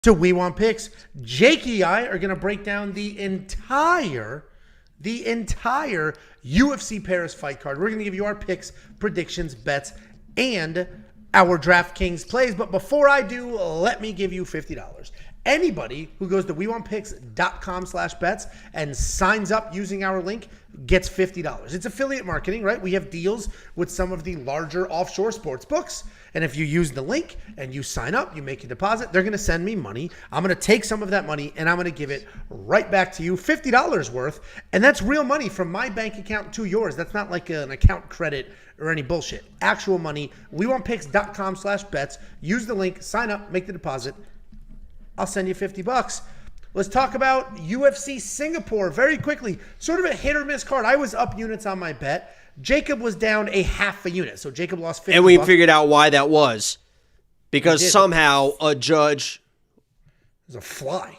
to We Want Picks. Jakey and I are going to break down the entire UFC Paris fight card. We're going to give you our picks, predictions, bets, and our DraftKings plays. But before I do, let me give you $50. Anybody who goes to WeWantPicks.com/bets and signs up using our link gets $50. It's affiliate marketing, right? We have deals with some of the larger offshore sports books. And if you use the link and you sign up, you make a deposit, they're going to send me money. I'm going to take some of that money and I'm going to give it right back to you, $50 worth. And that's real money from my bank account to yours. That's not like an account credit or any bullshit. Actual money. WeWantPicks.com/bets. Use the link, sign up, make the deposit. I'll send you $50. Let's talk about UFC Singapore very quickly. Sort of a hit or miss card. I was up units on my bet. Jacob was down a half a unit. So Jacob lost 50 And we figured out why that was. Because somehow a judge... It was a fly.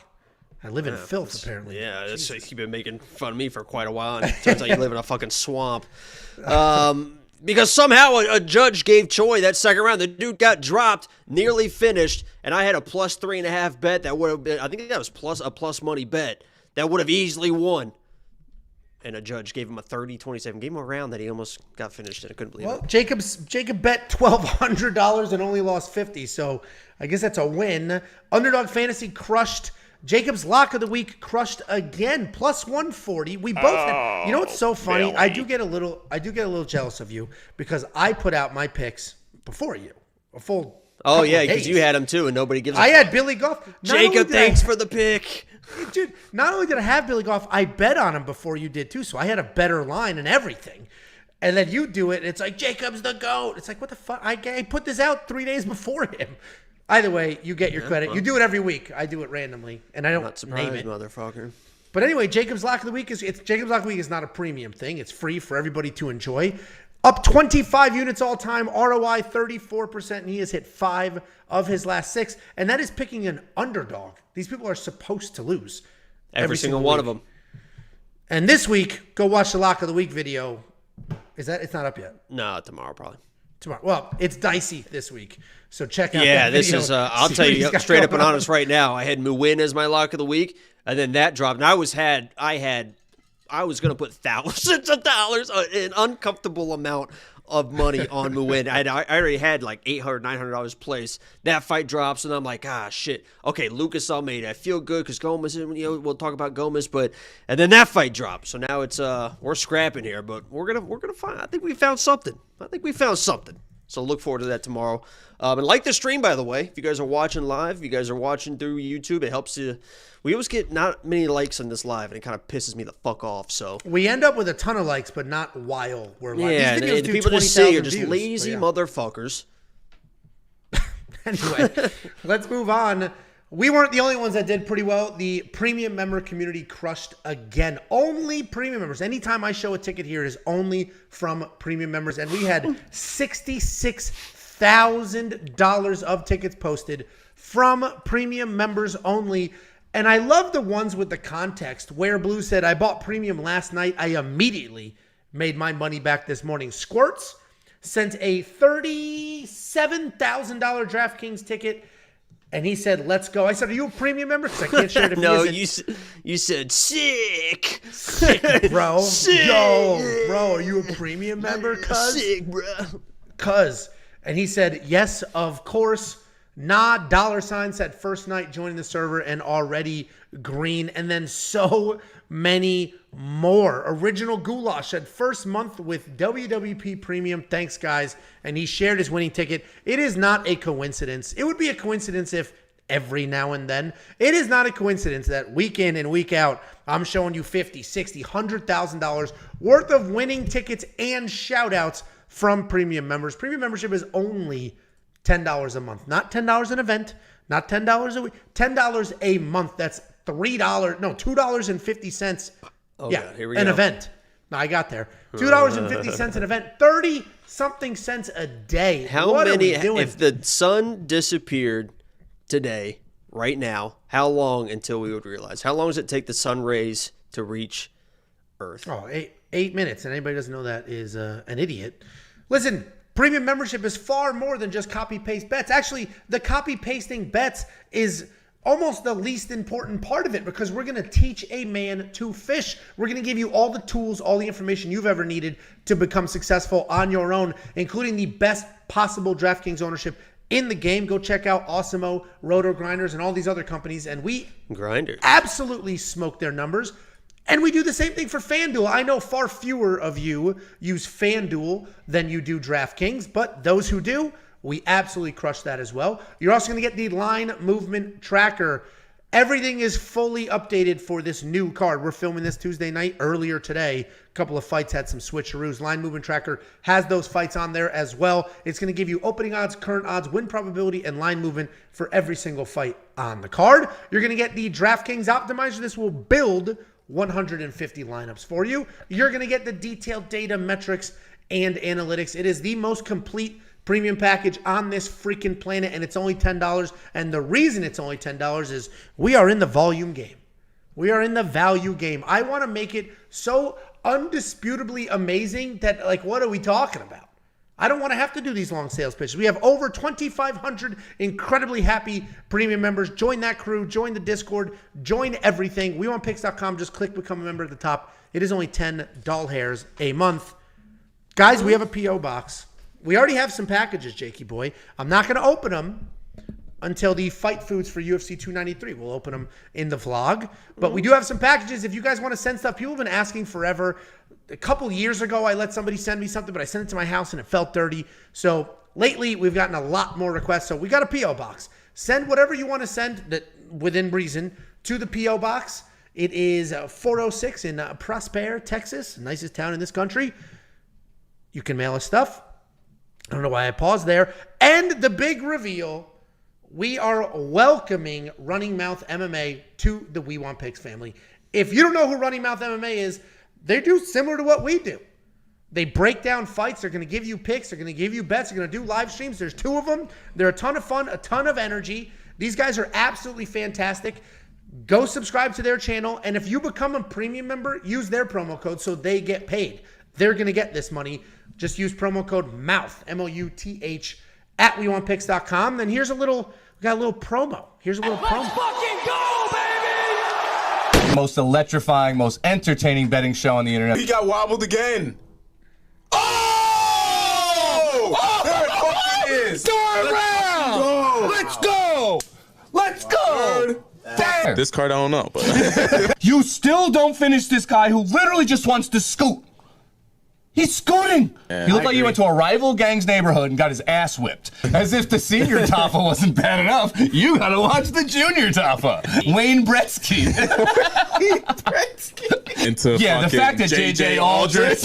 I live in filth, apparently. Yeah, you've been making fun of me for quite a while, and it turns out you live in a fucking swamp. Because somehow a judge gave Choi that second round. The dude got dropped, nearly finished, and I had a plus 3.5 bet that would have been, I think that was a plus money bet, that would have easily won. And a judge gave him a 30-27. Gave him a round that he almost got finished, and I couldn't believe it. Jacob bet $1,200 and only lost $50, so I guess that's a win. Underdog Fantasy crushed. Jacob's lock of the week crushed again, plus 140. We both had, you know what's so funny? Billy. I do get a little jealous of you because I put out my picks before you. A full Oh yeah, because you had him too, and nobody gives a I had Billy Goff. Jacob, thanks for the pick. Dude, not only did I have Billy Goff, I bet on him before you did too, so I had a better line and everything. And then you do it, and it's like, Jacob's the GOAT. It's like, what the fuck? I put this out 3 days before him. Either way, you get your credit. Well, you do it every week. I do it randomly, and I don't Not surprised, name it. motherfucker. But anyway, Jacob's Lock of the Week is not a premium thing. It's free for everybody to enjoy. Up 25 units all time, ROI 34%, and he has hit 5 of his last 6, and that is picking an underdog. These people are supposed to lose. Every single one of them. And this week, go watch the Lock of the Week video. It's not up yet? No, tomorrow probably. Tomorrow. Well, it's dicey this week, so check out. Yeah, that this video. is. I'll tell you straight up and honest right now. I had Muwin as my lock of the week, and then that dropped. And I was going to put thousands of dollars, an uncomfortable amount of money on Muwin. I already had like $800, $900 placed. That fight drops, and I'm like, shit. Okay, Lucas Almeida. I feel good because Gomez. We'll talk about Gomez, and then that fight drops. So now it's we're scrapping here, but we're gonna find. I think we found something. So look forward to that tomorrow. And like the stream, by the way. If you guys are watching live, if you guys are watching through YouTube, it helps you. We always get not many likes on this live, and it kind of pisses me the fuck off. So we end up with a ton of likes, but not while we're live. Yeah, these videos the people just see are just views, lazy motherfuckers. Anyway, let's move on. We weren't the only ones that did pretty well. The premium member community crushed again. Only premium members. Anytime I show a ticket here, it is only from premium members. And we had $66,000 of tickets posted from premium members only. And I love the ones with the context where Blue said, I bought premium last night. I immediately made my money back this morning. Squirts sent a $37,000 DraftKings ticket. And he said, let's go. I said, are you a premium member? Because I can't share it if No, he isn't. you said sick. Sick, bro. Sick. Yo, bro, are you a premium member? Sick, bro. And he said, yes, of course. Nah, $ said first night joining the server and already green. And then so many more. Original Goulash said first month with WWP Premium. Thanks, guys. And he shared his winning ticket. It is not a coincidence. It would be a coincidence if every now and then. It is not a coincidence that week in and week out, I'm showing you $50, $60, $100,000 worth of winning tickets and shout outs from premium members. Premium membership is only $10 a month, not $10 an event, not $10 a week, $10 a month. That's $2.50. Oh, yeah, God, here we an go. event. No, I got there. $2.50 an event, 30-something cents a day. What are we doing? If the sun disappeared today, right now, how long until we would realize? How long does it take the sun rays to reach Earth? Oh, 8 minutes. And anybody who doesn't know that is an idiot. Listen, premium membership is far more than just copy-paste bets. Actually, the copy-pasting bets is almost the least important part of it, because we're going to teach a man to fish. We're going to give you all the tools, all the information you've ever needed to become successful on your own, including the best possible DraftKings ownership in the game. Go check out Awesemo, Roto Grinders, and all these other companies, and we absolutely smoke their numbers. And we do the same thing for FanDuel. I know far fewer of you use FanDuel than you do DraftKings, but those who do, we absolutely crush that as well. You're also going to get the line movement tracker. Everything is fully updated for this new card. We're filming this Tuesday night. Earlier today, a couple of fights had some switcheroos. Line movement tracker has those fights on there as well. It's going to give you opening odds, current odds, win probability, and line movement for every single fight on the card. You're going to get the DraftKings Optimizer. This will build 150 lineups for you. You're going to get the detailed data, metrics, and analytics. It is the most complete premium package on this freaking planet, and it's only $10. And the reason it's only $10 is we are in the volume game. We are in the value game. I want to make it so undisputably amazing that, like, what are we talking about? I don't want to have to do these long sales pitches. We have over 2,500 incredibly happy premium members. Join that crew. Join the Discord. Join everything. WeWantPicks.com. Just click Become a Member at the top. It is only 10 doll hairs a month. Guys, we have a P.O. box. We already have some packages, Jakey boy. I'm not going to open them until the fight foods for UFC 293. We'll open them in the vlog. But we do have some packages. If you guys want to send stuff, people have been asking forever. A couple years ago, I let somebody send me something, but I sent it to my house and it felt dirty. So lately, we've gotten a lot more requests. So we got a P.O. box. Send whatever you want to send that within reason to the P.O. box. It is 406 in Prosper, Texas, nicest town in this country. You can mail us stuff. I don't know why I paused there. And the big reveal, we are welcoming Running Mouth MMA to the We Want Picks family. If you don't know who Running Mouth MMA is, they do similar to what we do. They break down fights. They're going to give you picks. They're going to give you bets. They're going to do live streams. There's 2 of them. They're a ton of fun, a ton of energy. These guys are absolutely fantastic. Go subscribe to their channel. And if you become a premium member, use their promo code so they get paid. They're going to get this money. Just use promo code MOUTH, MOUTH, at WeWantPicks.com. Then here's a little, we got a little promo. Here's a little promo. Let's fucking go, baby! Most electrifying, most entertaining betting show on the internet. He got wobbled again. Oh! There it is. Throw it around! Let's go! Let's go! Damn! This card I don't know, but You still don't finish this guy who literally just wants to scoot. He's scooting. Yeah, you look I like you agree. went to a rival gang's neighborhood and got his ass whipped. As if the senior Taffa wasn't bad enough, you gotta watch the junior Taffa. Wayne Gretzky. into Yeah, the fucking fact that JJ Aldrich.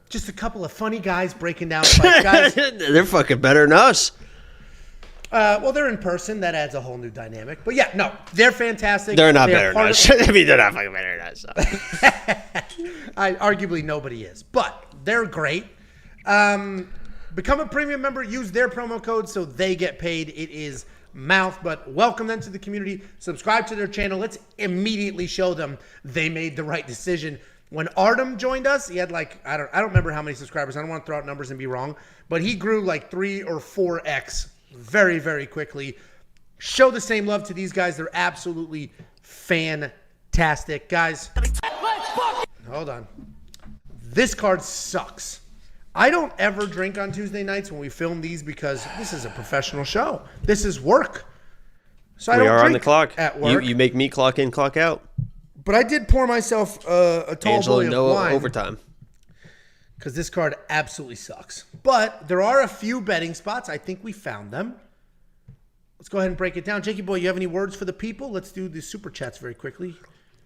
Just a couple of funny guys breaking down fights. Guys, They're fucking better than us. well, they're in person. That adds a whole new dynamic. But yeah, no, they're fantastic. They're not They are better than part us. I mean, they're not fucking better than us. So. Arguably, nobody is. But they're great. Become a premium member. Use their promo code so they get paid. It is mouth. But welcome them to the community. Subscribe to their channel. Let's immediately show them they made the right decision. When Artem joined us, he had like, I don't remember how many subscribers. I don't want to throw out numbers and be wrong. But he grew like 3 or 4x very, very quickly. Show the same love to these guys. They're absolutely fantastic. Guys, hold on. This card sucks. I don't ever drink on Tuesday nights when we film these because this is a professional show. This is work. So I We don't are on drink the clock. at work. You make me clock in, clock out. But I did pour myself a tall Angela, boy of no wine overtime. because this card absolutely sucks. But there are a few betting spots. I think we found them. Let's go ahead and break it down. Jakey boy, you have any words for the people? Let's do the super chats very quickly.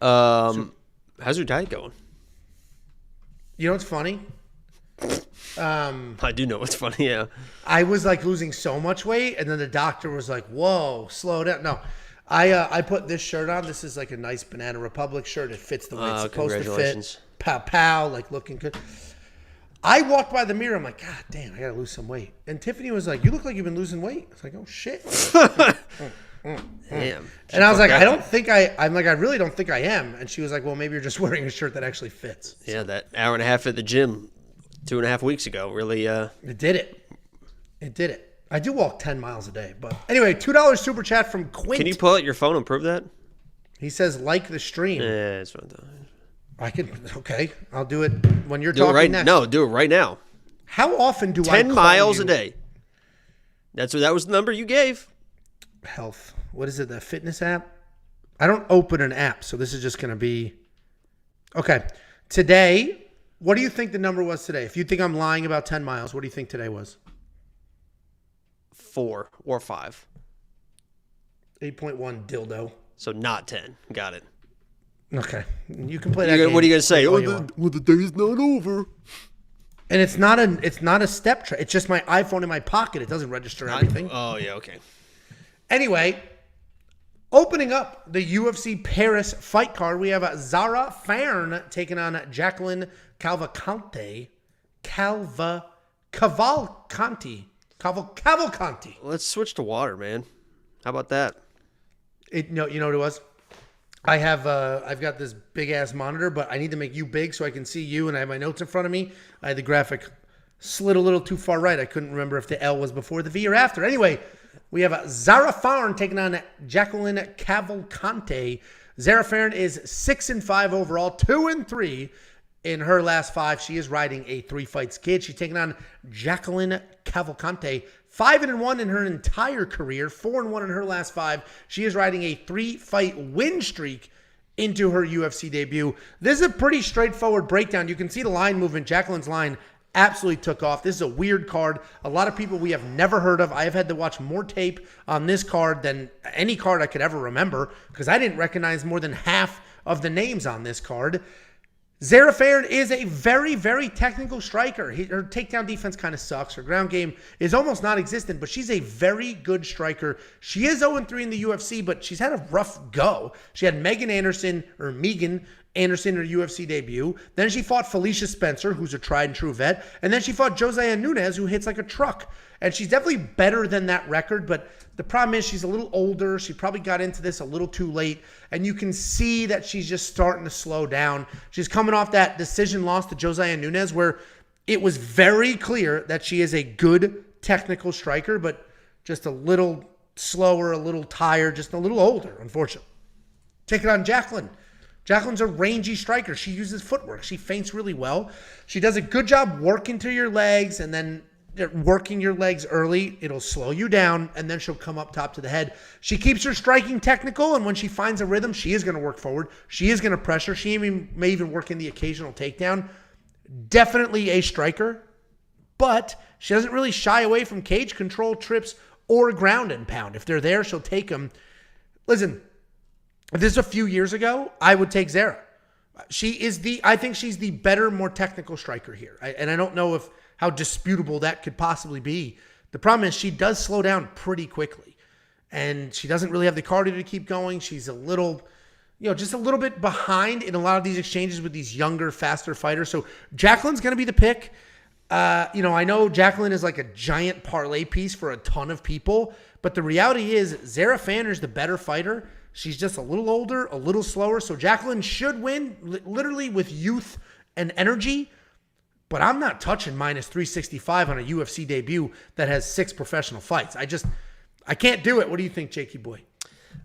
How's your diet going? You know what's funny? I do know what's funny, yeah. I was like losing so much weight, and then the doctor was like, "Whoa, slow down." No, I put this shirt on. This is like a nice Banana Republic shirt. It fits the way it's supposed to fit. Congratulations. Pow pow, like looking good. I walked by the mirror. I'm like, God damn, I gotta lose some weight. And Tiffany was like, "You look like you've been losing weight." I was like, "Oh shit." Damn. And I was like, I'm like, I really don't think I am. And she was like, well, maybe you're just wearing a shirt that actually fits. Yeah, that hour and a half at the gym 2.5 weeks ago really It did it. It did it. I do walk 10 miles a day. But anyway, $2 super chat from Quint. Can you pull out your phone and prove that? He says, like the stream. Yeah, that's what I'm doing. I can. Okay, I'll do it when you're Do it talking right next. No, do it right now. How often do I 10 call miles you? a day. That was the number you gave. Health. What is it? The fitness app? I don't open an app, so this is just going to be. Okay. Today, what do you think the number was today? If you think I'm lying about 10 miles, what do you think today was? 4 or 5. 8.1 dildo. So not 10. Got it. Okay. You can play that game. What are you going to say? all you want. The day's not over. And it's not a step track. It's just my iPhone in my pocket. It doesn't register anything. Oh, yeah, okay. Anyway, opening up the UFC Paris fight card, we have Zarah Fairn taking on Jacqueline Cavalcanti. Cavalcanti. Let's switch to water, man. How about that? You know what it was? I've got this big ass monitor, but I need to make you big so I can see you, and I have my notes in front of me. I had the graphic slid a little too far right. I couldn't remember if the L was before the V or after. Anyway, we have Zarah Fairn taking on Jacqueline Cavalcanti. Zarah Fairn is 6-5 overall, 2-3 in her last 5. She is riding a 3-fight skid. She's taking on Jacqueline Cavalcanti, 5-1 in her entire career, 4-1 in her last 5. She is riding a 3-fight win streak into her UFC debut. This is a pretty straightforward breakdown. You can see the line movement. Jacqueline's line absolutely took off. This is a weird card. A lot of people we have never heard of. I have had to watch more tape on this card than any card I could ever remember because I didn't recognize more than half of the names on this card. Zarah Fairn is a very, very technical striker. Her takedown defense kind of sucks. Her ground game is almost non-existent, but she's a very good striker. She is 0-3 in the UFC, but she's had a rough go. She had Megan Anderson in her UFC debut. Then she fought Felicia Spencer, who's a tried and true vet. And then she fought Josiah Nunes, who hits like a truck. And she's definitely better than that record, but the problem is she's a little older. She probably got into this a little too late, and you can see that she's just starting to slow down. She's coming off that decision loss to Josiah Nunes where it was very clear that she is a good technical striker, but just a little slower, a little tired, just a little older, unfortunately. Take it on Jacqueline. Jacqueline's a rangy striker. She uses footwork. She feints really well. She does a good job working to your legs, and then working your legs early, it'll slow you down, and then she'll come up top to the head. She keeps her striking technical, and when she finds a rhythm, she is going to work forward. She is going to pressure. She may even work in the occasional takedown. Definitely a striker, but she doesn't really shy away from cage control, trips, or ground and pound. If they're there, she'll take them. Listen, if this is a few years ago, I would take Zarah. I think she's the better, more technical striker here. And I don't know how disputable that could possibly be. The problem is she does slow down pretty quickly, and she doesn't really have the cardio to keep going. She's a little, just a little bit behind in a lot of these exchanges with these younger, faster fighters. So Jacqueline's going to be the pick. I know Jacqueline is like a giant parlay piece for a ton of people, but the reality is Zarah Fairn is the better fighter. She's just a little older, a little slower. So Jacqueline should win literally with youth and energy. But I'm not touching minus 365 on a UFC debut that has 6 professional fights. I can't do it. What do you think, Jakey boy?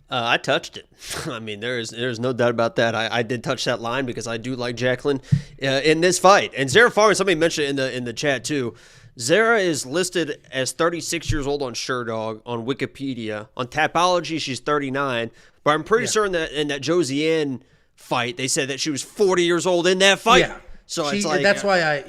I touched it. I mean, there's no doubt about that. I did touch that line because I do like Jacqueline in this fight. And Zarah Fairn, somebody mentioned in the chat too. Zarah is listed as 36 years old on SureDog, on Wikipedia. On Tapology, she's 39. But I'm pretty certain that in that Josiane fight, they said that she was 40 years old in that fight. Yeah. So it's like that's why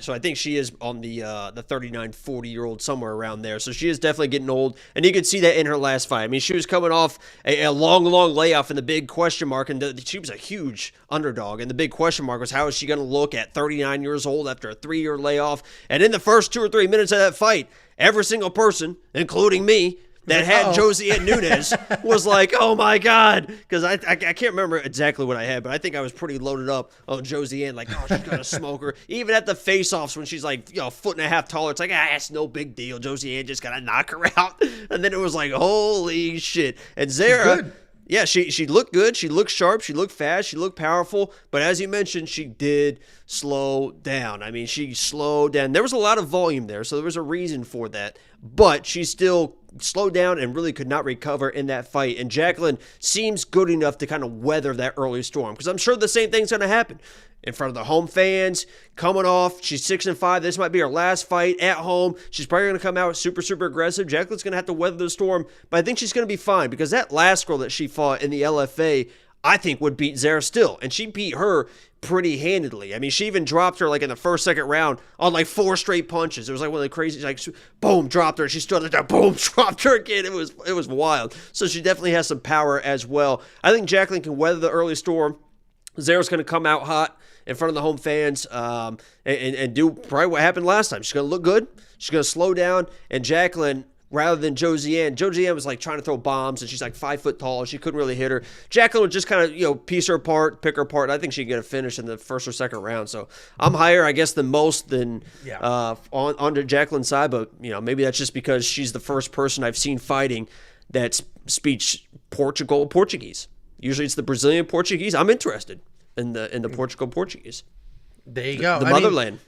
so I think she is on the 39, 40-year-old, somewhere around there. So she is definitely getting old, and you could see that in her last fight. I mean, she was coming off a long layoff, and the big question mark, and she was a huge underdog, and the big question mark was how is she going to look at 39 years old after a 3-year layoff? And in the first 2 or 3 minutes of that fight, every single person, including me, that had Josiane Nunes was like, oh my God. Because I can't remember exactly what I had, but I think I was pretty loaded up on Josiane. Like, oh, she's going to smoke her. Even at the face-offs when she's like, a foot and a half taller, it's like, it's no big deal. Josiane just got to knock her out. And then it was like, holy shit. And Zarah, Yeah, she looked good. She looked sharp. She looked fast. She looked powerful. But as you mentioned, she did slow down. I mean, she slowed down. There was a lot of volume there, so there was a reason for that. But she still slowed down and really could not recover in that fight. And Jacqueline seems good enough to kind of weather that early storm, because I'm sure the same thing's going to happen in front of the home fans, coming off. She's 6-5. This might be her last fight at home. She's probably going to come out super, super aggressive. Jacqueline's going to have to weather the storm, but I think she's going to be fine, because that last girl that she fought in the LFA, I think would beat Zarah still, and she beat her pretty handedly. I mean, she even dropped her like in the first, second round on like 4 straight punches. It was like one of the crazy, like, boom, dropped her. She stood there, boom, dropped her again. It was wild. So she definitely has some power as well. I think Jacqueline can weather the early storm. Zarah's going to come out hot in front of the home fans and do probably what happened last time. She's going to look good. She's going to slow down. And Jacqueline, rather than Josiane was like trying to throw bombs, and she's like 5 foot tall. She couldn't really hit her. Jacqueline would just kind of, piece her apart, pick her apart. I think she could get a finish in the first or second round. So I'm higher, I guess, than most on the Jacqueline's side. But, maybe that's just because she's the first person I've seen fighting that speaks Portuguese. Usually it's the Brazilian Portuguese. I'm interested in the Portuguese. There you go. The motherland.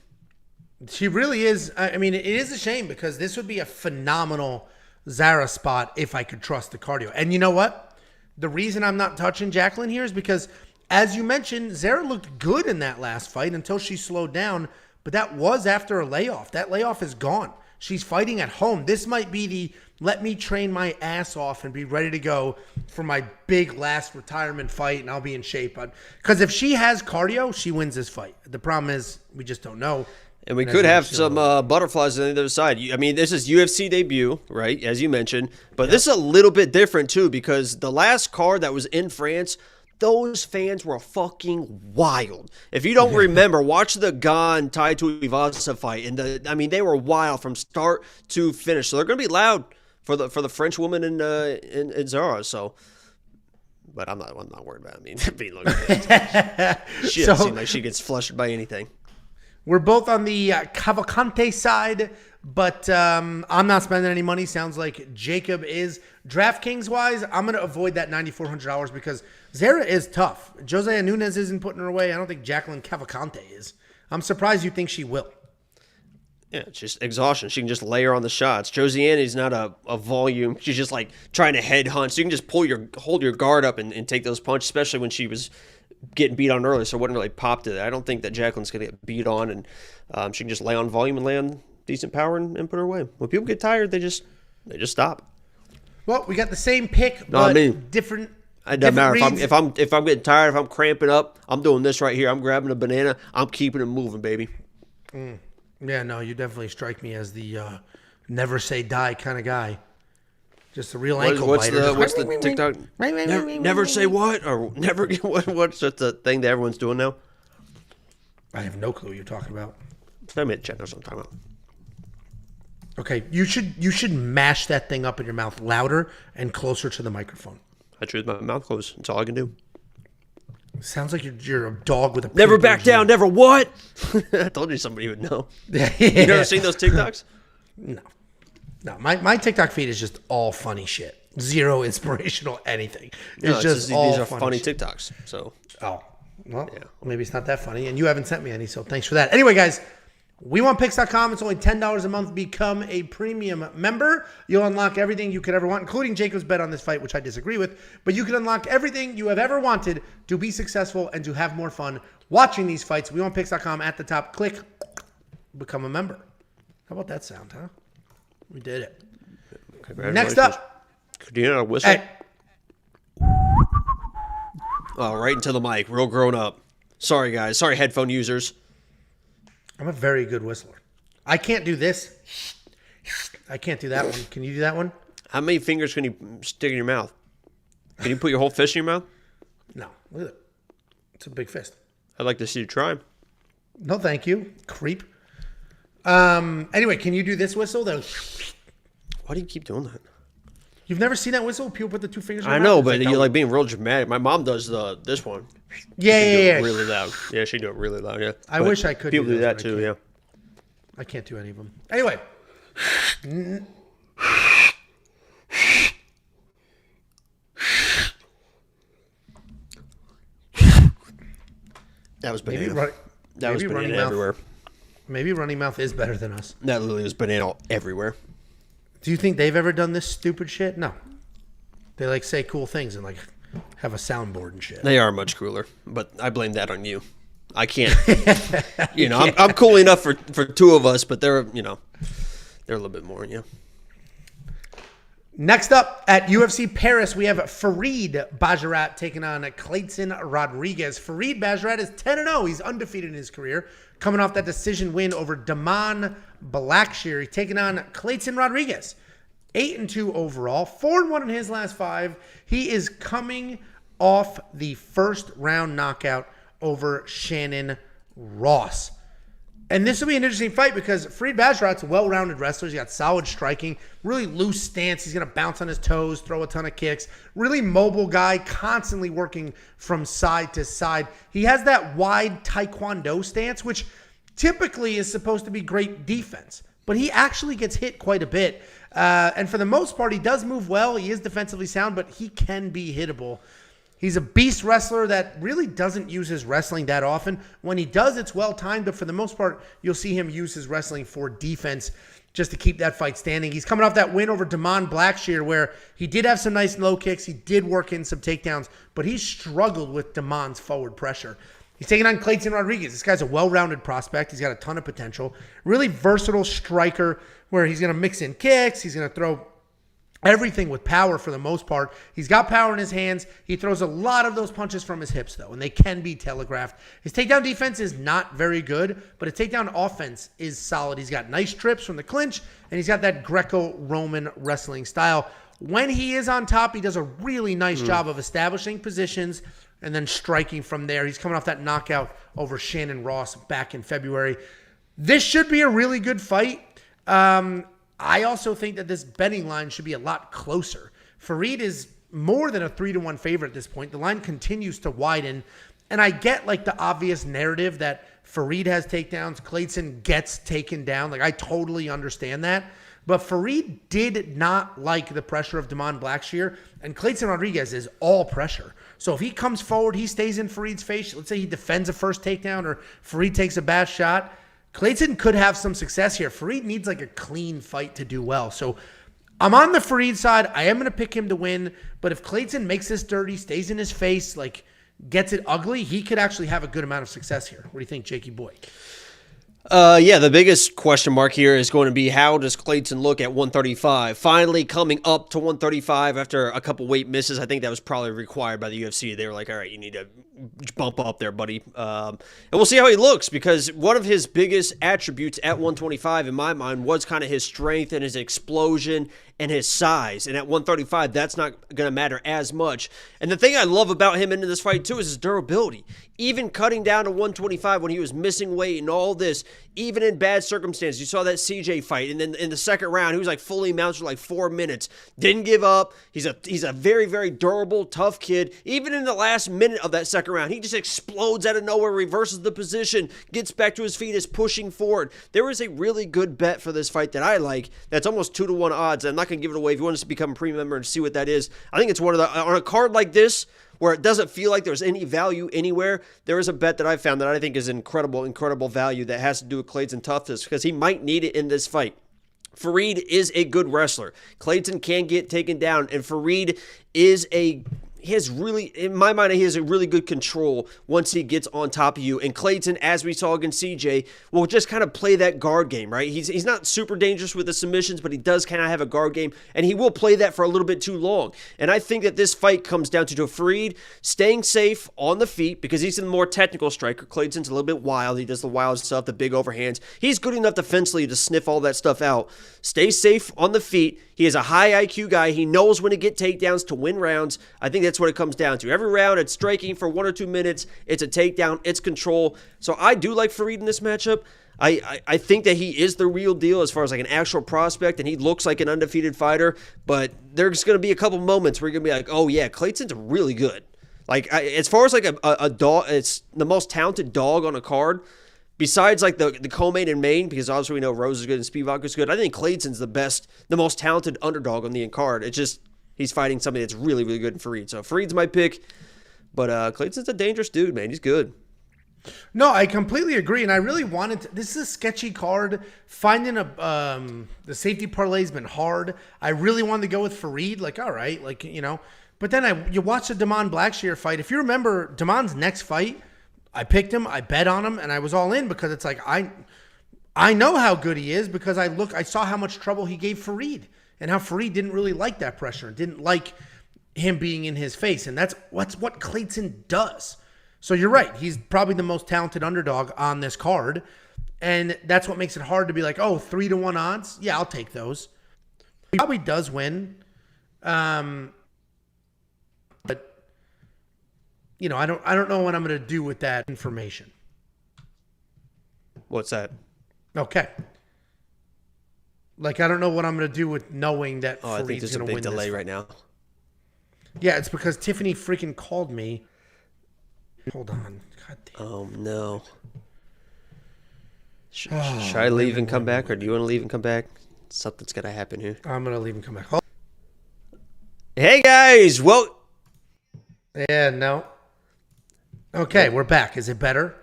She really is. I mean, it is a shame, because this would be a phenomenal Zarah spot if I could trust the cardio. And you know what? The reason I'm not touching Jacqueline here is because, as you mentioned, Zarah looked good in that last fight until she slowed down. But that was after a layoff. That layoff is gone. She's fighting at home. This might be the let me train my ass off and be ready to go for my big last retirement fight, and I'll be in shape. Because if she has cardio, she wins this fight. The problem is we just don't know. And we could have some butterflies on the other side. I mean, this is UFC debut, right, as you mentioned. But this is a little bit different, too, because the last card that was in France, those fans were fucking wild. If you don't remember, watch the Gane Tai Tuivasa fight. And they were wild from start to finish. So they're going to be loud for the French woman in Zarah. So, but I'm not worried about it. I mean, look at that. She doesn't seem like she gets flushed by anything. We're both on the Cavalcanti side, but I'm not spending any money. Sounds like Jacob is. DraftKings-wise, I'm going to avoid that $9,400 because Zarah is tough. Jose Nunez isn't putting her away. I don't think Jacqueline Cavalcanti is. I'm surprised you think she will. Yeah, it's just exhaustion. She can just layer on the shots. Josiane's not a volume. She's just like trying to head hunt. So you can just hold your guard up and take those punches, especially when she was getting beat on early, so it wouldn't really pop to that. I don't think that Jacqueline's going to get beat on, and she can just lay on volume and lay on decent power and put her away. When people get tired, they just stop. Well, we got the same pick, but different. It doesn't matter if I'm getting tired, if I'm cramping up, I'm doing this right here. I'm grabbing a banana. I'm keeping it moving, baby. Yeah, no, you definitely strike me as the never say die kind of guy. Just a real ankle biter. What's the TikTok? Never say what? Or never get what? What's the thing that everyone's doing now? I have no clue what you're talking about. I made a check or something. Okay, you should mash that thing up in your mouth louder and closer to the microphone. I choose my mouth closed. That's all I can do. Sounds like you're a dog with a never back down. Never what? I told you somebody would know. You never seen those TikToks? No. My TikTok feed is just all funny shit. Zero inspirational anything. It's just all these are funny shit. TikToks. So. Oh, well, maybe it's not that funny, and you haven't sent me any, so thanks for that. Anyway, guys, WeWantPicks.com. It's only $10 a month. Become a premium member. You'll unlock everything you could ever want, including Jacob's bet on this fight, which I disagree with. But you can unlock everything you have ever wanted to be successful and to have more fun watching these fights. WeWantPicks.com at the top. Click, become a member. How about that sound, huh? We did it. Next up. Do you know how to whistle? Hey. Oh, right into the mic. Real grown up. Sorry, guys. Sorry, headphone users. I'm a very good whistler. I can't do this. I can't do that one. Can you do that one? How many fingers can you stick in your mouth? Can you put your whole fist in your mouth? No. Look at it. It's a big fist. I'd like to see you try. No, thank you. Creep. Anyway, can you do this whistle? Why do you keep doing that? You've never seen that whistle? People put the two fingers in their I know, mouth? but you're like being real dramatic. My mom does this one. Yeah. Really loud. Yeah, she do it really loud, yeah. I wish I could People do do that those, too, yeah. I can't do any of them. Anyway. That was banana. Maybe, run, That was maybe banana running mouth. everywhere. Maybe running mouth is better than us. That literally was banana everywhere. Do you think they've ever done this stupid shit? No. They like say cool things and like have a soundboard and shit. They are much cooler, but I blame that on you. I can't. I'm cool enough for two of us, but they're a little bit more. Yeah. Next up at UFC Paris, we have Farid Basharat taking on Kleydson Rodrigues. Farid Basharat is 10-0. He's undefeated in his career, coming off that decision win over Damon Blackshear. He's taking on Kleydson Rodrigues. 8-2 overall, 4-1 in his last 5. He is coming off the first round knockout over Shannon Ross. And this will be an interesting fight because Farid Basharat's a well-rounded wrestler. He's got solid striking, really loose stance. He's going to bounce on his toes, throw a ton of kicks. Really mobile guy, constantly working from side to side. He has that wide taekwondo stance, which typically is supposed to be great defense. But he actually gets hit quite a bit. And for the most part, he does move well. He is defensively sound, but he can be hittable. He's a beast wrestler that really doesn't use his wrestling that often. When he does, it's well-timed, but for the most part, you'll see him use his wrestling for defense just to keep that fight standing. He's coming off that win over Damon Blackshear where he did have some nice low kicks. He did work in some takedowns, but he struggled with Damon's forward pressure. He's taking on Kleydson Rodrigues. This guy's a well-rounded prospect. He's got a ton of potential. Really versatile striker where he's going to mix in kicks. He's going to throw everything with power for the most part. He's got power in his hands. He throws a lot of those punches from his hips, though, and they can be telegraphed. His takedown defense is not very good, but his takedown offense is solid. He's got nice trips from the clinch, and he's got that Greco-Roman wrestling style. When he is on top, he does a really nice job of establishing positions and then striking from there. He's coming off that knockout over Shannon Ross back in February. This should be a really good fight. I also think that this betting line should be a lot closer. Farid is more than a 3-1 favorite at this point. The line continues to widen. And I get like the obvious narrative that Farid has takedowns, Kleydson gets taken down. Like I totally understand that. But Farid did not like the pressure of Damon Blackshear, and Kleydson Rodrigues is all pressure. So if he comes forward, he stays in Farid's face. Let's say he defends a first takedown or Farid takes a bad shot. Kleydson could have some success here. Farid needs like a clean fight to do well. So I'm on the Farid side. I am going to pick him to win. But if Kleydson makes this dirty, stays in his face, like gets it ugly, he could actually have a good amount of success here. What do you think, Jakey boy? Yeah, the biggest question mark here is going to be how does Kleydson look at 135? Finally coming up to 135 after a couple weight misses. I think that was probably required by the UFC. They were like, all right, you need to bump up there, buddy. And we'll see how he looks because one of his biggest attributes at 125 in my mind was kind of his strength and his explosion and his size. And at 135, that's not going to matter as much. And the thing I love about him into this fight, too, is his durability. Even cutting down to 125 when he was missing weight and all this, even in bad circumstances. You saw that CJ fight, and then in the second round, he was like fully mounted for like 4 minutes. Didn't give up. He's a very, very durable, tough kid. Even in the last minute of that second round, he just explodes out of nowhere, reverses the position, gets back to his feet, is pushing forward. There is a really good bet for this fight that I like. That's almost 2-1 odds. I'm not going to give it away. If you want us to become a premium member and see what that is, I think it's one of the on a card like this where it doesn't feel like there's any value anywhere. There is a bet that I found that I think is incredible value that has to do with Kleydson toughness because he might need it in this fight. Farid is a good wrestler. Kleydson can get taken down, and Farid has really a really good control once he gets on top of you. And Kleydson, as we saw against CJ, will just kind of play that guard game, right? He's not super dangerous with the submissions, but he does kind of have a guard game, and he will play that for a little bit too long. And I think that this fight comes down to Farid staying safe on the feet because he's a more technical striker. Kleidson's a little bit wild. He does the wild stuff, the big overhands. He's good enough defensively to sniff all that stuff out. Stay safe on the feet. He is a high IQ guy. He knows when to get takedowns to win rounds. I think that's what it comes down to. Every round, it's striking for 1 or 2 minutes. It's a takedown. It's control. So I do like Farid in this matchup. I think that he is the real deal as far as like an actual prospect, and he looks like an undefeated fighter. But there's going to be a couple moments where you're going to be like, oh, yeah, Kleidson's really good. Like, as far as like a dog, it's the most talented dog on a card. Besides like the co-main and main, because obviously we know Rose is good and Spivac is good, I think Kleidson's the most talented underdog on the card. It's just he's fighting somebody that's really, really good in Farid. So Farid's my pick, but Kleidson's a dangerous dude, man. He's good. No, I completely agree, and I really wanted to. This is a sketchy card. Finding the safety parlay has been hard. I really wanted to go with Farid. Like, all right, like But then you watch the Damon Blackshear fight. If you remember Damon's next fight, I picked him, I bet on him, and I was all in because it's like I know how good he is because I saw how much trouble he gave Farid and how Farid didn't really like that pressure and didn't like him being in his face, and that's what Kleydson does. So you're right. He's probably the most talented underdog on this card. And that's what makes it hard to be like, 3-1 odds. Yeah, I'll take those. He probably does win. But I don't know what I'm going to do with that information. What's that? Okay. Like, I don't know what I'm going to do with knowing that I think Farid's there's a going to big win delay this right now. Yeah, it's because Tiffany freaking called me. Hold on. God damn. Oh, no. Should I leave and come back, or do you want to leave and come back? Something's got to happen here. I'm going to leave and come back. Hey, guys. Well, yeah, no. Okay, we're back. Is it better?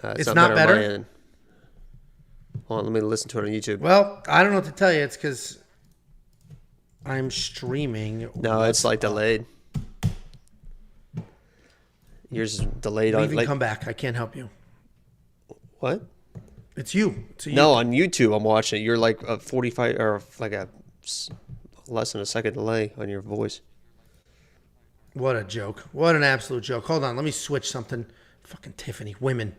it's not on better? my end. Hold on, let me listen to it on YouTube. Well, I don't know what to tell you. It's because I'm streaming. No, it's like delayed. Yours is delayed on. Leave and come back. I can't help you. What? It's you. It's you. No, on YouTube I'm watching it. You're like a 45 or like a less than a second delay on your voice. What a joke. What an absolute joke. Hold on. Let me switch something. Fucking Tiffany. Women.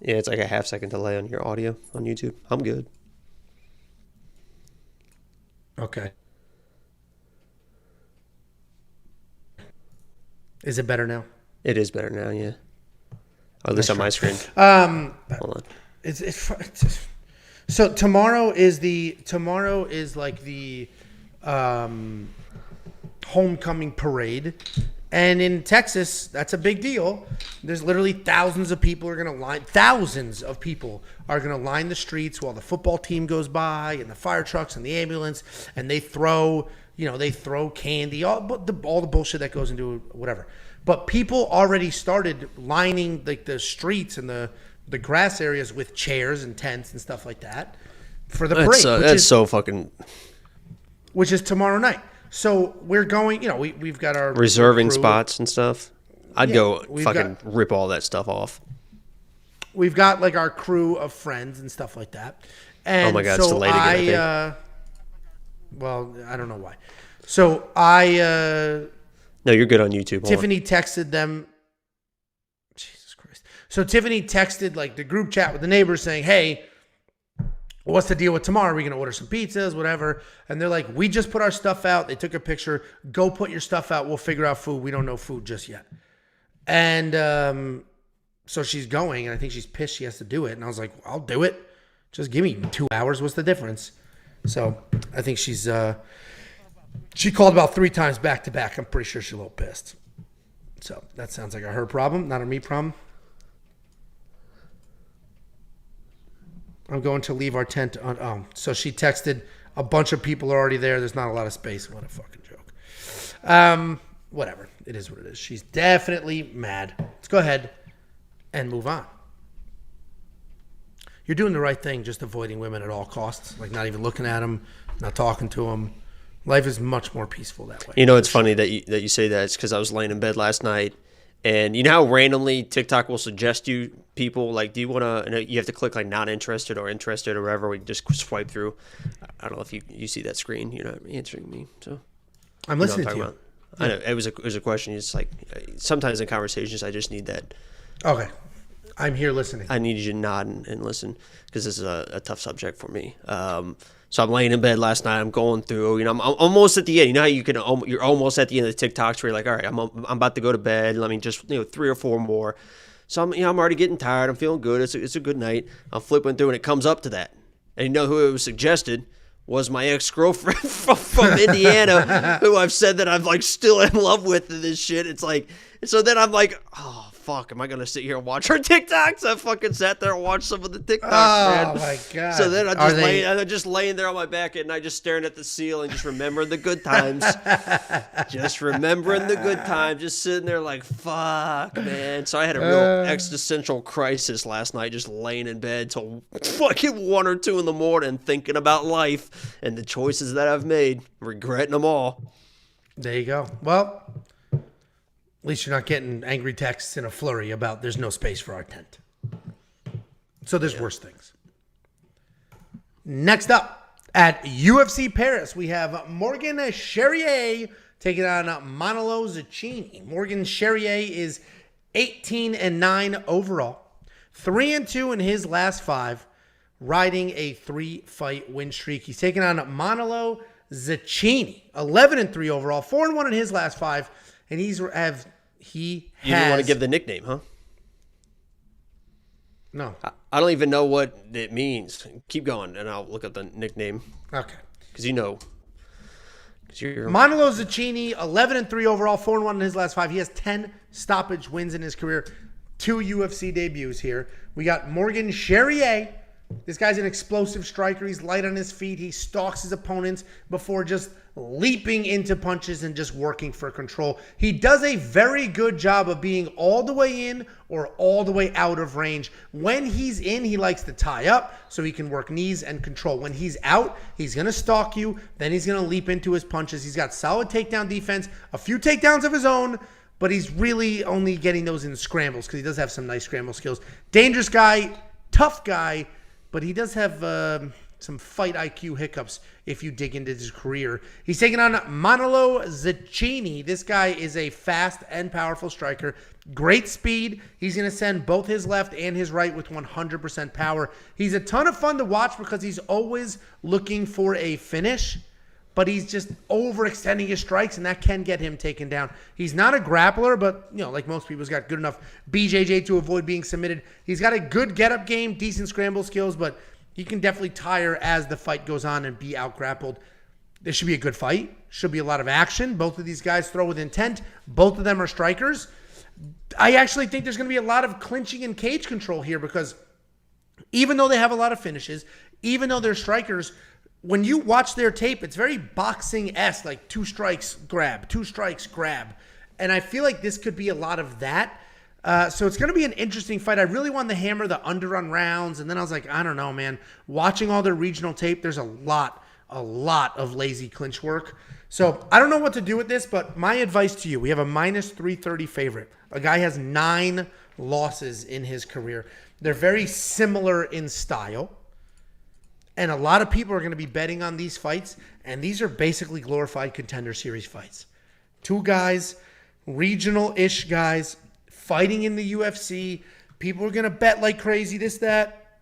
Yeah, it's like a half-second delay on your audio on YouTube. I'm good. Okay. Is it better now? It is better now, yeah. Or at least on my screen. Hold on. So tomorrow is like the homecoming parade. And in Texas, that's a big deal. There's literally thousands of people are going to line the streets while the football team goes by and the fire trucks and the ambulance, and they throw candy, all the bullshit that goes into whatever. But people already started lining like the streets and the grass areas with chairs and tents and stuff like that for the parade. Which is tomorrow night. So we're going, we've got our reserving crew. spots and stuff. I'd go fucking rip all that stuff off. We've got like our crew of friends and stuff like that. And oh my God, it's delayed again, I think. Well, I don't know why. So no, you're good on YouTube. Tiffany texted them. Jesus Christ. So Tiffany texted like the group chat with the neighbors saying, hey, what's the deal with tomorrow? Are we going to order some pizzas, whatever? And they're like, we just put our stuff out. They took a picture. Go put your stuff out. We'll figure out food. We don't know food just yet. And so she's going, and I think she's pissed she has to do it. And I was like, I'll do it. Just give me 2 hours. What's the difference? So I think she called about 3 times back to back. I'm pretty sure she's a little pissed. So that sounds like a her problem, not a me problem. I'm going to leave our tent on. Oh, so she texted, a bunch of people are already there. There's not a lot of space. What a fucking joke. Whatever. It is what it is. She's definitely mad. Let's go ahead and move on. You're doing the right thing, just avoiding women at all costs. Like not even looking at them, not talking to them. Life is much more peaceful that way. It's funny that you say that. It's because I was laying in bed last night. And you know how randomly TikTok will suggest you people, like, do you want to, you have to click like not interested or interested or whatever. We just swipe through. I don't know if you see that screen. You're not answering me. So I'm listening to you. About. I know it was a question. It's like sometimes in conversations, I just need that. Okay. I'm here listening. I need you to nod and listen because this is a tough subject for me. So I'm laying in bed last night. I'm going through, I'm almost at the end. You know how you're almost at the end of the TikToks where you're like, all right, I'm about to go to bed. Let me just, 3 or 4 more. So I'm already getting tired. I'm feeling good. It's a good night. I'm flipping through and it comes up to that. And who it was suggested was my ex-girlfriend from Indiana, who I've said that I'm like still in love with and this shit. It's like, so then I'm like, oh, fuck, am I going to sit here and watch her TikToks? I fucking sat there and watched some of the TikToks, Oh man. my god! So then I'm just laying there on my back at night, just staring at the ceiling, just remembering the good times. Just remembering the good times, just sitting there like, fuck, man. So I had a real existential crisis last night, just laying in bed till fucking 1 or 2 in the morning, thinking about life and the choices that I've made, regretting them all. There you go. Well, at least you're not getting angry texts in a flurry about there's no space for our tent. So there's worse things. Next up, at UFC Paris, we have Morgan Charriere taking on Manolo Zecchini. Morgan Charriere is 18-9 overall, 3-2 in his last 5, riding a 3-fight win streak. He's taking on Manolo Zecchini, 11-3 overall, 4-1 in his last 5, and he has. You didn't want to give the nickname, huh? No. I don't even know what it means. Keep going, and I'll look up the nickname. Okay. Because you know. You're... Manolo Zecchini, 11-3 overall, 4-1 in his last 5. He has 10 stoppage wins in his career. 2 UFC debuts here. We got Morgan Charriere. This guy's an explosive striker. He's light on his feet. He stalks his opponents before just leaping into punches and just working for control. He does a very good job of being all the way in or all the way out of range. When he's in, he likes to tie up so he can work knees and control. When he's out, he's going to stalk you. Then he's going to leap into his punches. He's got solid takedown defense, a few takedowns of his own, but he's really only getting those in scrambles because he does have some nice scramble skills. Dangerous guy, tough guy, but he does have some fight IQ hiccups if you dig into his career. He's taking on Manolo Zecchini. This guy is a fast and powerful striker. Great speed. He's going to send both his left and his right with 100% power. He's a ton of fun to watch because he's always looking for a finish, but he's just overextending his strikes, and that can get him taken down. He's not a grappler, but, you know, like most people, he's got good enough BJJ to avoid being submitted. He's got a good get-up game, decent scramble skills, but he can definitely tire as the fight goes on and be out-grappled. This should be a good fight. Should be a lot of action. Both of these guys throw with intent. Both of them are strikers. I actually think there's going to be a lot of clinching and cage control here because even though they have a lot of finishes, even though they're strikers, when you watch their tape, it's very boxing-esque, like 2 strikes, grab, 2 strikes, grab. And I feel like this could be a lot of that. So it's going to be an interesting fight. I really wanted to hammer the under on rounds, and then I was like, I don't know, man. Watching all their regional tape, there's a lot of lazy clinch work. So I don't know what to do with this, but my advice to you, we have a minus 330 favorite. A guy has 9 losses in his career. They're very similar in style. And a lot of people are going to be betting on these fights, and these are basically glorified Contender Series fights. 2 guys, regional-ish guys, fighting in the UFC. People are going to bet like crazy, this, that.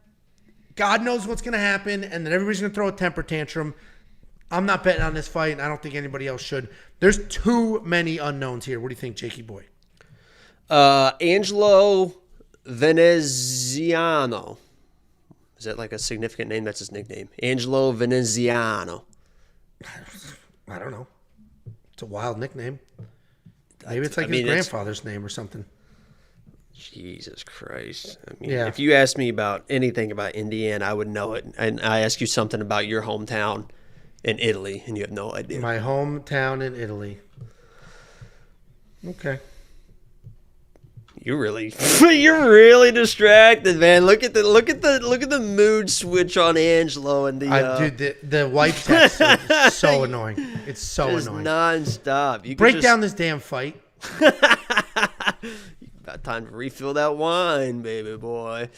God knows what's going to happen, and then everybody's going to throw a temper tantrum. I'm not betting on this fight, and I don't think anybody else should. There's too many unknowns here. What do you think, Jakey boy? Angelo Veneziano. Is that like a significant name? That's his nickname. Angelo Veneziano. I don't know. It's a wild nickname. Maybe it's like his grandfather's name or something. Jesus Christ. I mean, Yeah. If you asked me about anything about Indiana, I would know it. And I ask you something about your hometown in Italy, and you have no idea. My hometown in Italy. Okay. You're really distracted, man. Look at the mood switch on Angelo and the Dude, the wife text is so annoying. It's so annoying. Nonstop. You Break down this damn fight. About time to refill that wine, baby boy.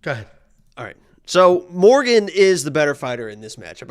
Go ahead. All right. So Morgan is the better fighter in this matchup.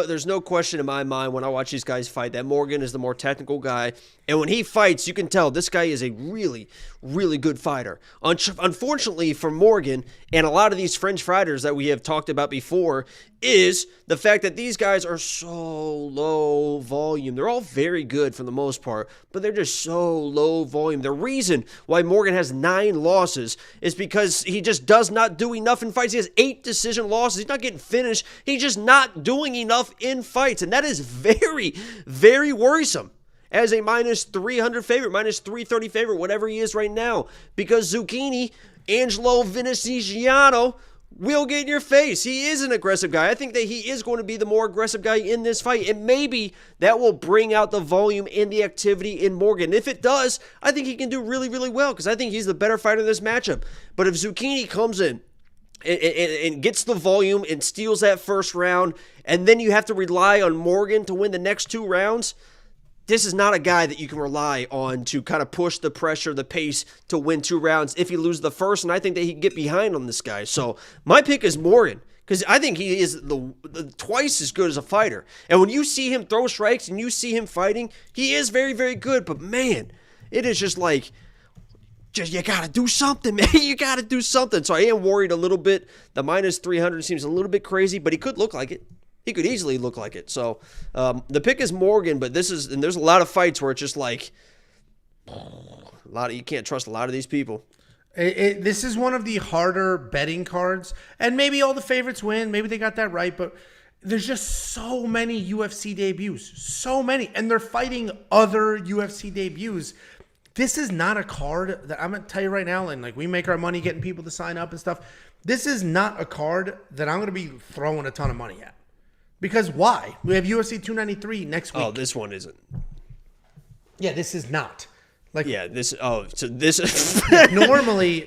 There's no question in my mind when I watch these guys fight that Morgan is the more technical guy. And when he fights, you can tell this guy is a really, really good fighter. Unfortunately for Morgan and a lot of these French fighters that we have talked about before is the fact that these guys are so low volume. They're all very good for the most part, but they're just so low volume. The reason why Morgan has 9 losses is because he just does not do enough in fights. He has 8 decision losses. He's not getting finished. He's just not doing enough in fights, and that is very, very worrisome. as a minus 300 favorite, minus 330 favorite, whatever he is right now, because Zecchini, Angelo Viniciano will get in your face. He is an aggressive guy. I think that he is going to be the more aggressive guy in this fight, and maybe that will bring out the volume and the activity in Morgan. If it does, I think he can do really, really well because I think he's the better fighter in this matchup. But if Zecchini comes in and gets the volume and steals that first round, and then you have to rely on Morgan to win the next 2 rounds, this is not a guy that you can rely on to kind of push the pressure, the pace to win 2 rounds if he loses the first, and I think that he can get behind on this guy. So my pick is Morgan because I think he is the twice as good as a fighter. And when you see him throw strikes and you see him fighting, he is very, very good. But, man, it is just like you got to do something, man. You got to do something. So I am worried a little bit. The minus 300 seems a little bit crazy, but he could look like it. He could easily look like it. So the pick is Morgan, but there's a lot of fights where it's just like you can't trust a lot of these people. This is one of the harder betting cards, and maybe all the favorites win. Maybe they got that right, but there's just so many UFC debuts, so many, and they're fighting other UFC debuts. This is not a card that I'm gonna tell you right now, and like we make our money getting people to sign up and stuff. This is not a card that I'm gonna be throwing a ton of money at. Because why? We have UFC 293 next week. Oh, this one isn't. Yeah, this is not. Like, yeah, so this normally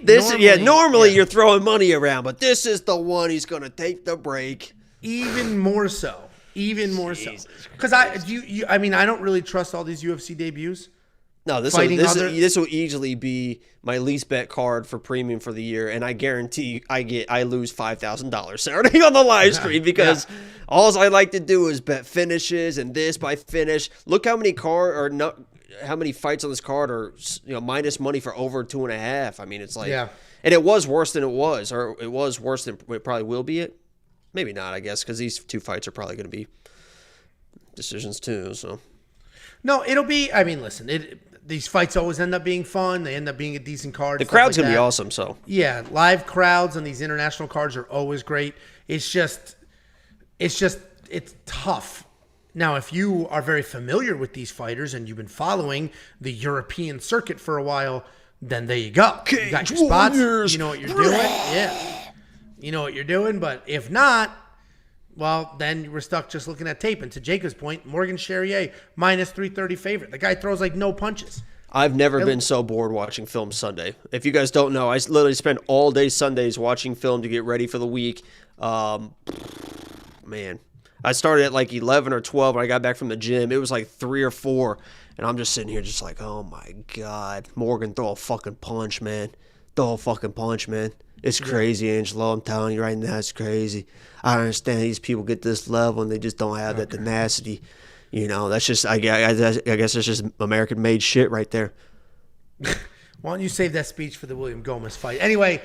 you're throwing money around, but this is the one he's going to take the break. Even more so. Because I mean, I don't really trust all these UFC debuts. No, this will easily be my least bet card for premium for the year, and I guarantee I lose $5,000 Saturday on the live stream because all I like to do is bet finishes and this by finish. Look how many how many fights on this card are minus money for over 2.5. I mean, it's like and it was worse than it was, or it was worse than it probably will be. Maybe not, I guess, because these 2 fights are probably going to be decisions too. So no, it'll be. I mean, listen, these fights always end up being fun. They end up being a decent card. The crowd's going to be awesome, so. Yeah, live crowds on these international cards are always great. It's tough. Now, if you are very familiar with these fighters and you've been following the European circuit for a while, then there you go. You got your spots. You know what you're doing. Yeah. You know what you're doing, but if not, well, then we're stuck just looking at tape. And to Jacob's point, Morgan Charriere, minus 330 favorite. The guy throws like no punches. I've never been so bored watching film Sunday. If you guys don't know, I literally spend all day Sundays watching film to get ready for the week. Man, I started at like 11 or 12 when I got back from the gym. It was like 3 or 4, and I'm just sitting here just like, oh, my God. Morgan, throw a fucking punch, man. It's crazy, Angelo. I'm telling you right now, it's crazy. I understand these people get this level and they just don't have that tenacity. That's just, I guess that's just American-made shit right there. Why don't you save that speech for the William Gomez fight? Anyway,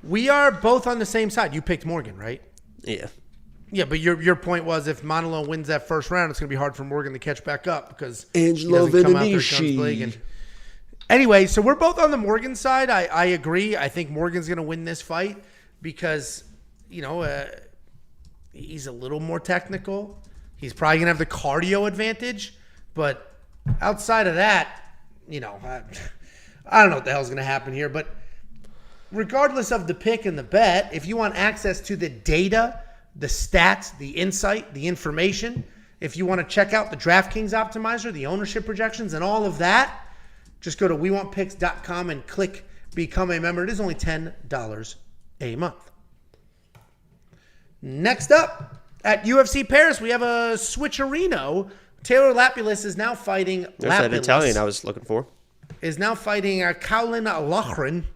we are both on the same side. You picked Morgan, right? Yeah. Yeah, but your point was if Manolo wins that first round, it's going to be hard for Morgan to catch back up because Angelo he doesn't come out there guns blazing. Anyway, so we're both on the Morgan side. I agree. I think Morgan's going to win this fight because, he's a little more technical. He's probably going to have the cardio advantage. But outside of that, I don't know what the hell's going to happen here. But regardless of the pick and the bet, if you want access to the data, the stats, the insight, the information, if you want to check out the DraftKings optimizer, the ownership projections, and all of that, just go to WeWantPicks.com and click Become a Member. It is only $10 a month. Next up, at UFC Paris, we have a switcherino. Taylor Lapilus is now fighting There's that Italian I was looking for. Is now fighting Caolan Loughran.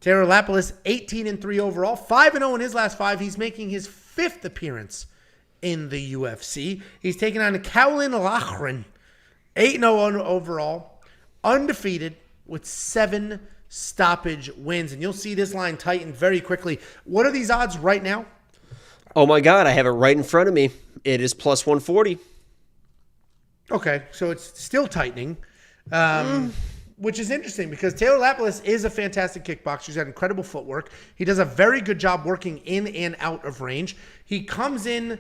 Taylor Lapilus, 18-3 overall, 5-0 in his last 5. He's making his 5th appearance in the UFC. He's taking on Caolan Loughran, 8-0 overall, undefeated with 7 stoppage wins. And you'll see this line tighten very quickly. What are these odds right now? Oh, my God. I have it right in front of me. It is plus 140. Okay, so it's still tightening, which is interesting because Taylor Lapilus is a fantastic kickboxer. He's got incredible footwork. He does a very good job working in and out of range. He comes in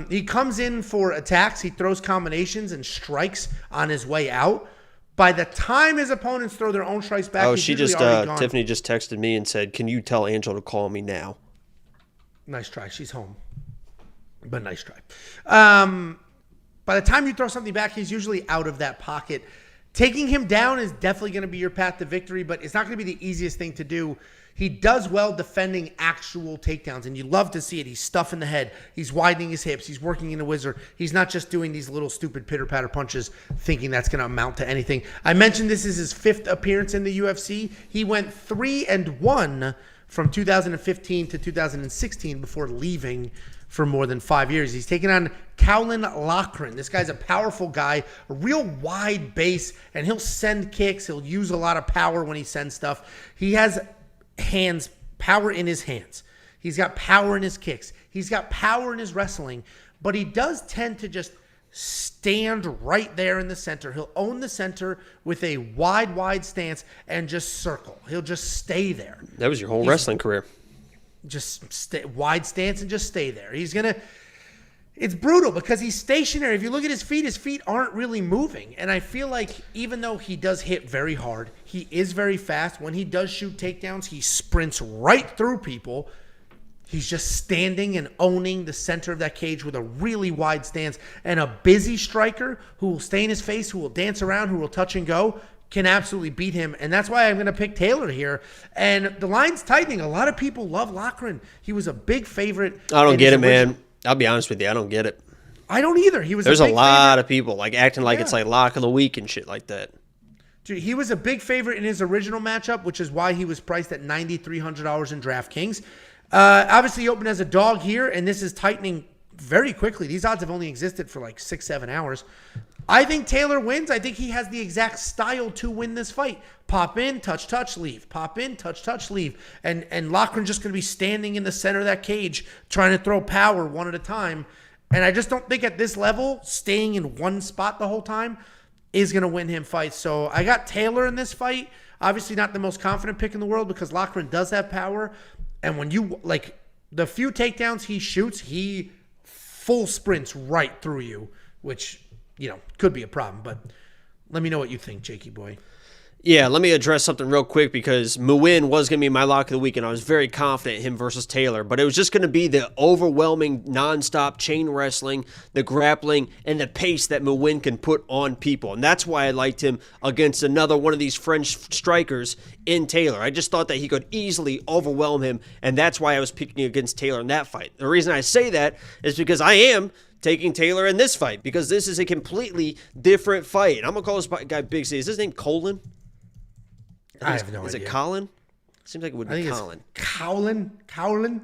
He comes in for attacks. He throws combinations and strikes on his way out. By the time his opponents throw their own strikes back, he's usually already gone. Tiffany just texted me and said, "Can you tell Angel to call me now?" Nice try. She's home, but nice try. By the time you throw something back, he's usually out of that pocket. Taking him down is definitely going to be your path to victory, but it's not going to be the easiest thing to do. He does well defending actual takedowns, and you love to see it. He's stuffing the head. He's widening his hips. He's working in a whizzer. He's not just doing these little stupid pitter-patter punches thinking that's going to amount to anything. I mentioned this is his 5th appearance in the UFC. He went 3-1 from 2015 to 2016 before leaving for more than 5 years. He's taken on Caolan Loughran. This guy's a powerful guy, a real wide base, and he'll send kicks. He'll use a lot of power when he sends stuff. He has power in his hands. He's got power in his kicks. He's got power in his wrestling, but he does tend to just stand right there in the center. He'll own the center with a wide stance and just circle. He'll just stay there. That was your whole wrestling career. Just wide stance and just stay there. It's brutal because he's stationary. If you look at his feet aren't really moving. And I feel like even though he does hit very hard, he is very fast. When he does shoot takedowns, he sprints right through people. He's just standing and owning the center of that cage with a really wide stance. And a busy striker who will stay in his face, who will dance around, who will touch and go, can absolutely beat him. And that's why I'm going to pick Taylor here. And the line's tightening. A lot of people love Loughran. He was a big favorite. I don't get it, man. I'll be honest with you. I don't get it. I don't either. There's a lot of people like acting like it's like lock of the week and shit like that. Dude, he was a big favorite in his original matchup, which is why he was priced at $9,300 in DraftKings. Obviously, he opened as a dog here, and this is tightening very quickly. These odds have only existed for like 6-7 hours. I think Taylor wins. I think he has the exact style to win this fight. Pop in, touch, leave. Pop in, touch, leave. And Loughran's just going to be standing in the center of that cage trying to throw power one at a time. And I just don't think at this level, staying in one spot the whole time is going to win him fights. So I got Taylor in this fight. Obviously not the most confident pick in the world because Loughran does have power. And when you, like, the few takedowns he shoots, he full sprints right through you, which, you know, could be a problem. But let me know what you think, Jakey boy. Yeah, let me address something real quick because Muin was going to be my lock of the week, and I was very confident in him versus Taylor. But it was just going to be the overwhelming, nonstop chain wrestling, the grappling, and the pace that Muin can put on people. And that's why I liked him against another one of these French strikers in Taylor. I just thought that he could easily overwhelm him, and that's why I was picking against Taylor in that fight. The reason I say that is because I am taking Taylor in this fight because this is a completely different fight. I'm going to call this guy Big C. Is his name Caolan? I have no idea. Is it Colin? Seems like it would be Colin. Caolan?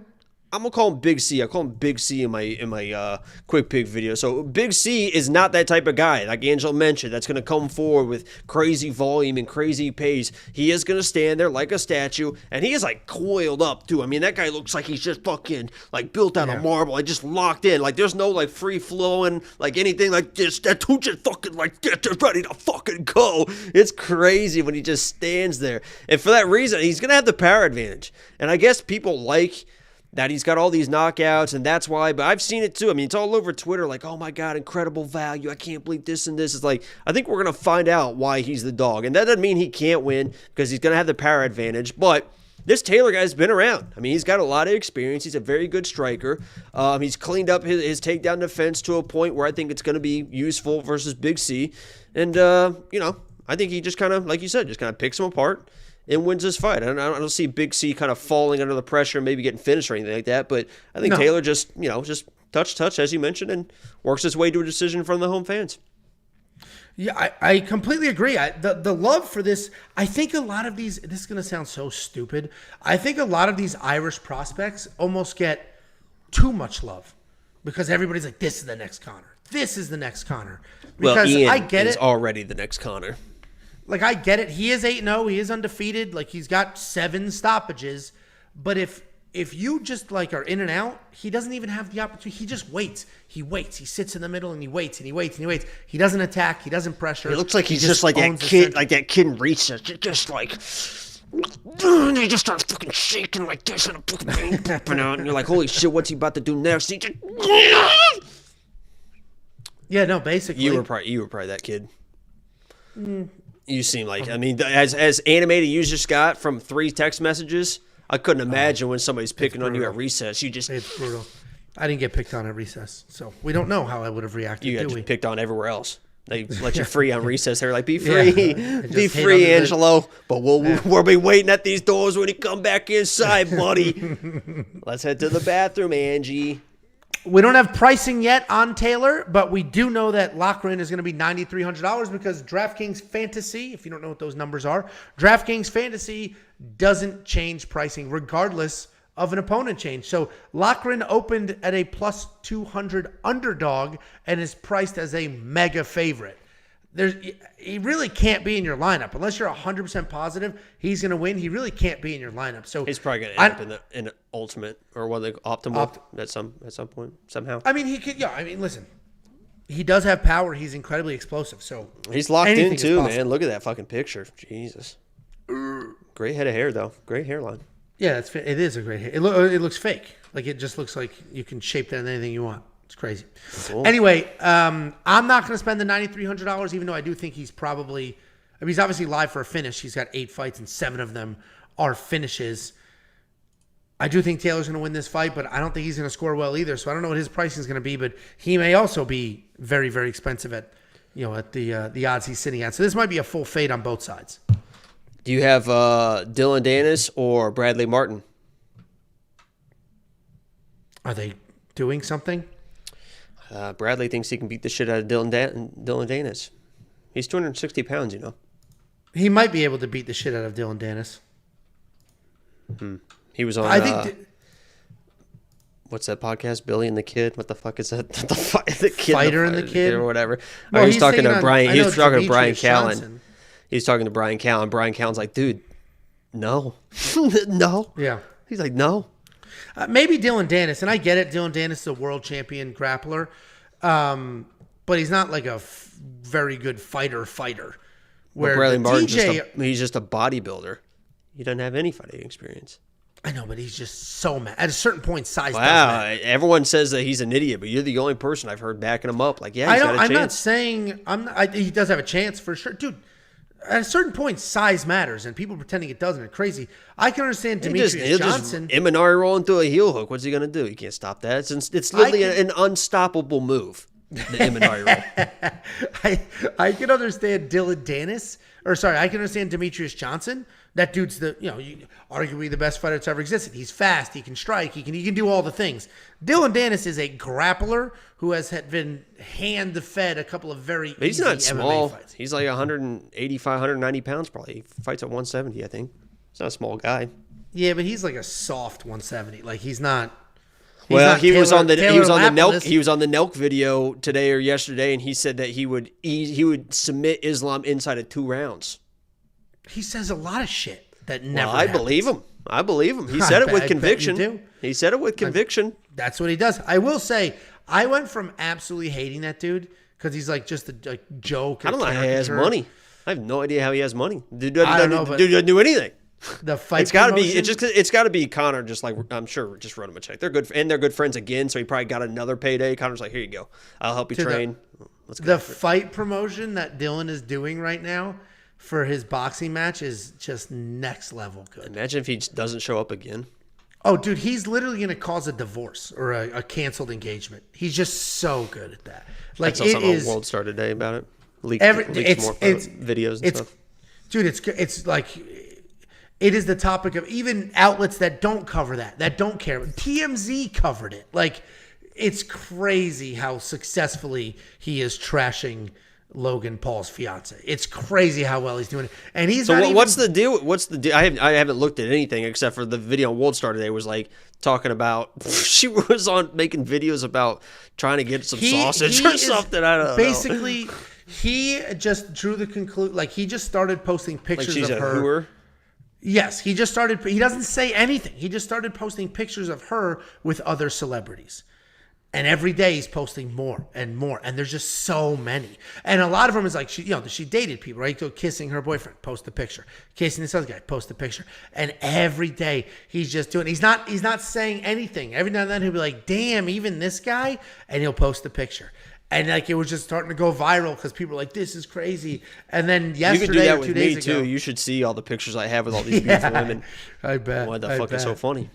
I'm gonna call him Big C. I call him Big C in my quick pick video. So Big C is not that type of guy, like Angel mentioned, that's gonna come forward with crazy volume and crazy pace. He is gonna stand there like a statue, and he is like coiled up too. I mean, that guy looks like he's just fucking like built out of marble, like just locked in. Like there's no like free flowing, like anything like this. That dude just fucking like just ready to fucking go. It's crazy when he just stands there, and for that reason, he's gonna have the power advantage. And I guess people like that he's got all these knockouts, and that's why. But I've seen it too. I mean, it's all over Twitter, like, oh my God, incredible value. I can't believe this and this. It's like, I think we're going to find out why he's the dog. And that doesn't mean he can't win because he's going to have the power advantage. But this Taylor guy's been around. I mean, he's got a lot of experience. He's a very good striker. He's cleaned up his takedown defense to a point where I think it's going to be useful versus Big C. And, you know, I think he just kind of, like you said, just kind of picks him apart and wins this fight. I don't see Big C kind of falling under the pressure and maybe getting finished or anything like that. But I think Taylor just, you know, just touch, as you mentioned, and works his way to a decision from the home fans. Yeah, I completely agree. The love for this, I think a lot of these, this is going to sound so stupid. I think a lot of these Irish prospects almost get too much love because everybody's like, this is the next Conor. This is the next Conor. Because well, Ian I get is it. Already the next Conor. Like, I get it. He is 8-0. He is undefeated. Like, he's got 7 stoppages. But if you just, like, are in and out, he doesn't even have the opportunity. He just waits. He waits. He sits in the middle, and he waits, and he waits, and he waits. He doesn't attack. He doesn't pressure. It looks like he's just like that kid in Rhys, just like They just start fucking shaking like this and a fucking pain popping out. And you're like, holy shit, what's he about to do next? He just... Yeah, no, basically. You were probably that kid. You seem like, I mean, as animated you just got from 3 text messages, I couldn't imagine when somebody's picking on you at recess. You just... It's brutal. I didn't get picked on at recess, so we don't know how I would have reacted. You got do we? picked on everywhere else. They let you free on recess. They're like, be free, Yeah. be free, Angelo. But we'll be waiting at these doors when you come back inside, buddy. Let's head to the bathroom, Angie. We don't have pricing yet on Taylor, but we do know that Loughran is going to be $9,300 because DraftKings Fantasy, if you don't know what those numbers are, DraftKings Fantasy doesn't change pricing regardless of an opponent change. So Loughran opened at a plus 200 underdog and is priced as a mega favorite. He really can't be in your lineup unless you're 100% positive he's going to win. He really can't be in your lineup. So He's probably going to end up in the ultimate or one of the optimal at some point somehow. I mean, he could. Yeah, I mean, listen, he does have power. He's incredibly explosive. So He's locked anything in is too, possible. man. Look at that fucking picture. Jesus. Great head of hair though. Great hairline. Yeah, it is a great hair. It looks fake. Like it just looks like you can shape that in anything you want. It's crazy. Cool. Anyway, I'm not going to spend the $9,300, even though I do think he's probably. I mean, he's obviously live for a finish. He's got 8 fights and 7 of them are finishes. I do think Taylor's going to win this fight, but I don't think he's going to score well either. So I don't know what his pricing is going to be, but he may also be very, very expensive at the odds he's sitting at. So this might be a full fade on both sides. Do you have Dillon Danis or Bradley Martin? Are they doing something? Bradley thinks he can beat the shit out of Dillon Danis. He's 260 pounds, you know. He might be able to beat the shit out of Dillon Danis. He was on. I think. What's that podcast? Billy and the Kid. What the fuck is that? The kid, Fighter and the Kid? or whatever. Well, Or he's he's talking taking to on- Brian. I He know was talking to Brian Demetrius Caolan. Johnson. He's talking to Brian Caolan. Brian Caolan's like, dude, no, no. Yeah. He's like, no. Maybe Dillon Danis, and I get it. Dillon Danis is a world champion grappler, but he's not like a very good fighter. Where Bradley the Martin, DJ, he's just a bodybuilder. He doesn't have any fighting experience. I know, but he's just so mad. At a certain point, size does Wow, matter. everyone says that he's an idiot, but you're the only person I've heard backing him up. Like, yeah, he's got a I'm not chance. saying he does have a chance for sure, dude. At a certain point, size matters, and people pretending it doesn't are crazy. I can understand Demetrius Johnson. Imanari rolling through a heel hook. What's he gonna do? He can't stop that. It's literally an unstoppable move. The Imanari roll. I can understand Dillon Danis, I can understand Demetrius Johnson. That dude's arguably the best fighter that's ever existed. He's fast. He can strike. He can do all the things. Dillon Danis is a grappler who has been hand-fed a couple of very But he's easy not MMA small. fights. He's like 185, 190 pounds probably. He fights at 170, I think. He's not a small guy. Yeah, but he's like a soft 170. Like he's not. Well, he was on the Lapilus. Nelk video today or yesterday, and he said that he would submit Islam inside of 2 rounds. He says a lot of shit that never. Well, I happens. believe him. He said it with I bet you conviction. do. He said it with conviction. That's what he does. I will say, I went from absolutely hating that dude because he's like just a joke. I don't know how he has caricature. money. I have no idea how he has money. Dude I don't know, but doesn't do anything. The fight. It's got to be. promotion- It's got to be Connor. Just like I'm sure, just wrote him a check. They're good, and they're good friends again. So he probably got another payday. Connor's like, here you go. I'll help you To the- train. Let's go. The fight promotion that Dillon is doing right now for his boxing match is just next level good. Imagine if he just doesn't show up again. Oh, dude, he's literally going to cause a divorce or a canceled engagement. He's just so good at that. Like I saw it something is. on World Star today about it. Leaked It's more videos and stuff. Dude, it's like it is the topic of even outlets that don't cover that don't care. TMZ covered it. Like it's crazy how successfully he is trashing Logan Paul's fiance. It's crazy how well he's doing it, and he's So not what's even, the deal? What's the deal? I haven't looked at anything except for the video on World Star today was like talking about she was on making videos about trying to get some sausage he or is something. I don't know. Basically, he just drew the conclusion. Like he just started posting Like pictures she's of a her. hooer. Yes, he just started. He doesn't say anything. He just started posting pictures of her with other celebrities. And every day he's posting more and more. And there's just so many. And a lot of them is like, she dated people, right? So kissing her boyfriend, post a picture. Kissing this other guy, post a picture. And every day he's just doing, he's not saying anything. Every now and then he'll be like, damn, even this guy? And he'll post a picture. And like it was just starting to go viral because people were like, this is crazy. And then yesterday you can do that or 2 with days me ago. too. You should see all the pictures I have with all these beautiful women. I bet. Why the fuck is so funny?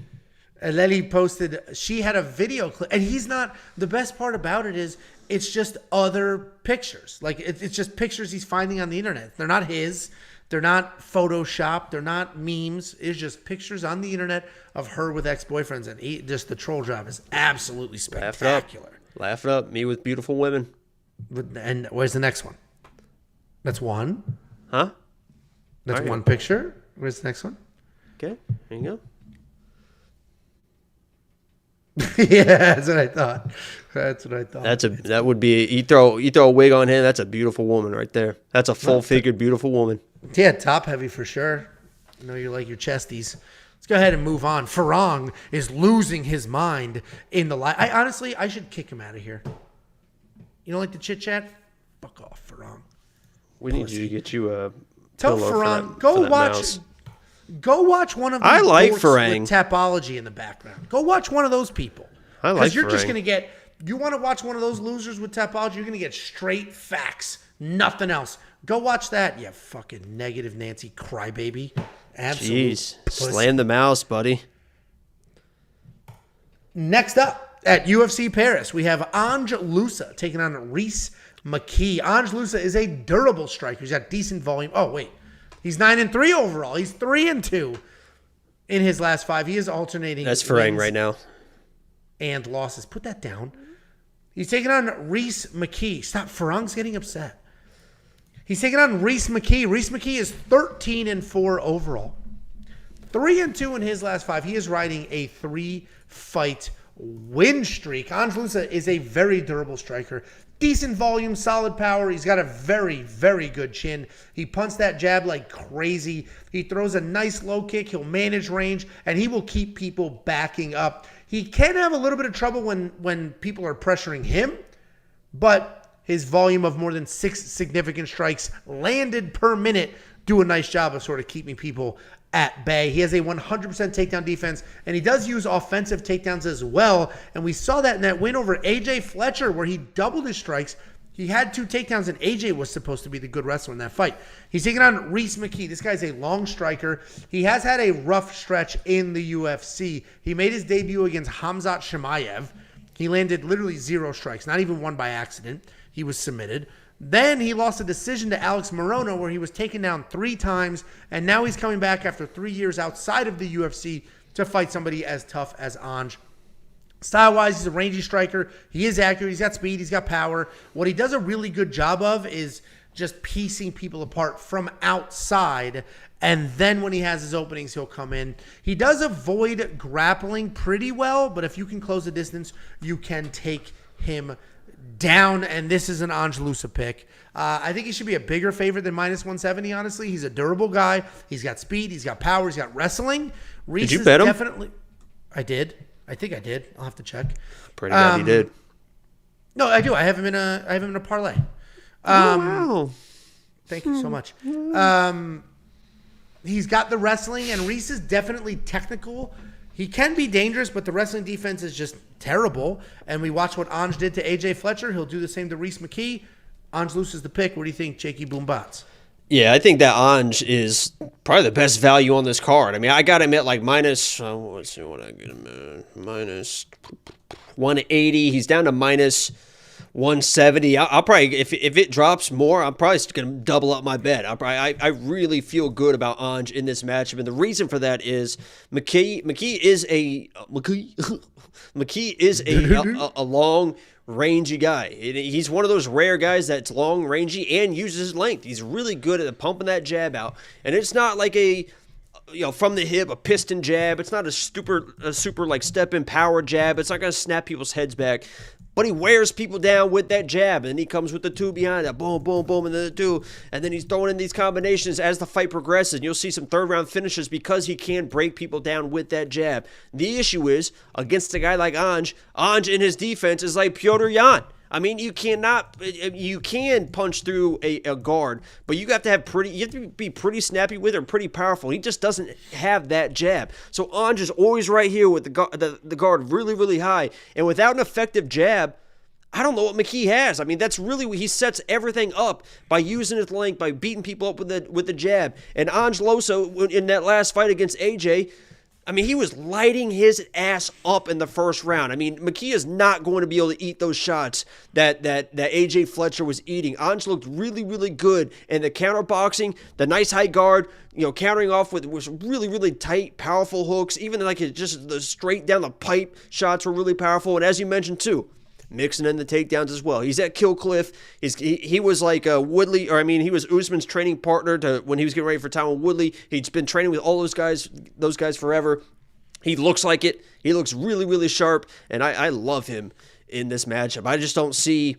And then he posted, she had a video clip, and he's not, the best part about it is it's just other pictures. Like it's just pictures he's finding on the internet. They're not his, they're not Photoshopped, they're not memes. It's just pictures on the internet of her with ex-boyfriends, and just the troll job is absolutely spectacular. Laugh it up. Me with beautiful women. And where's the next one? That's one. Huh? That's All right. one picture. Where's the next one? Okay, there you go. Yeah, that's what I thought. That would be you throw a wig on him. That's a beautiful woman right there. That's a full-figured beautiful woman. Yeah, top heavy for sure. I know you like your chesties. Let's go ahead and move on. Farang is losing his mind in the live. I should kick him out of here. You don't like the chit chat? Fuck off, Farang. We need you to get you a Tell pillow Farang, for go that watch. mouse. Go watch one of these I like dorks Farang. with Tapology in the background. Go watch one of those people. I like Because you're just Farang. going to get, you want to watch one of those losers with Tapology, you're going to get straight facts. Nothing else. Go watch that, you fucking negative Nancy crybaby. Absolutely. Jeez, slam the mouse, buddy. Next up at UFC Paris, we have Ange Loosa taking on Rhys McKee. Ange Loosa is a durable striker. He's got decent volume. Oh, wait. He's 9-3 overall. He's 3-2 in his last 5. He is alternating. That's Farang wins right now. and losses. Put that down. He's taking on Rhys McKee. Stop. Farang's getting upset. He's taking on Rhys McKee. Rhys McKee is 13-4 overall. 3-2 in his last 5. He is riding a 3-fight win streak. Ange Loosa is a very durable striker. Decent volume, solid power. He's got a very, very good chin. He punts that jab like crazy. He throws a nice low kick. He'll manage range, and he will keep people backing up. He can have a little bit of trouble when people are pressuring him, but his volume of more than 6 significant strikes landed per minute do a nice job of sort of keeping people at bay. He has a 100% takedown defense, and he does use offensive takedowns as well. And we saw that in that win over AJ Fletcher where he doubled his strikes. He had 2 takedowns, and AJ was supposed to be the good wrestler in that fight. He's taking on Rhys McKee. This guy's a long striker. He has had a rough stretch in the UFC. He made his debut against Khamzat Chimaev. He landed literally 0 strikes, not even one by accident. He was submitted. Then he lost a decision to Alex Morono where he was taken down 3 times, and now he's coming back after 3 years outside of the UFC to fight somebody as tough as Ange. Style-wise, he's a rangy striker. He is accurate. He's got speed. He's got power. What he does a really good job of is just piecing people apart from outside, and then when he has his openings, he'll come in. He does avoid grappling pretty well, but if you can close the distance, you can take him down, and this is an Ange Loosa pick. I think he should be a bigger favorite than -170, honestly. He's a durable guy. He's got speed. He's got power. He's got wrestling. Rhys Did you bet him? Definitely. I did. I think I did. I'll have to check. Pretty glad he did. No, I do. I have him in a parlay. Wow. Thank you so much. He's got the wrestling, and Rhys is definitely technical. He can be dangerous, but the wrestling defense is just terrible. And we watched what Ange did to AJ Fletcher. He'll do the same to Rhys McKee. Ange loses the pick. What do you think, Jakey Boombots? Yeah, I think that Ange is probably the best value on this card. I mean, I got him at like minus, let's see what I get him at, minus 180. He's down to minus 170. I'll probably, if it drops more, I'm probably going to double up my bet. I really feel good about Ange in this matchup, and the reason for that is McKee is a long, rangy guy. He's one of those rare guys that's long, rangy, and uses his length. He's really good at pumping that jab out, and it's not like from the hip, a piston jab. It's not a super like step in power jab. It's not going to snap people's heads back. but he wears people down with that jab, and he comes with the 2 behind that, boom, boom, boom, and then the 2, and then he's throwing in these combinations as the fight progresses. And you'll see some third-round finishes because he can break people down with that jab. The issue is, against a guy like Ange in his defense is like Petr Yan. I mean, you can punch through a guard, but you have to be pretty snappy with it and pretty powerful. He just doesn't have that jab. So Ange is always right here with the guard really, really high. And without an effective jab, I don't know what McKee has. I mean, that's really what he sets everything up by using his length, by beating people up with the jab. And Ange Loosa, in that last fight against AJ, I mean, he was lighting his ass up in the first round. I mean, McKee is not going to be able to eat those shots that AJ Fletcher was eating. Ange looked really, really good. And the counterboxing, the nice high guard, countering off with really, really tight, powerful hooks. Even like just the straight down the pipe shots were really powerful. And as you mentioned too, mixing in the takedowns as well. He's at Kill Cliff. He was like Woodley, he was Usman's training partner when he was getting ready for Tyron Woodley. He's been training with all those guys forever. He looks like it. He looks really, really sharp, and I love him in this matchup. I just don't see,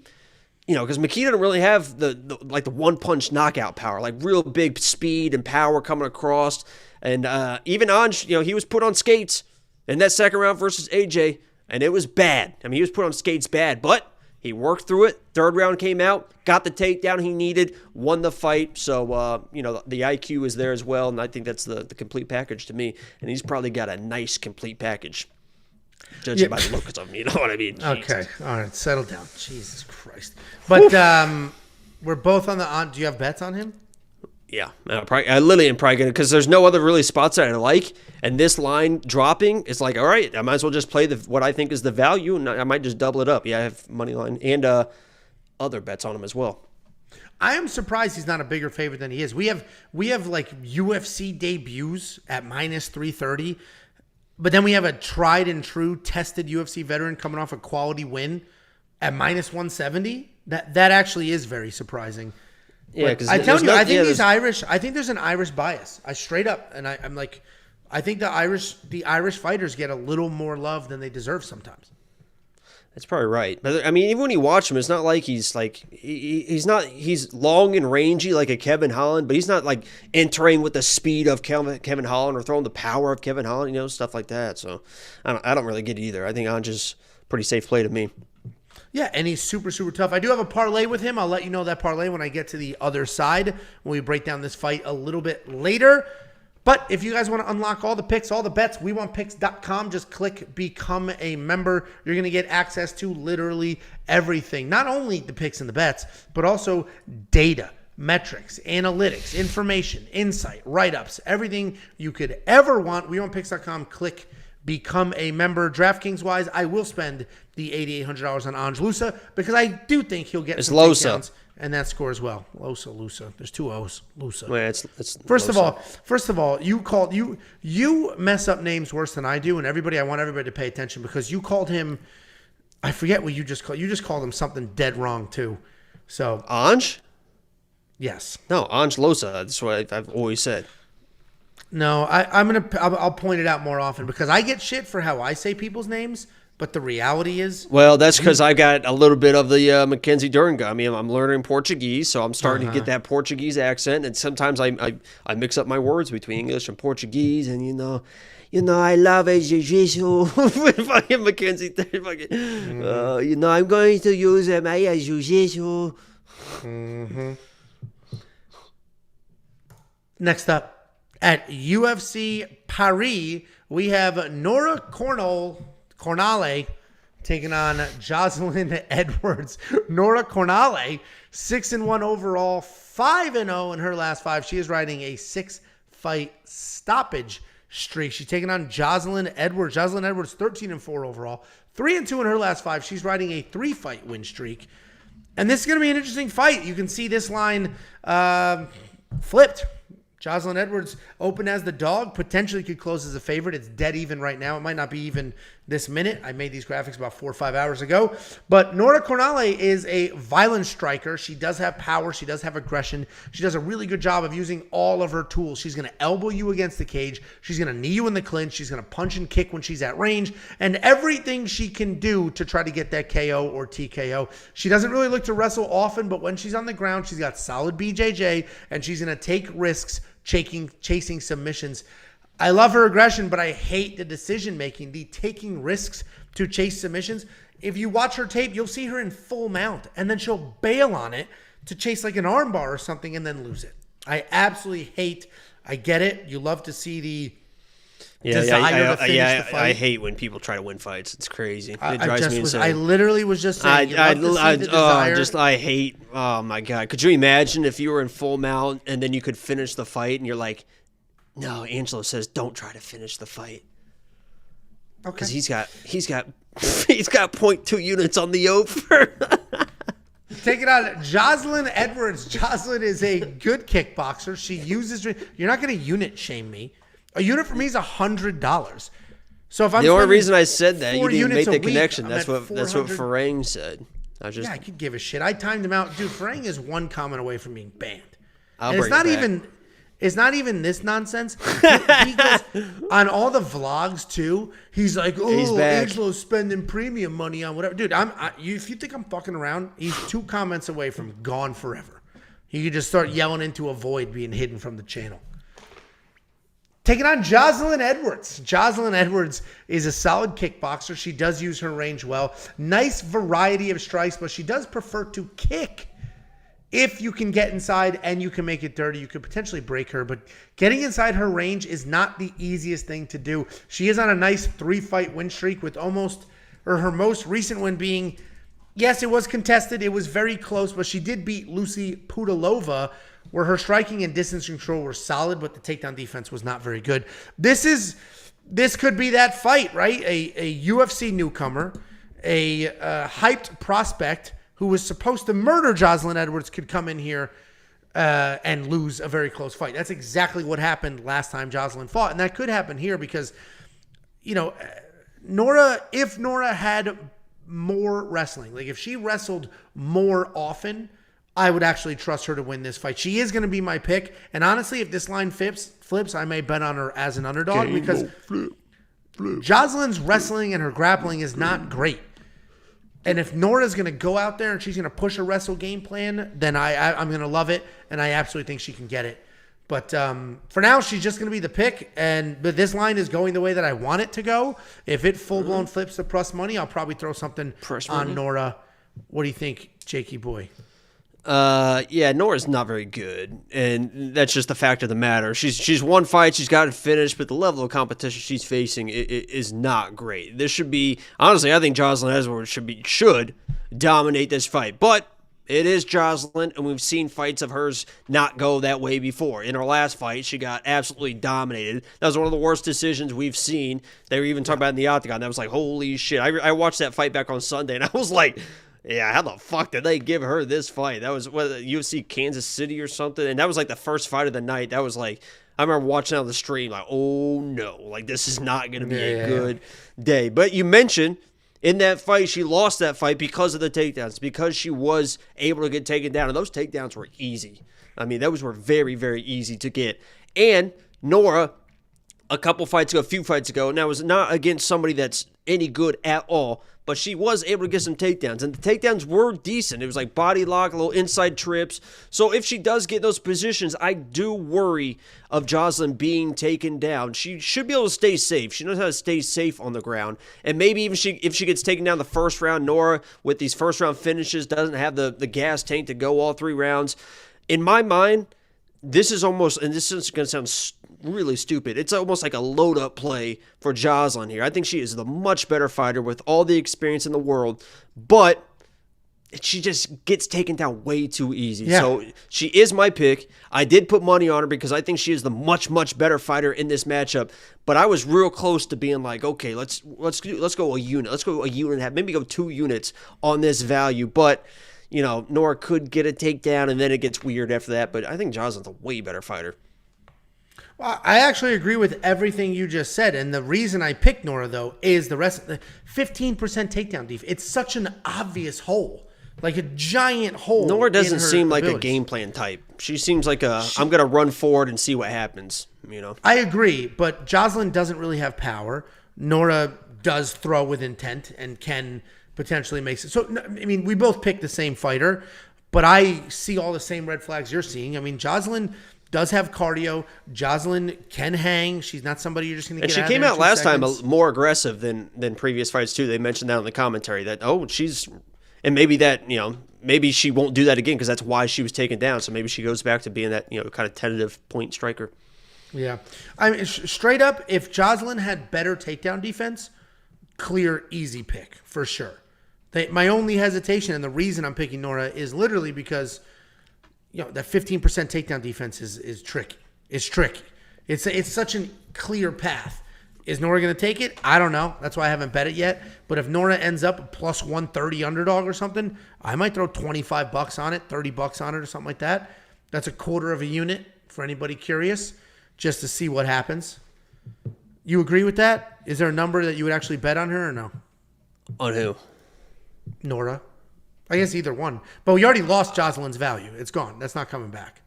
because McKee didn't really have the one-punch knockout power, like real big speed and power coming across. And even Ange, he was put on skates in that second round versus AJ, and it was bad. I mean, he was put on skates bad, but he worked through it. Third round came out, got the takedown he needed, won the fight. So, the IQ is there as well, and I think that's the complete package to me. And he's probably got a nice complete package, judging by the looks of him. You know what I mean? Okay. All right. Settle down. Jesus Christ. But we're both on the – do you have bets on him? Yeah, I literally am probably going to, because there's no other really spots that I like, and this line dropping is like, all right, I might as well just play what I think is the value, and I might just double it up. Yeah, I have money line and other bets on him as well. I am surprised he's not a bigger favorite than he is. We have like UFC debuts at minus 330, but then we have a tried and true tested UFC veteran coming off a quality win at minus 170. That actually is very surprising. Yeah, because I tell you, I think he's Irish. I think there's an Irish bias. I straight up, and I'm like, I think the Irish fighters get a little more love than they deserve sometimes. That's probably right. But I mean, even when you watch him, it's not like he's long and rangy like a Kevin Holland, but he's not like entering with the speed of Kevin Holland or throwing the power of Kevin Holland, stuff like that. So I don't really get it either. I think Ange is pretty safe play to me. Yeah, and he's super, super tough. I do have a parlay with him. I'll let you know that parlay when I get to the other side, when we break down this fight a little bit later. But if you guys want to unlock all the picks, all the bets, WeWantPicks.com, just click Become a Member. You're going to get access to literally everything. Not only the picks and the bets, but also data, metrics, analytics, information, insight, write-ups, everything you could ever want. WeWantPicks.com, click Become a Member. DraftKings-wise, I will spend the $8,800 on Ange Loosa because I do think he'll get some takedowns, and that score as well. Loosa. There's two O's. Loosa. Well, it's First of all, you mess up names worse than I do, and I want everybody to pay attention because you called him. I forget what you just called. You just called him something dead wrong too. So Ange? Yes. No, Ange Loosa. That's what I've always said. No, I'll point it out more often because I get shit for how I say people's names, but the reality is, well, that's because I got a little bit of the Mackenzie Dernga. I mean, I'm learning Portuguese, so I'm starting to get that Portuguese accent, and sometimes I mix up my words between English and Portuguese, and I love jiu-jitsu. Fucking Mackenzie, I'm going to use my jiu-jitsu. Next up. At UFC Paris, we have Nora Cornolle taking on Jacqueline Edwards. Nora Cornolle, 6-1 overall, 5-0 in her last 5. She is riding a 6-fight stoppage streak. She's taking on Jacqueline Edwards. Jacqueline Edwards, 13-4 overall, 3-2 in her last 5. She's riding a 3-fight win streak. And this is going to be an interesting fight. You can see this line flipped. Jacqueline Edwards open as the dog, potentially could close as a favorite. It's dead even right now. It might not be even this minute. I made these graphics about 4 or 5 hours ago. But Nora Cornolle is a violent striker. She does have power. She does have aggression. She does a really good job of using all of her tools. She's going to elbow you against the cage. She's going to knee you in the clinch. She's going to punch and kick when she's at range. And everything she can do to try to get that KO or TKO. She doesn't really look to wrestle often, but when she's on the ground, she's got solid BJJ, and she's going to take risks chasing submissions. I love her aggression, but I hate the decision-making, the taking risks to chase submissions. If you watch her tape, you'll see her in full mount, and then she'll bail on it to chase like an armbar or something and then lose it. I absolutely hate. I get it. You love to see the desire to finish the fight. I hate when people try to win fights. It's crazy. It drives me insane. I literally was just saying. I hate. Oh my god! Could you imagine if you were in full mount and then you could finish the fight and you're like, no, Angelo says don't try to finish the fight. Okay. Because he's got 0.2 units on the over. Take it out. Jacqueline Edwards. Jacqueline is a good kickboxer. She uses. You're not going to unit shame me. A unit for me is $100. So if I'm the only reason I said that, you didn't make the week, connection. That's what Fairn said. Yeah, I could give a shit. I timed him out, dude. Fairn is one comment away from being banned. It's not even this nonsense. He goes on all the vlogs too. He's like, "Oh, Angelo's spending premium money on whatever." Dude, if you think I'm fucking around, he's 2 comments away from gone forever. He could just start yelling into a void being hidden from the channel. Taking on Jacqueline Edwards. Jacqueline Edwards is a solid kickboxer. She does use her range well. Nice variety of strikes, but she does prefer to kick. If you can get inside and you can make it dirty, you could potentially break her. But getting inside her range is not the easiest thing to do. She is on a nice 3-fight win streak with her most recent win being, yes, it was contested. It was very close, but she did beat Lucy Pudilova, where her striking and distance control were solid, but the takedown defense was not very good. This could be that fight, right? A UFC newcomer, a hyped prospect who was supposed to murder Jacqueline Edwards could come in here and lose a very close fight. That's exactly what happened last time Jacqueline fought, and that could happen here because, if Nora had more wrestling, like if she wrestled more often, I would actually trust her to win this fight. She is going to be my pick. And honestly, if this line flips, I may bet on her as an underdog because Jacqueline's wrestling and her grappling is not great. And if Nora's going to go out there and she's going to push a wrestle game plan, then I'm going to love it. And I absolutely think she can get it. But for now, she's just going to be the pick. But this line is going the way that I want it to go. If it full-blown flips to plus money, I'll probably throw something on Nora. What do you think, Jakey boy? Nora's not very good, and that's just the fact of the matter. She's won fights, she's got it finished, but the level of competition she's facing is not great. This should be, honestly, I think Jacqueline Edwards should dominate this fight, but it is Jacqueline, and we've seen fights of hers not go that way before. In her last fight, she got absolutely dominated. That was one of the worst decisions we've seen. They were even talking about in the octagon. That was like, holy shit. I watched that fight back on Sunday, and I was like, yeah, how the fuck did they give her this fight? That was UFC Kansas City or something, and that was like the first fight of the night. That was like, I remember watching on the stream like, oh no, like this is not going to be a good day. But you mentioned in that fight, she lost that fight because of the takedowns, because she was able to get taken down, and those takedowns were easy. I mean, those were very, very easy to get. And Nora, a few fights ago, now was not against somebody that's any good at all, but she was able to get some takedowns, and the takedowns were decent. It was like body lock, a little inside trips. So if she does get those positions, I do worry of Jacqueline being taken down. She should be able to stay safe. She knows how to stay safe on the ground, and maybe even if she gets taken down the first round, Nora, with these first-round finishes, doesn't have the gas tank to go all 3 rounds. In my mind, this is almost, and this is going to sound really stupid, it's almost like a load-up play for Jacqueline here. I think she is the much better fighter with all the experience in the world, but she just gets taken down way too easy. Yeah. So she is my pick. I did put money on her because I think she is the much, much better fighter in this matchup, but I was real close to being like, okay, let's go a unit. Let's go a unit and a half, maybe go 2 units on this value, but Nora could get a takedown, and then it gets weird after that. But I think Jacqueline's a way better fighter. Well, I actually agree with everything you just said. And the reason I picked Nora, though, is the rest of the 15% takedown defense. It's such an obvious hole. Like a giant hole. Nora doesn't in her seem like a abilities. game plan type. She seems like I'm going to run forward and see what happens, you know. I agree, but Jacqueline doesn't really have power. Nora does throw with intent and can potentially make it. So, I mean, we both picked the same fighter, but I see all the same red flags you're seeing. I mean, Jacqueline does have cardio. Jacqueline can hang. She's not somebody you're just going to And get she out came there in out 2 last seconds. time more aggressive than previous fights, too. They mentioned that in the commentary that, and maybe that, maybe she won't do that again because that's why she was taken down. So maybe she goes back to being that, kind of tentative point striker. Yeah. I mean, straight up, if Jacqueline had better takedown defense, clear, easy pick for sure. My only hesitation and the reason I'm picking Nora is literally because, that 15% takedown defense is tricky. It's tricky. It's such a clear path. Is Nora going to take it? I don't know. That's why I haven't bet it yet. But if Nora ends up plus 130 underdog or something, I might throw $25 on it, $30 on it or something like that. That's a quarter of a unit for anybody curious, just to see what happens. You agree with that? Is there a number that you would actually bet on her or no? On who? Nora. I guess either one. But we already lost Jacqueline's value. It's gone. That's not coming back.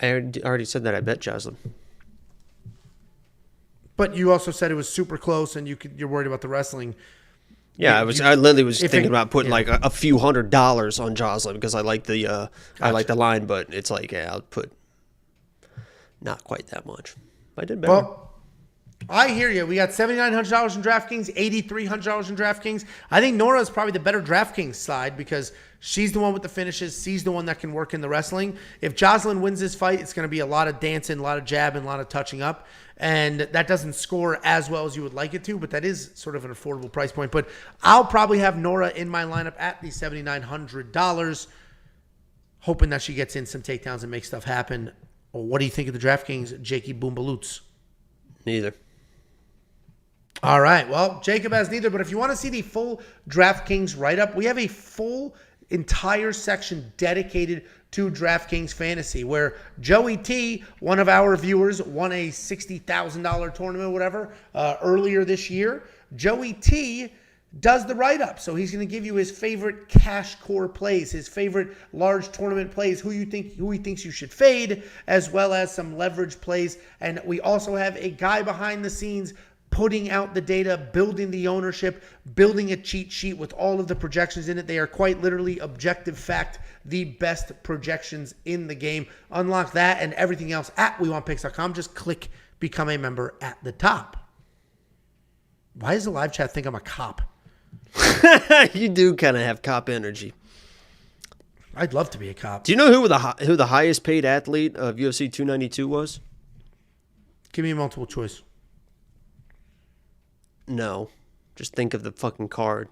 I already said that I bet Jacqueline. But you also said it was super close, and you're worried about the wrestling. Yeah, I literally was if thinking it- about putting yeah. like a few $100 on Jacqueline because I like the I like the line, but it's like I'll put not quite that much. I did better. Well, I hear you. We got $7,900 in DraftKings, $8,300 in DraftKings. I think Nora is probably the better DraftKings side because she's the one with the finishes. She's the one that can work in the wrestling. If Jacqueline wins this fight, it's going to be a lot of dancing, a lot of jabbing, a lot of touching up. And that doesn't score as well as you would like it to, but that is sort of an affordable price point. But I'll probably have Nora in my lineup at the $7,900, hoping that she gets in some takedowns and makes stuff happen. Well, what do you think of the DraftKings, Jakey Boombaloots? Neither. All right. Well, Jacob has neither, but if you want to see the full DraftKings write-up, we have a full entire section dedicated to DraftKings Fantasy, where Joey T, one of our viewers, won a $60,000 tournament, whatever, earlier this year. Joey T does the write-up, so he's going to give you his favorite cash core plays, his favorite large tournament plays, who he thinks you should fade, as well as some leverage plays. And we also have a guy behind the scenes putting out the data, building the ownership, building a cheat sheet with all of the projections in it. They are quite literally objective fact, the best projections in the game. Unlock that and everything else at WeWantPicks.com. Just click become a member at the top. Why does the live chat think I'm a cop? You do kind of have cop energy. I'd love to be a cop. Do you know who the highest paid athlete of UFC 292 was? Give me a multiple choice. No. Just think of the fucking card.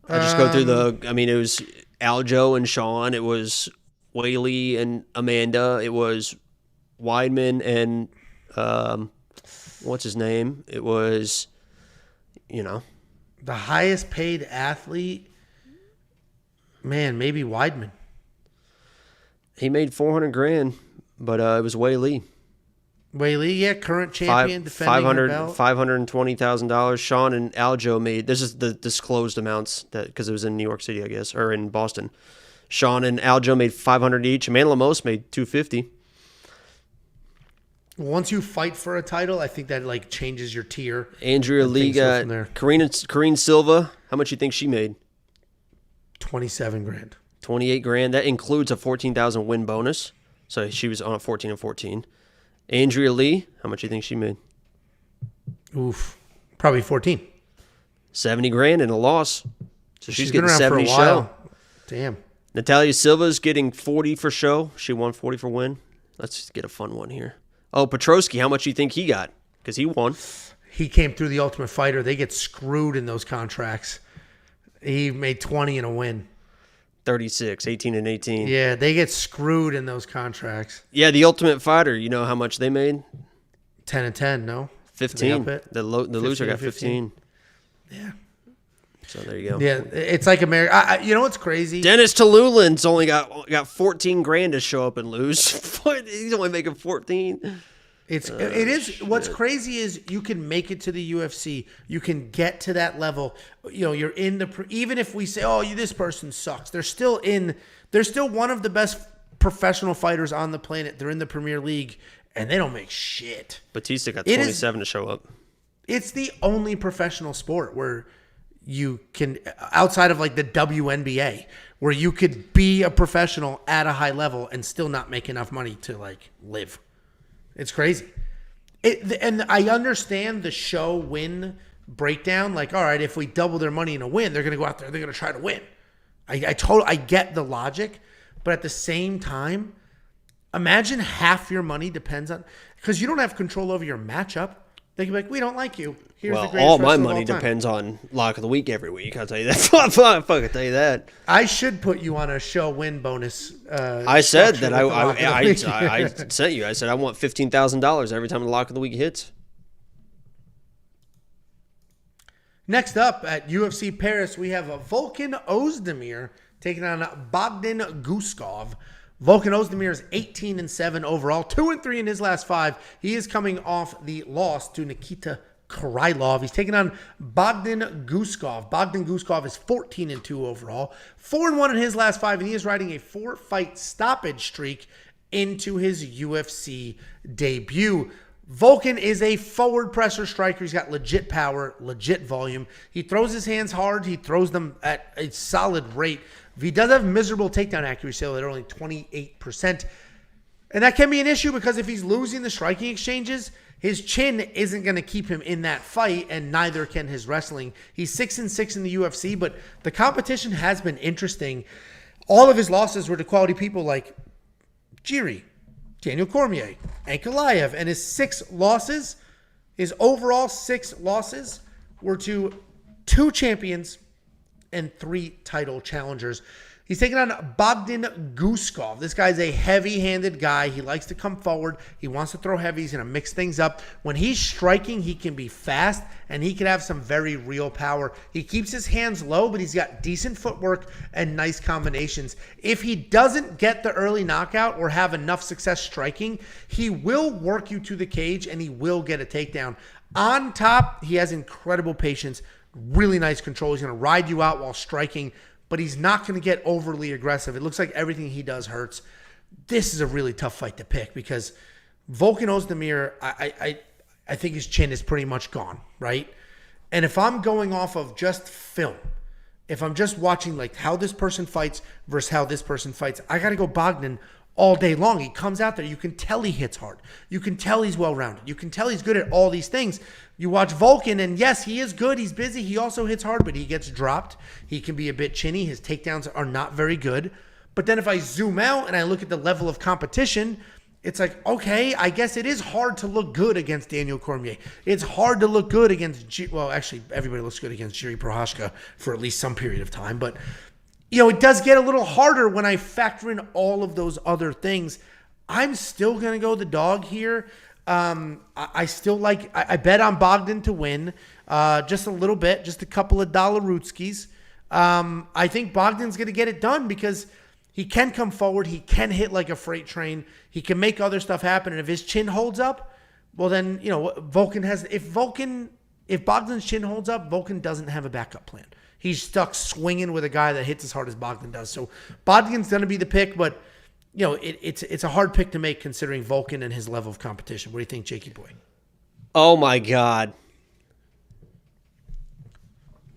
I just go through it was Aljo and Sean. It was Whaley and Amanda. It was Weidman and, what's his name? It was, The highest paid athlete? Man, maybe Weidman. He made $400,000, but it was Whaley. Whaley, yeah, current champion, defending her belt. $520,000. Sean and Aljo made. This is the disclosed amounts because it was in New York City, I guess, or in Boston. Sean and Aljo made $500 each. Amanda Lemos made $250. Once you fight for a title, I think that changes your tier. Andrea Lee got Karine Silva. How much you think she made? $27,000. $28,000. That includes a $14,000 win bonus. So she was on a 14 and 14. Andrea Lee, how much do you think she made? Oof, probably 14. $70,000 and a loss. So she's been getting around 70 for a while. show. Damn. Natalia Silva's getting 40 for show. She won 40 for win. Let's get a fun one here. Oh, Petrosky, how much do you think he got? Because he won. He came through the Ultimate Fighter. They get screwed in those contracts. He made 20 in a win. 36, 18 and 18. Yeah, they get screwed in those contracts. Yeah, the Ultimate Fighter, you know how much they made? 10 and 10, no? 15. Did they up it? The loser got 15. Yeah. So there you go. Yeah, it's like America. You know what's crazy? Dennis Talulin's only got 14 grand to show up and lose. He's only making 14. It is. What's crazy is you can make it to the UFC. You can get to that level. You know, you're in the. Even if we say, "Oh, this person sucks," they're still in. They're still one of the best professional fighters on the planet. They're in the Premier League, and they don't make shit. Batista got 27 to show up. It's the only professional sport where you can, outside of like the WNBA, where you could be a professional at a high level and still not make enough money to like live. It's crazy. And I understand the show win breakdown. Like, all right, if we double their money in a win, they're going to go out there, they're going to try to win. I get the logic, but at the same time, imagine half your money depends on, because you don't have control over your matchup. They can be like, we don't like you. Here's the greatest all my wrestler of money all time. depends on lock of the week every week. I'll tell you that. I fucking tell you that. I should put you on a show win bonus. I said that I sent sent you. I said I want $15,000 every time the lock of the week hits. Next up at UFC Paris, we have Volkan Ozdemir taking on Bogdan Guskov. Volkan Ozdemir is 18-7 overall, 2-3 in his last 5. He is coming off the loss to Nikita Krylov. He's taking on Bogdan Guskov. Bogdan Guskov is 14-2 overall, 4-1 in his last 5, and he is riding a 4-fight stoppage streak into his UFC debut. Volkan is a forward presser striker. He's got legit power, legit volume. He throws his hands hard. He throws them at a solid rate. He does have miserable takedown accuracy, though they're only 28%. And that can be an issue because if he's losing the striking exchanges, his chin isn't going to keep him in that fight, and neither can his wrestling. He's 6-6 in the UFC, but the competition has been interesting. All of his losses were to quality people like Jiri, Daniel Cormier, Ankalaev, and his 6 losses, his overall 6 losses were to 2 champions and 3 title challengers. He's taking on Bogdan Guskov. This guy's a heavy-handed guy. He likes to come forward. He wants to throw heavy. He's going to mix things up. When he's striking, he can be fast, and he can have some very real power. He keeps his hands low, but he's got decent footwork and nice combinations. If he doesn't get the early knockout or have enough success striking, he will work you to the cage, and he will get a takedown. On top, he has incredible patience, really nice control. He's going to ride you out while striking, but he's not going to get overly aggressive. It looks like everything he does hurts. This is a really tough fight to pick because Volkan Ozdemir, I think his chin is pretty much gone, right? And if I'm going off of just film, if I'm just watching like how this person fights versus how this person fights, I got to go Bogdan all day long. He comes out there. You can tell he hits hard. You can tell he's well-rounded. You can tell he's good at all these things. You watch Volkan, and yes, he is good. He's busy. He also hits hard, but he gets dropped. He can be a bit chinny. His takedowns are not very good. But then if I zoom out and I look at the level of competition, it's like, okay, I guess it is hard to look good against Daniel Cormier. It's hard to look good against, well, actually, everybody looks good against Jiri Prochazka for at least some period of time. But, you know, it does get a little harder when I factor in all of those other things. I'm still going to go the dog here. I still like, I bet on Bogdan to win, just a little bit, just a couple of dollar-rootskis. I think Bogdan's going to get it done because he can come forward. He can hit like a freight train. He can make other stuff happen. And if his chin holds up, well then, you know, Volkan has, if Bogdan's chin holds up, Volkan doesn't have a backup plan. He's stuck swinging with a guy that hits as hard as Bogdan does. So Bogdan's going to be the pick, but you know, it's a hard pick to make considering Volkan and his level of competition. What do you think, Jakey boy? Oh my God.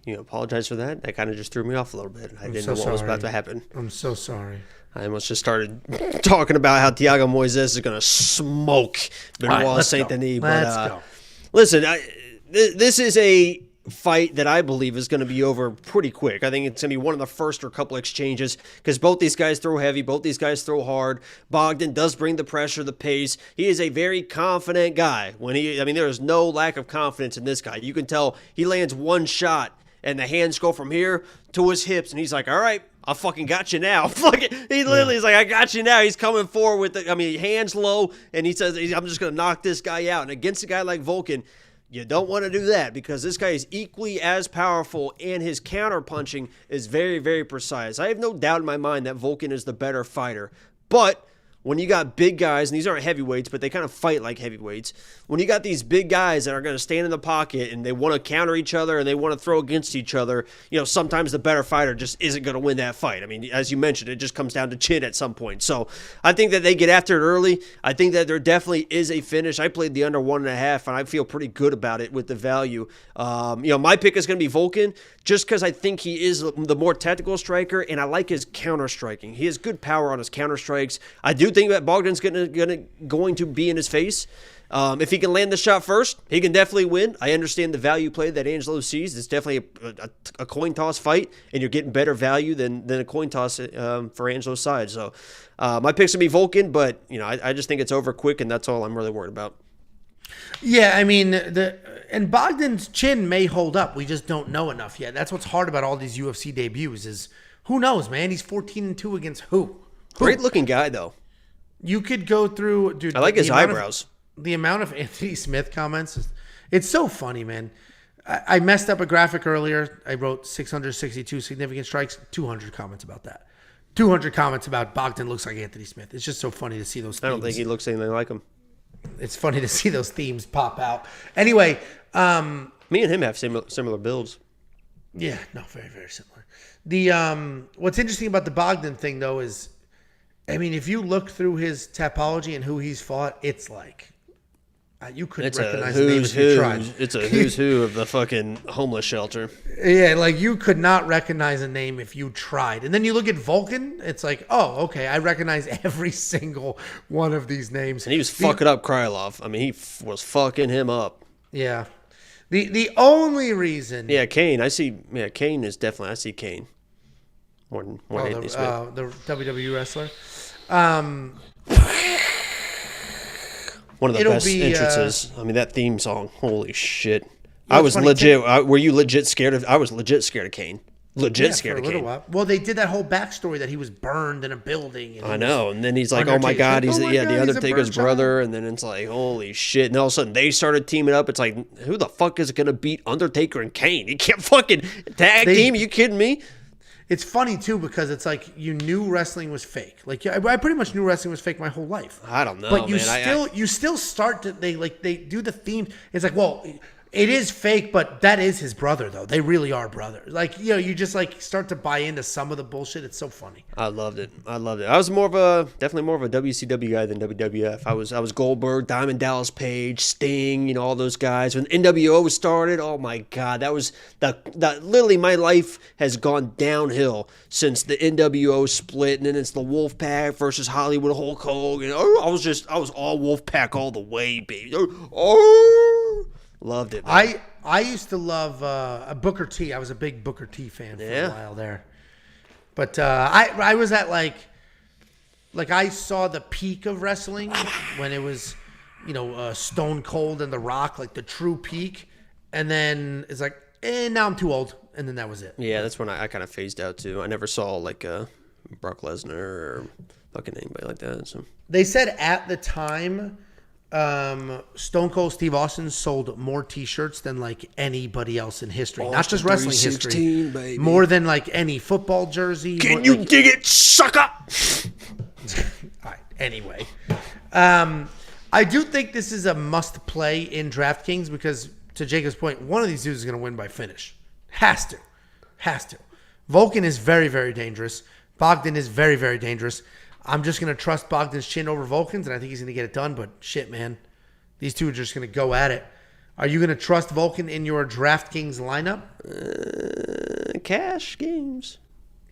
You apologize for that. That kind of just threw me off a little bit. I didn't know what was about to happen. I'm so sorry. I almost just started talking about how Thiago Moises is going to smoke Benoit Saint-Denis. Let's go. Listen, this is a fight that I believe is going to be over pretty quick. I think it's going to be one of the first or couple exchanges because both these guys throw heavy, both these guys throw hard. Bogdan does bring the pressure, the pace. He is a very confident guy. There is no lack of confidence in this guy. You can tell he lands one shot and the hands go from here to his hips and he's like, all right, I fucking got you now. He literally is like, I got you now. He's coming forward with hands low and he says, I'm just going to knock this guy out. And against a guy like Volkan, You don't want to do that because this guy is equally as powerful and his counter punching is very, very precise. I have no doubt in my mind that Volkan is the better fighter. But when you got big guys, and these aren't heavyweights, but they kind of fight like heavyweights. When you got these big guys that are going to stand in the pocket and they want to counter each other and they want to throw against each other, sometimes the better fighter just isn't going to win that fight. I mean, as you mentioned, it just comes down to chin at some point. So I think that they get after it early. I think that there definitely is a finish. I played the under 1.5, and I feel pretty good about it with the value. My pick is going to be Volkan just because I think he is the more technical striker, and I like his counter striking. He has good power on his counter strikes. I do think that Bogdan's going to be in his face. If he can land the shot first, he can definitely win. I understand the value play that Angelo sees. It's definitely a coin toss fight, and you're getting better value than a coin toss for Angelo's side. So my pick's going to be Volkan, but I just think it's over quick, and that's all I'm really worried about. Yeah, I mean, and Bogdan's chin may hold up. We just don't know enough yet. That's what's hard about all these UFC debuts is who knows, man? He's 14-2 against who? Great looking guy, though. You could go through, dude. I like his eyebrows. The amount of Anthony Smith comments, it's so funny, man. I messed up a graphic earlier. I wrote 662 significant strikes, 200 comments about that. 200 comments about Bogdan looks like Anthony Smith. It's just so funny to see those themes. I don't think he looks anything like him. It's funny to see those themes pop out. Anyway. Me and him have similar builds. Yeah, no, very, very similar. The what's interesting about the Bogdan thing, though, is, I mean, if you look through his topology and who he's fought, it's like you couldn't recognize the name if you tried. It's a who's who of the fucking homeless shelter. Yeah, like you could not recognize a name if you tried. And then you look at Volkan, it's like, oh, okay, I recognize every single one of these names. And he was fucking up Krylov. I mean, he was fucking him up. Yeah. The only reason. Yeah, Kane. I see. Yeah, Kane is definitely. I see Kane more than Anthony Smith. The WWE wrestler. One of the best entrances. I mean, that theme song. Holy shit! I was legit. Were you legit scared of? I was legit scared of Kane. Scared of Kane. While. Well, they did that whole backstory that he was burned in a building. And I know, and then he's like, "Oh my God, he's the Undertaker's brother," and then it's like, "Holy shit!" And all of a sudden, they started teaming up. It's like, who the fuck is going to beat Undertaker and Kane? You can't fucking tag team. Are you kidding me? It's funny too because it's like you knew wrestling was fake. Like I pretty much knew wrestling was fake my whole life. I don't know, but man. You still start to they do the theme. It's like, well, it is fake, but that is his brother though. They really are brothers. Like you just like start to buy into some of the bullshit. It's so funny. I loved it. I was definitely more of a WCW guy than WWF. I was Goldberg, Diamond Dallas Page, Sting, all those guys. When NWO was started, oh my God, that was that literally my life has gone downhill since the NWO split, and then it's the Wolfpack versus Hollywood Hulk Hogan. I was all Wolfpack all the way, baby. Loved it, man. I used to love Booker T. I was a big Booker T fan for a while there. But I was at like I saw the peak of wrestling when it was, Stone Cold and The Rock, like the true peak. And then it's like, now I'm too old. And then that was it. Yeah, that's when I kind of phased out too. I never saw like Brock Lesnar or fucking anybody like that. So they said at the time, Stone Cold Steve Austin sold more T-shirts than like anybody else in history, not just wrestling history, baby. More than like any football jersey. Can you dig it, sucker? All right. Anyway, I do think this is a must play in DraftKings because, to Jacob's point, one of these dudes is going to win by finish. Has to. Volkan is very, very dangerous. Bogdan is very, very dangerous. I'm just going to trust Bogdan's chin over Volkan's, and I think he's going to get it done. But shit, man. These two are just going to go at it. Are you going to trust Volkan in your DraftKings lineup? Cash games.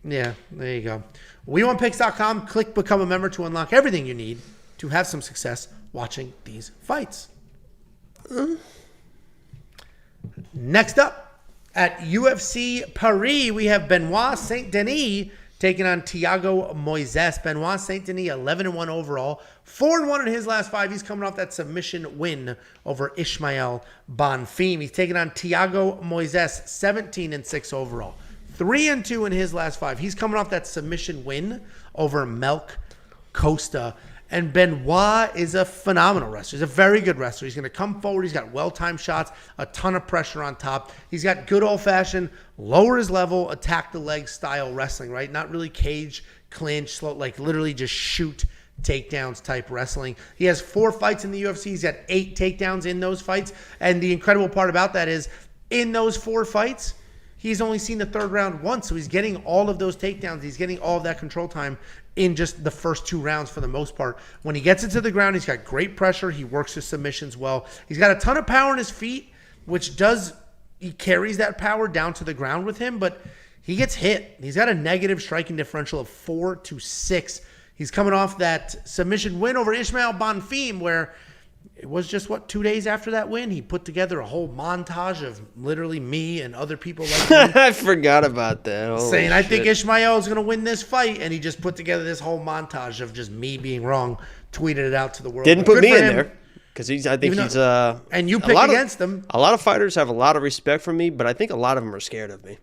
Yeah, there you go. WeWantPicks.com. Click Become a Member to unlock everything you need to have some success watching these fights. Next up, at UFC Paris, we have Benoit Saint-Denis taking on Thiago Moises. Benoit Saint-Denis, 11-1 overall. 4-1 in his last 5. He's coming off that submission win over Ismael Bonfim. He's taking on Thiago Moises, 17-6 overall. 3-2 in his last 5. He's coming off that submission win over Melk Costa. And Benoit is a phenomenal wrestler. He's a very good wrestler. He's going to come forward. He's got well-timed shots, a ton of pressure on top. He's got good old-fashioned, lower his level, attack the leg style wrestling, right? Not really cage, clinch, slow, like literally just shoot takedowns type wrestling. He has 4 fights in the UFC. He's got 8 takedowns in those fights. And the incredible part about that is in those 4 fights, he's only seen the 3rd round once. So he's getting all of those takedowns. He's getting all of that control time in just the first 2 rounds for the most part. When he gets into the ground, he's got great pressure. He works his submissions well. He's got a ton of power in his feet, which he carries that power down to the ground with him, but he gets hit. He's got a negative striking differential of 4-6. He's coming off that submission win over Ismael Bonfim, where it was just, 2 days after that win, he put together a whole montage of literally me and other people like me. I forgot about that. Holy saying, I shit. think Ismael is going to win this fight. And he just put together this whole montage of just me being wrong, tweeted it out to the world. Didn't But put good me for in him. there because I think Even he's and you picked against him. A lot of fighters have a lot of respect for me, but I think a lot of them are scared of me.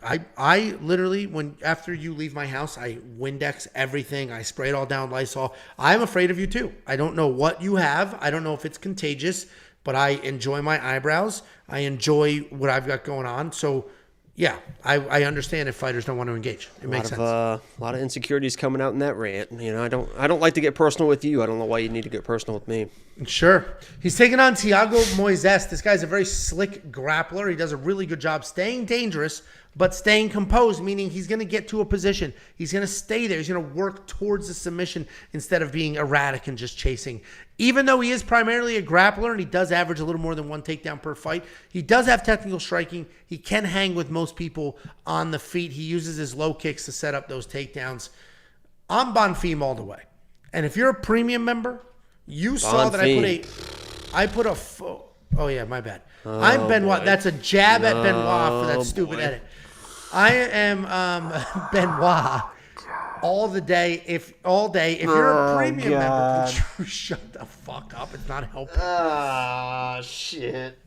I literally, after you leave my house, I Windex everything. I spray it all down Lysol. I'm afraid of you too. I don't know what you have. I don't know if it's contagious, but I enjoy my eyebrows. I enjoy what I've got going on. So yeah, I understand if fighters don't want to engage. It makes sense. A lot of insecurities coming out in that rant. You know, I don't like to get personal with you. I don't know why you need to get personal with me. Sure. He's taking on Thiago Moises. This guy's a very slick grappler. He does a really good job staying dangerous, but staying composed, meaning he's going to get to a position. He's going to stay there. He's going to work towards the submission instead of being erratic and just chasing. Even though he is primarily a grappler and he does average a little more than 1 takedown per fight, he does have technical striking. He can hang with most people on the feet. He uses his low kicks to set up those takedowns. I'm Bonfim all the way. And if you're a premium member, you saw that I put a oh yeah, my bad. I'm Benoit. Boy. That's a jab at Benoit for that stupid edit. I am Benoit all day. If you're a premium member, could you shut the fuck up? It's not helping. Ah, shit.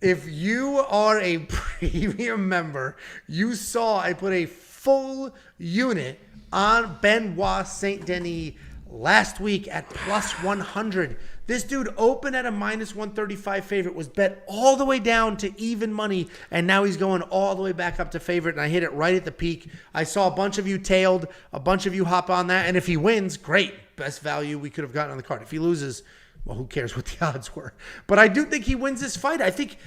If you are a premium member, you saw I put a full unit on Benoit Saint-Denis last week at plus 100. This dude opened at a minus 135 favorite, was bet all the way down to even money, and now he's going all the way back up to favorite, and I hit it right at the peak. I saw a bunch of you tailed, a bunch of you hop on that, and if he wins, great. Best value we could have gotten on the card. If he loses, well, who cares what the odds were? But I do think he wins this fight. I think,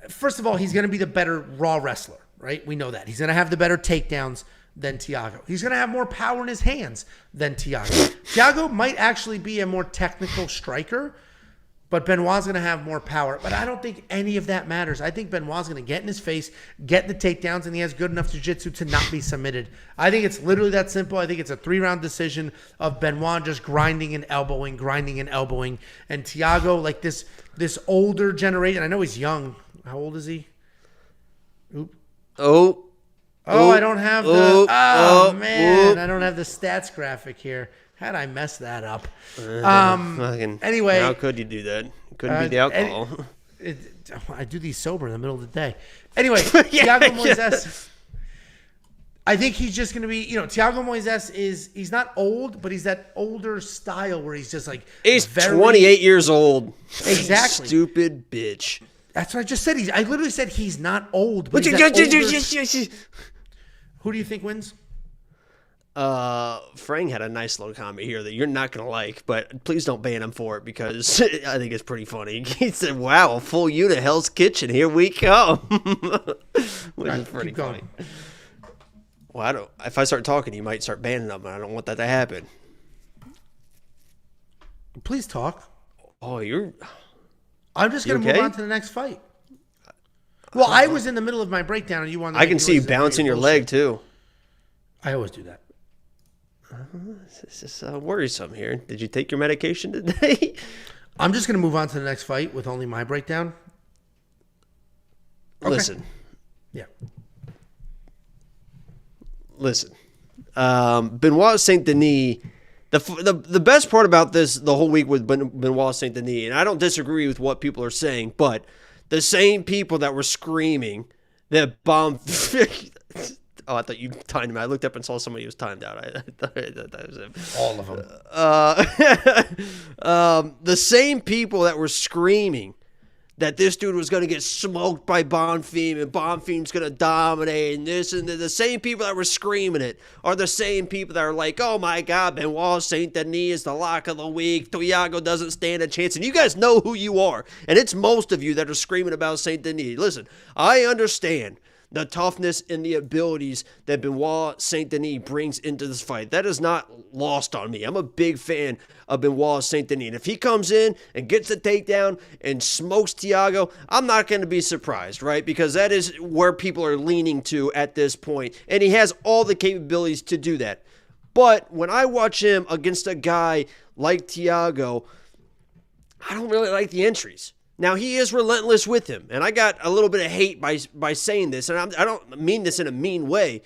first of all, he's going to be the better raw wrestler, right? We know that. He's going to have the better takedowns than Thiago. He's going to have more power in his hands than Thiago. Thiago might actually be a more technical striker, but Benoit's going to have more power. But I don't think any of that matters. I think Benoit's going to get in his face, get the takedowns, and he has good enough jiu-jitsu to not be submitted. I think it's literally that simple. I think it's a 3-round decision of Benoit just grinding and elbowing. And Thiago, like this older generation. I know he's young. How old is he? Oop. Oh, I don't have the. I don't have the stats graphic here. How'd I mess that up? Anyway, how could you do that? Couldn't be the alcohol. I do these sober in the middle of the day. Anyway, Thiago Moises. I think he's just going to be, Thiago Moises he's not old, but he's that older style where he's just like. He's 28 years old. Exactly. Stupid bitch. That's what I just said. I literally said he's not old, but he's that older. Who do you think wins? Frank had a nice little comment here that you're not going to like, but please don't ban him for it because I think it's pretty funny. He said, wow, a full unit, Hell's Kitchen, here we come. Which is pretty funny. Well, if I start talking, you might start banning them, and I don't want that to happen. Please talk. Oh, I'm just going to move on to the next fight. Well, I was in the middle of my breakdown, and you wanted. I can see you bouncing your leg too. I always do that. This is worrisome here. Did you take your medication today? I'm just going to move on to the next fight with only my breakdown. Okay. Listen. Yeah. Listen. Benoit Saint-Denis. The best part about this the whole week with Benoit Saint-Denis, and I don't disagree with what people are saying, but the same people that were screaming that Oh, I thought you timed him. I looked up and saw somebody who was timed out. I thought that was him. All of them. The same people that were screaming that this dude was going to get smoked by Bonfim and Bonfim's going to dominate and this and the same people that were screaming it are the same people that are like, oh my God, Benoit Saint-Denis is the lock of the week. Thiago doesn't stand a chance. And you guys know who you are. And it's most of you that are screaming about Saint-Denis. Listen, I understand the toughness and the abilities that Benoit Saint-Denis brings into this fight. That is not lost on me. I'm a big fan of Benoit Saint-Denis. And if he comes in and gets the takedown and smokes Thiago, I'm not going to be surprised, right? Because that is where people are leaning to at this point. And he has all the capabilities to do that. But when I watch him against a guy like Thiago, I don't really like the entries. Now, he is relentless with him, and I got a little bit of hate by saying this, and I don't mean this in a mean way.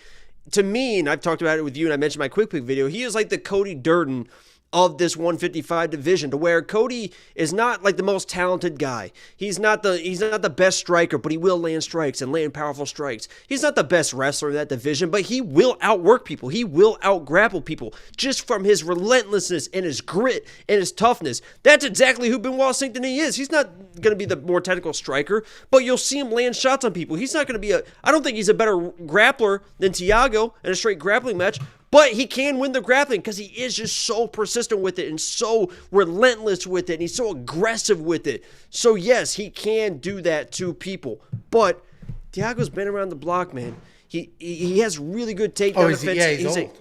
To me, and I've talked about it with you, and I mentioned my quick pick video, he is like the Cody Durden of this 155 division, to where Cody is not like the most talented guy. He's not the best striker, but he will land strikes and land powerful strikes. He's not the best wrestler in that division, but he will outwork people. He will outgrapple people just from his relentlessness and his grit and his toughness. That's exactly who Benoit Saint-Denis is. He's not going to be the more technical striker, but you'll see him land shots on people. He's not going to be I don't think he's a better grappler than Thiago in a straight grappling match. But he can win the grappling because he is just so persistent with it and so relentless with it. And he's so aggressive with it. So, yes, he can do that to people. But Thiago's been around the block, man. He has really good takedown defense. Yeah, he's old.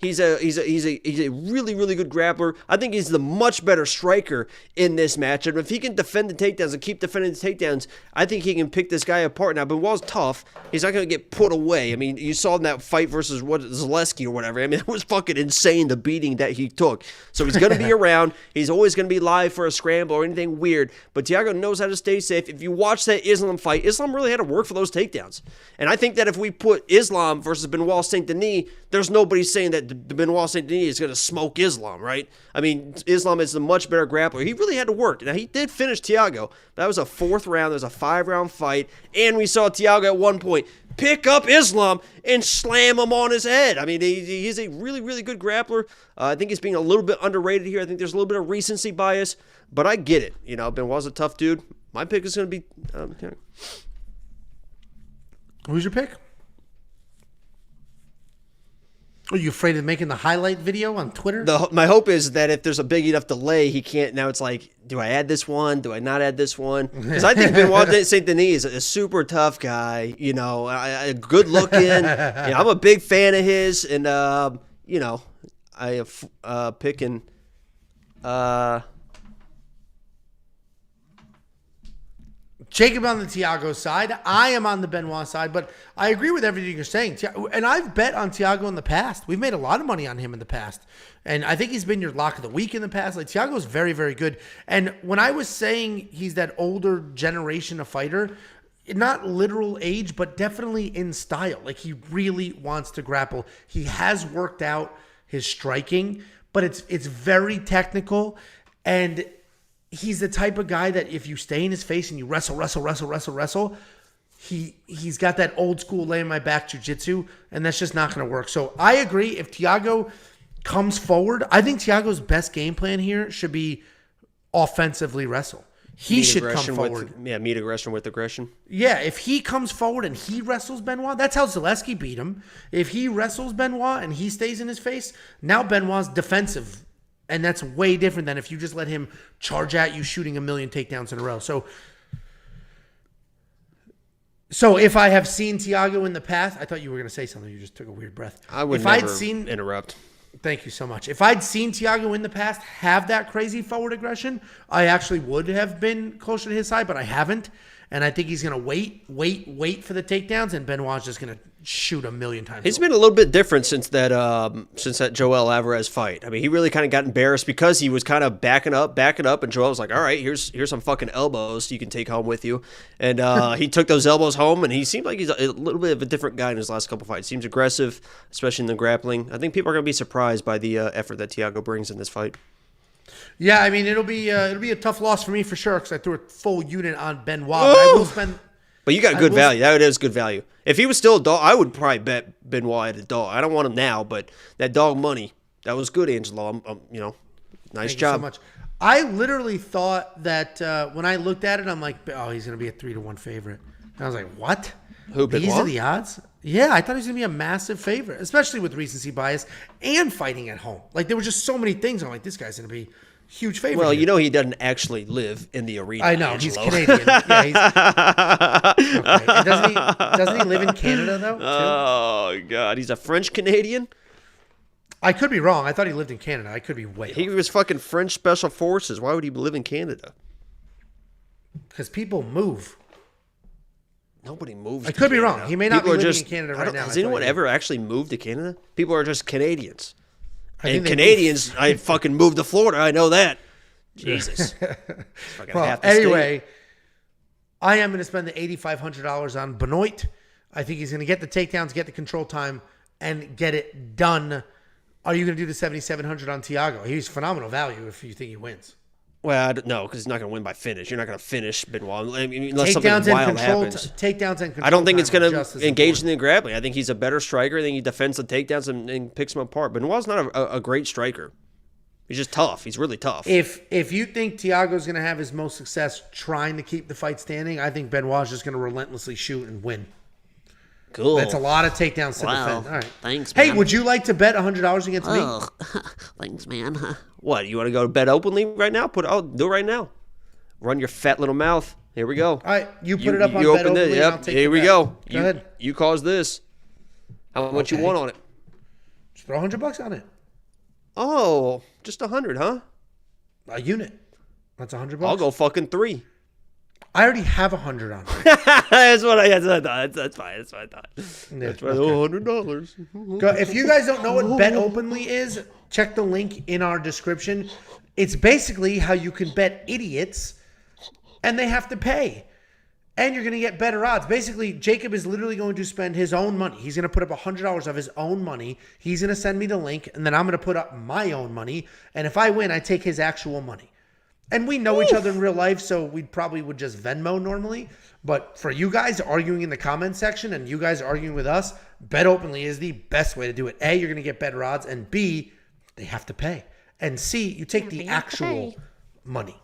He's a really, really good grappler. I think he's the much better striker in this match. And if he can defend the takedowns and keep defending the takedowns, I think he can pick this guy apart. Now, Benoit's tough. He's not going to get put away. I mean, you saw in that fight versus Zaleski or whatever. I mean, it was fucking insane, the beating that he took. So he's going to be around. He's always going to be live for a scramble or anything weird. But Thiago knows how to stay safe. If you watch that Islam fight, Islam really had to work for those takedowns. And I think that if we put Islam versus Benoit Saint-Denis, there's nobody saying that Benoit Saint-Denis is going to smoke Islam, right? I mean, Islam is the much better grappler. He really had to work. Now, he did finish Thiago. That was a 4th round. There was a 5-round fight. And we saw Thiago at one point pick up Islam and slam him on his head. I mean, he's a really, really good grappler. I think he's being a little bit underrated here. I think there's a little bit of recency bias, but I get it. You know, Benoit's a tough dude. My pick is going to be... Who's your pick? Are you afraid of making the highlight video on Twitter? My hope is that if there's a big enough delay, he can't. Now it's like, do I add this one? Do I not add this one? Because I think Benoit Saint-Denis is a super tough guy. You know, good looking. I'm a big fan of his, and you know, I picking. Jacob on the Thiago side. I am on the Benoit side, but I agree with everything you're saying. And I've bet on Thiago in the past. We've made a lot of money on him in the past. And I think he's been your lock of the week in the past. Like, Thiago's very, very good. And when I was saying he's that older generation of fighter, not literal age, but definitely in style. Like, he really wants to grapple. He has worked out his striking, but it's very technical. And he's the type of guy that if you stay in his face and you wrestle, he's got that old school lay in my back jiu-jitsu, and that's just not going to work. So I agree. If Thiago comes forward, I think Thiago's best game plan here should be offensively wrestle. He should come forward. Meet aggression with aggression. Yeah, if he comes forward and he wrestles Benoit, that's how Zaleski beat him. If he wrestles Benoit and he stays in his face, now Benoit's defensive. And that's way different than if you just let him charge at you, shooting a million takedowns in a row. So if I have seen Thiago in the past, I thought you were going to say something. You just took a weird breath. I would never interrupt. Thank you so much. If I'd seen Thiago in the past have that crazy forward aggression, I actually would have been closer to his side, but I haven't. And I think he's going to wait for the takedowns, and Benoit's just going to shoot a million times. He's been a little bit different since that Joel Alvarez fight. I mean, he really kind of got embarrassed because he was kind of backing up, and Joel was like, all right, here's some fucking elbows you can take home with you. And he took those elbows home, and he seemed like he's a little bit of a different guy in his last couple fights. Seems aggressive, especially in the grappling. I think people are going to be surprised by the effort that Thiago brings in this fight. Yeah, I mean, it'll be a tough loss for me for sure because I threw a full unit on Benoit. But I will spend. But you got good value. That is good value. If he was still a dog, I would probably bet Benoit at a dog. I don't want him now, but that dog money, that was good, Angelo. Nice Thank job. you so much. I literally thought that when I looked at it, I'm like, oh, he's going to be a 3-1 favorite. And I was like, what? Who, These Benoit? are the odds? Yeah, I thought he was going to be a massive favorite, especially with recency bias and fighting at home. Like, there were just so many things. I'm like, this guy's going to be a huge favorite. Well, here. you know he doesn't actually live in the arena. I know. Angelo. He's Canadian. Yeah, he's, okay. And doesn't he live in Canada, though? Too? Oh, God. He's a French Canadian? I could be wrong. I thought he lived in Canada. I could be way He was fucking French Special Forces. Why would he live in Canada? because people move. Nobody moves I to could be Canada. wrong. He may not People be are living in Canada right now. Has I anyone thought he- ever actually moved to Canada? People are just Canadians. I And think they Canadians, I fucking moved to Florida. I know that. Jesus. Fucking Well, half the anyway, I am going to spend the $8,500 on Benoit. I think he's going to get the takedowns, get the control time, and get it done. Are you going to do the $7,700 on Thiago? He's phenomenal value if you think he wins. Well, I don't know, because he's not going to win by finish. You're not going to finish Benoit I mean, unless something Takedowns and wild control. happens. Takedowns and control. I don't think it's time are going just as to engage in important. the grappling. I think he's a better striker. I think he defends the takedowns and picks them apart. Benoit's not a great striker. He's just tough. He's really tough. If you think Thiago's going to have his most success trying to keep the fight standing, I think Benoit's just going to relentlessly shoot and win. Cool. That's a lot of takedowns to Wow. defend. All right. Thanks, Hey, man. would you like to bet $100 against me? Oh, thanks, man. What, you want to go to bet openly right now? I'll do it right now. Run your fat little mouth. Here we go. All right, you put it up on you Bet opened it. Openly, and Yep. I'll take Here the we bet. go. Go ahead. You caused this. How much you Okay. want on it? Just throw $100 on it. Oh, just 100, huh? A unit. That's $100. I'll go fucking 3. I already have 100 on it. That's what I thought. That's fine. That's what I thought. That's right. okay. $100. Go, if you guys don't know what Bet Openly is, check the link in our description. It's basically how you can bet idiots and they have to pay. And you're going to get better odds. Basically, Jacob is literally going to spend his own money. He's going to put up $100 of his own money. He's going to send me the link, and then I'm going to put up my own money. And if I win, I take his actual money. And we know each other in real life, so we probably would just Venmo normally. But for you guys arguing in the comment section and you guys arguing with us, Bet Openly is the best way to do it. A, you're going to get better odds. And B, they have to pay. And C, you take the actual money.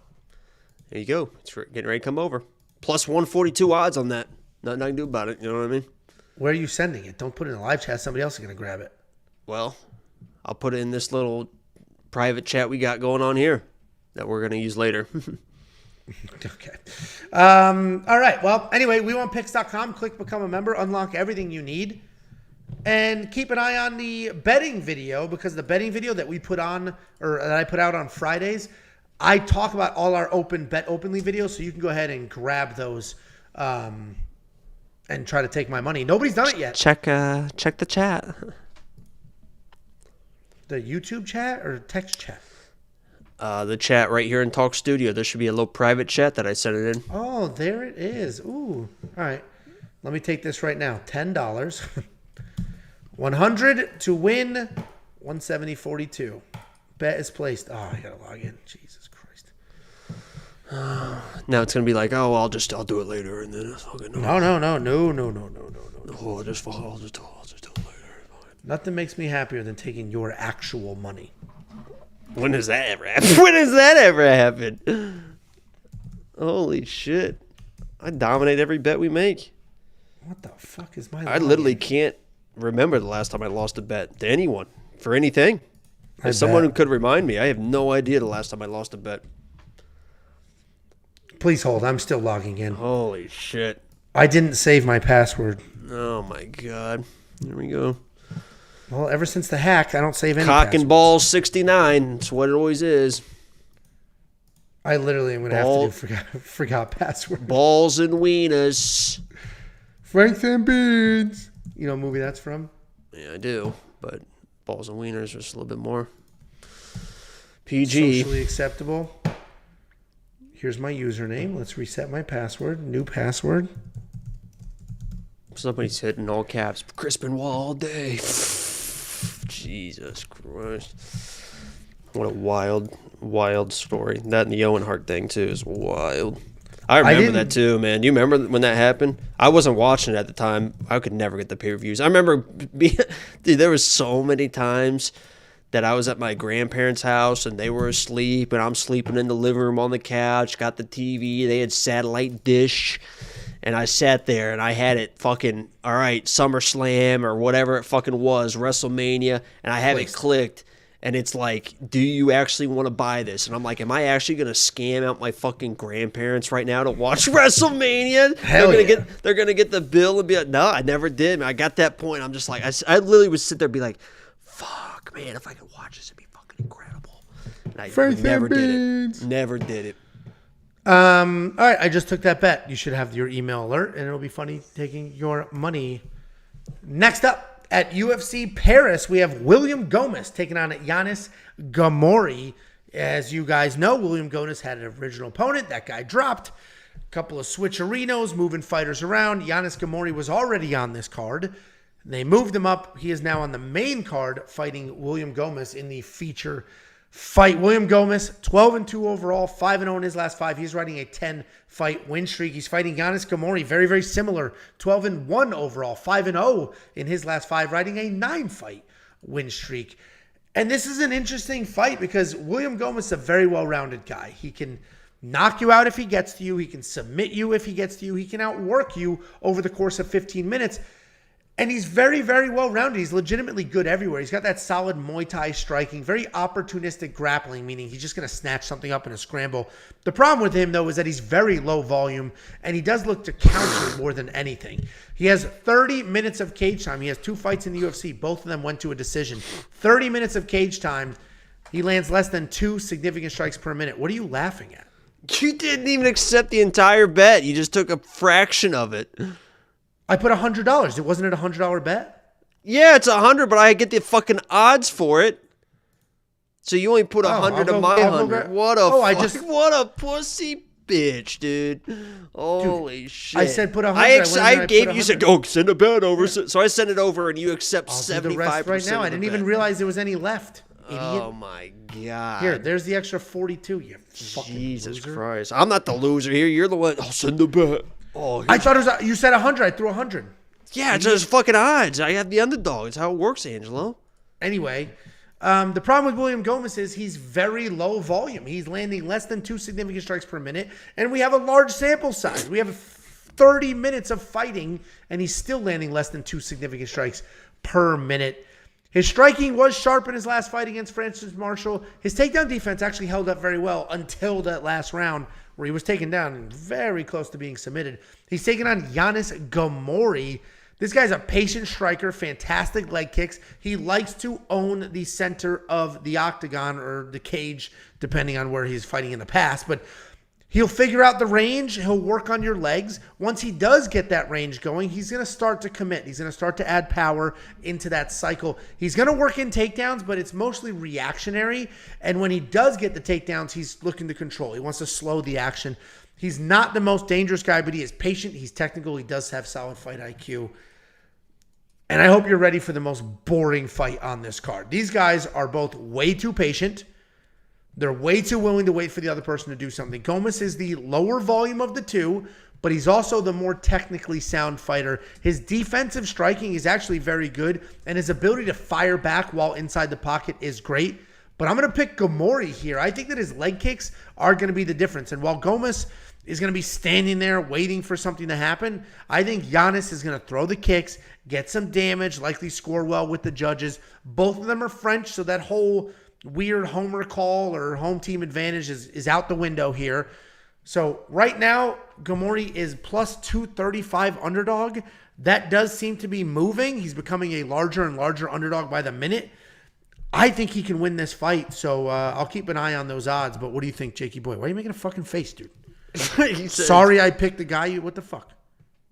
There you go. It's getting ready to come over. Plus 142 odds on that. Nothing I can do about it. You know what I mean? Where are you sending it? Don't put it in a live chat. Somebody else is going to grab it. Well, I'll put it in this little private chat we got going on here that we're going to use later. Okay. All right. Well, anyway, WeWantPicks.com. Click Become a Member. Unlock everything you need. And keep an eye on the betting video, because the betting video that we put on, or that I put out on Fridays, I talk about all our Bet Openly videos, so you can go ahead and grab those and try to take my money. Nobody's done it yet. Check the chat. The YouTube chat or text chat? The chat right here in Talk Studio. There should be a little private chat that I sent it in. Oh, there it is. Ooh. All right. Let me take this right now. $10. 100 to win. 170.42. Bet is placed. Oh, I gotta log in. Jesus Christ. Now it's gonna be like, oh, I'll do it later, and then I'll get No. I'll just do it later. Nothing makes me happier than taking your actual money. When does that ever happen? When does that ever happen? Holy shit! I dominate every bet we make. What the fuck is my? I literally can't remember the last time I lost a bet to anyone for anything. If someone who could remind me, I have no idea the last time I lost a bet. Please hold. I'm still logging in. Holy shit! I didn't save my password. Oh my god! Here we go. Well, ever since the hack, I don't save any Cock passwords. and ball 69. That's what it always is. I literally am going to have to do forgot password. Balls and wieners. Franks and Beans. You know what movie that's from? Yeah, I do. But balls and wieners are just a little bit more PG. Socially acceptable. Here's my username. Let's reset my password. New password. Somebody's hitting all caps. Chris Benoit all day. Jesus Christ. What a wild story. That and the Owen Hart thing, too, is wild. I remember didn't- that too, man. You remember when that happened? I wasn't watching it at the time. I could never get the pay-per-views. I remember, dude, there was so many times that I was at my grandparents' house and they were asleep and I'm sleeping in the living room on the couch, got the TV, they had satellite dish, and I sat there and I had it fucking, all right, SummerSlam or whatever it fucking was, WrestleMania, and I have it clicked. And it's like, do you actually want to buy this? And I'm like, am I actually going to scam out my fucking grandparents right now to watch WrestleMania? Hell They're gonna get the bill and be like, no, I never did. I got that point. I'm just like, I literally would sit there and be like, fuck, man, if I could watch this, it'd be fucking incredible. And I never did it. Never did it. All right, I just took that bet. You should have your email alert, and it'll be funny taking your money. Next up, at UFC Paris, we have William Gomez taking on Yanis Gamori. As you guys know, William Gomez had an original opponent. That guy dropped. A couple of switcherinos, moving fighters around. Yanis Gamori was already on this card. They moved him up. He is now on the main card fighting William Gomez in the feature fight. William Gomez, 12-2 overall, 5-0 in his last 5. He's riding a 10-fight win streak. He's fighting Yanis Gamori, very, very similar, 12-1 overall, 5-0 in his last 5, riding a 9-fight win streak. And this is an interesting fight because William Gomez is a very well-rounded guy. He can knock you out if he gets to you. He can submit you if he gets to you. He can outwork you over the course of 15 minutes. And he's very, very well-rounded. He's legitimately good everywhere. He's got that solid Muay Thai striking, very opportunistic grappling, meaning he's just going to snatch something up in a scramble. The problem with him, though, is that he's very low volume, and he does look to counter more than anything. He has 30 minutes of cage time. He has 2 fights in the UFC. Both of them went to a decision. 30 minutes of cage time. He lands less than 2 significant strikes per minute. What are you laughing at? You didn't even accept the entire bet. You just took a fraction of it. I put $100. It wasn't a $100 bet? Yeah, it's 100, but I get the fucking odds for it. So you only put 100 of my 100. What a pussy bitch, dude. Holy shit. I said put 100. I gave you, said, go send a bet over. Yeah. So I sent it over and you accept 75% the rest right now. I didn't even realize there was any left. Idiot. Oh my God. Here, there's the extra 42. You fucking Jesus loser. Christ. I'm not the loser here. You're the one. I'll send a bet. Oh, I thought it was, you said 100. I threw 100. Yeah, it's just fucking odds. I have the underdog. It's how it works, Angelo. Anyway, the problem with William Gomez is he's very low volume. He's landing less than 2 significant strikes per minute, and we have a large sample size. We have 30 minutes of fighting, and he's still landing less than 2 significant strikes per minute. His striking was sharp in his last fight against Francis Marshall. His takedown defense actually held up very well until that last round where he was taken down and very close to being submitted. He's taking on Yanis Gamori. This guy's a patient striker, fantastic leg kicks. He likes to own the center of the octagon or the cage, depending on where he's fighting in the past. But he'll figure out the range. He'll work on your legs. Once he does get that range going, he's going to start to commit. He's going to start to add power into that cycle. He's going to work in takedowns, but it's mostly reactionary. And when he does get the takedowns, he's looking to control. He wants to slow the action. He's not the most dangerous guy, but he is patient. He's technical. He does have solid fight IQ. And I hope you're ready for the most boring fight on this card. These guys are both way too patient. They're way too willing to wait for the other person to do something. Gomez is the lower volume of the two, but he's also the more technically sound fighter. His defensive striking is actually very good, and his ability to fire back while inside the pocket is great. But I'm going to pick Gamori here. I think that his leg kicks are going to be the difference. And while Gomez is going to be standing there waiting for something to happen, I think Yanis is going to throw the kicks, get some damage, likely score well with the judges. Both of them are French, so that whole weird homer call or home team advantage is out the window here. So right now, Gamori is plus 235 underdog. That does seem to be moving. He's becoming a larger and larger underdog by the minute. I think he can win this fight, so I'll keep an eye on those odds. But what do you think, Jakey boy? Why are you making a fucking face, dude? Sorry I picked the guy. What the fuck?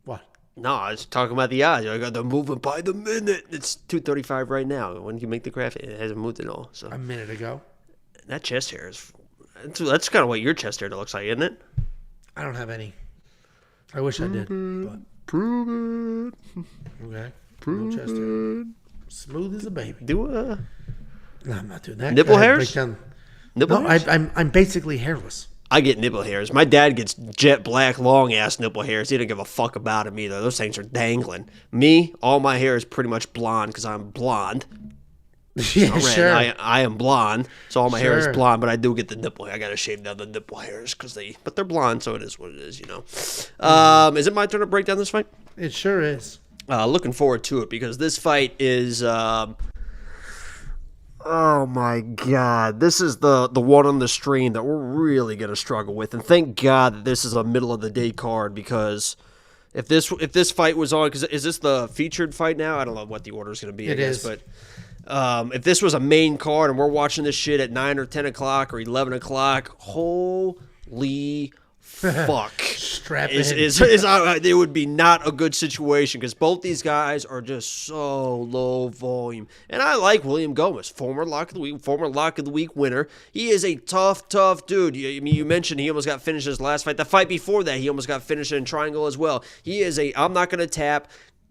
What? No, I was talking about the odds. I got them moving by the minute. It's 235 right now. When you make the graphic, it hasn't moved at all. So a minute ago. That chest hair is... That's kind of what your chest hair looks like, isn't it? I don't have any. I wish I did. But... Prove it. Okay. No chest hair. Smooth as a baby. No, I'm not doing that. Nipple hairs? Nipple No, hairs? I'm basically hairless. I get nipple hairs. My dad gets jet black, long-ass nipple hairs. He didn't give a fuck about them either. Those things are dangling. Me, all my hair is pretty much blonde because I'm blonde. Yeah, sure. I am blonde, so all my hair is Sure. blonde, but I do get the nipple hair. I got to shave down the nipple hairs but they're blonde, so it is what it is, Is it my turn to break down this fight? It sure is. Looking forward to it because this fight is... Oh my God! This is the one on the stream that we're really gonna struggle with, and thank God that this is a middle of the day card because if this fight was on, because is this the featured fight now? I don't know what the order is gonna be. It is. But if this was a main card and we're watching this shit at 9 or 10 o'clock or 11 o'clock, holy fuck! Strap in. It would be not a good situation because both these guys are just so low volume. And I like William Gomez, former Lock of the Week winner. He is a tough dude. You mentioned he almost got finished his last fight. The fight before that, he almost got finished in triangle as well. He is I'm not going to tap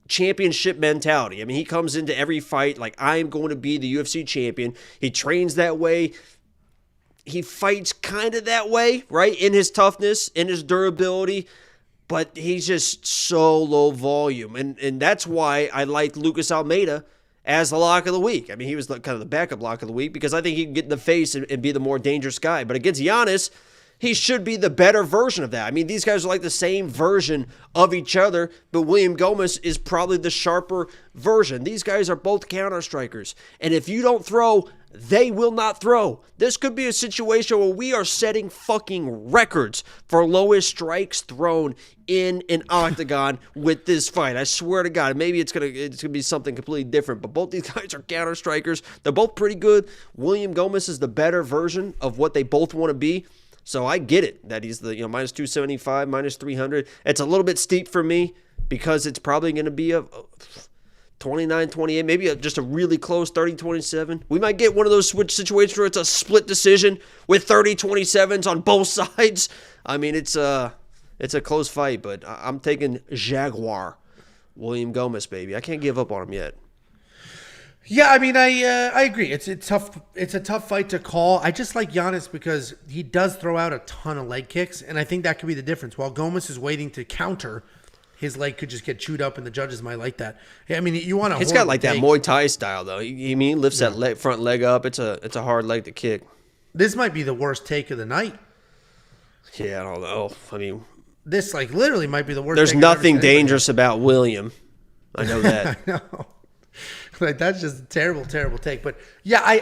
championship mentality. I mean, he comes into every fight like, I am going to be the UFC champion. He trains that way. He fights kind of that way, right? In his toughness, in his durability, but he's just so low volume. And that's why I liked Lucas Almeida as the lock of the week. I mean, he was kind of the backup lock of the week because I think he can get in the face and be the more dangerous guy. But against Giannis, he should be the better version of that. I mean, these guys are like the same version of each other, but William Gomez is probably the sharper version. These guys are both counter strikers. And if you don't throw, they will not throw. This could be a situation where we are setting fucking records for lowest strikes thrown in an octagon with this fight. I swear to God, maybe it's gonna be something completely different, but both these guys are counter strikers. They're both pretty good. William Gomez is the better version of what they both want to be. So I get it that he's the minus 275, minus 300. It's a little bit steep for me because it's probably going to be a 29-28, maybe just a really close 30-27. We might get one of those switch situations where it's a split decision with 30-27s on both sides. I mean, it's a close fight, but I'm taking Jaguar, William Gomez, baby. I can't give up on him yet. Yeah, I mean, I agree. It's a tough fight to call. I just like Giannis because he does throw out a ton of leg kicks, and I think that could be the difference. While Gomez is waiting to counter, his leg could just get chewed up, and the judges might like that. I mean, you want to. It's got like that Muay Thai style, though. He lifts that front leg up. It's a hard leg to kick. This might be the worst take of the night. Yeah, I don't know. I mean, this literally might be the worst. There's nothing dangerous about William. I know that. I know. That's just a terrible take. But yeah, I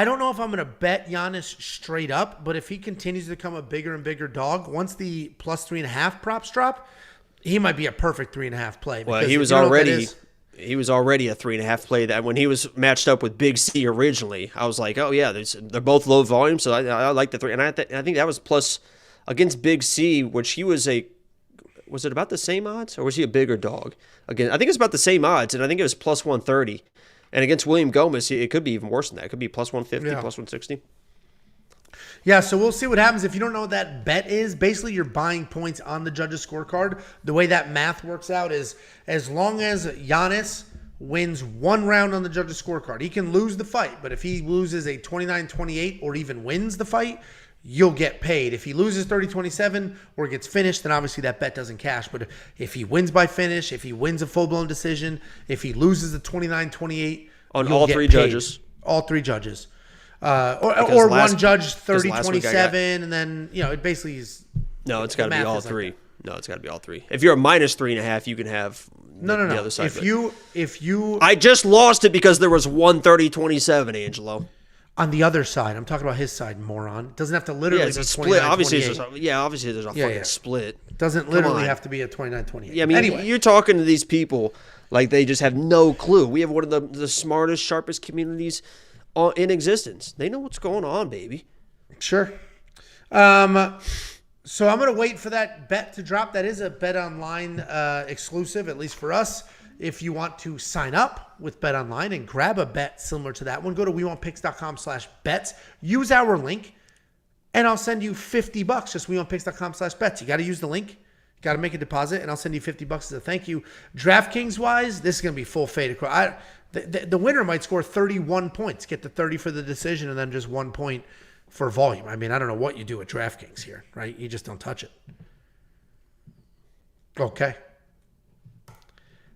don't know if I'm going to bet Giannis straight up, but if he continues to become a bigger and bigger dog, once the plus 3.5 props drop, he might be a perfect 3.5 play. Well, he was already a 3.5 play. That when he was matched up with Big C originally, I was like, oh yeah, they're both low volume, so I like the 3. And I think that was plus against Big C, which he was was it about the same odds, or was he a bigger dog? Again, I think it's about the same odds, and I think it was plus 130. And against William Gomez, it could be even worse than that. It could be plus 150, plus 160. Yeah, so we'll see what happens. If you don't know what that bet is, basically you're buying points on the judges' scorecard. The way that math works out is as long as Giannis wins one round on the judges' scorecard, he can lose the fight. But if he loses a 29-28 or even wins the fight, you'll get paid. If he loses 30-27 or gets finished, then obviously that bet doesn't cash. But if he wins by finish, if he wins a full-blown decision, if he loses the 29-28, on all three judges. All three judges. Or one judge 30-27, and then, it basically is... No, it's got to be all three. Like no, it's got to be all three. If you're a minus 3.5, you can have the other side. If you... I just lost it because there was 130-27, Angelo. On the other side, I'm talking about his side, moron. It doesn't have to literally it's be a split. Obviously, there's a Yeah. fucking split. It doesn't literally have to be a 29-28. Yeah, I mean, anyway. You're talking to these people like they just have no clue. We have one of the smartest, sharpest communities in existence. They know what's going on, baby. Sure. So I'm going to wait for that bet to drop. That is a Bet Online exclusive, at least for us. If you want to sign up with Bet Online and grab a bet similar to that one, go to WeWantPicks.com/bets. Use our link, and I'll send you $50. Just WeWantPicks.com/bets. You got to use the link. You got to make a deposit, and I'll send you $50 as a thank you. DraftKings-wise, this is going to be full fade across. The winner might score 31 points, get the 30 for the decision, and then just 1 point for volume. I mean, I don't know what you do at DraftKings here, right? You just don't touch it. Okay.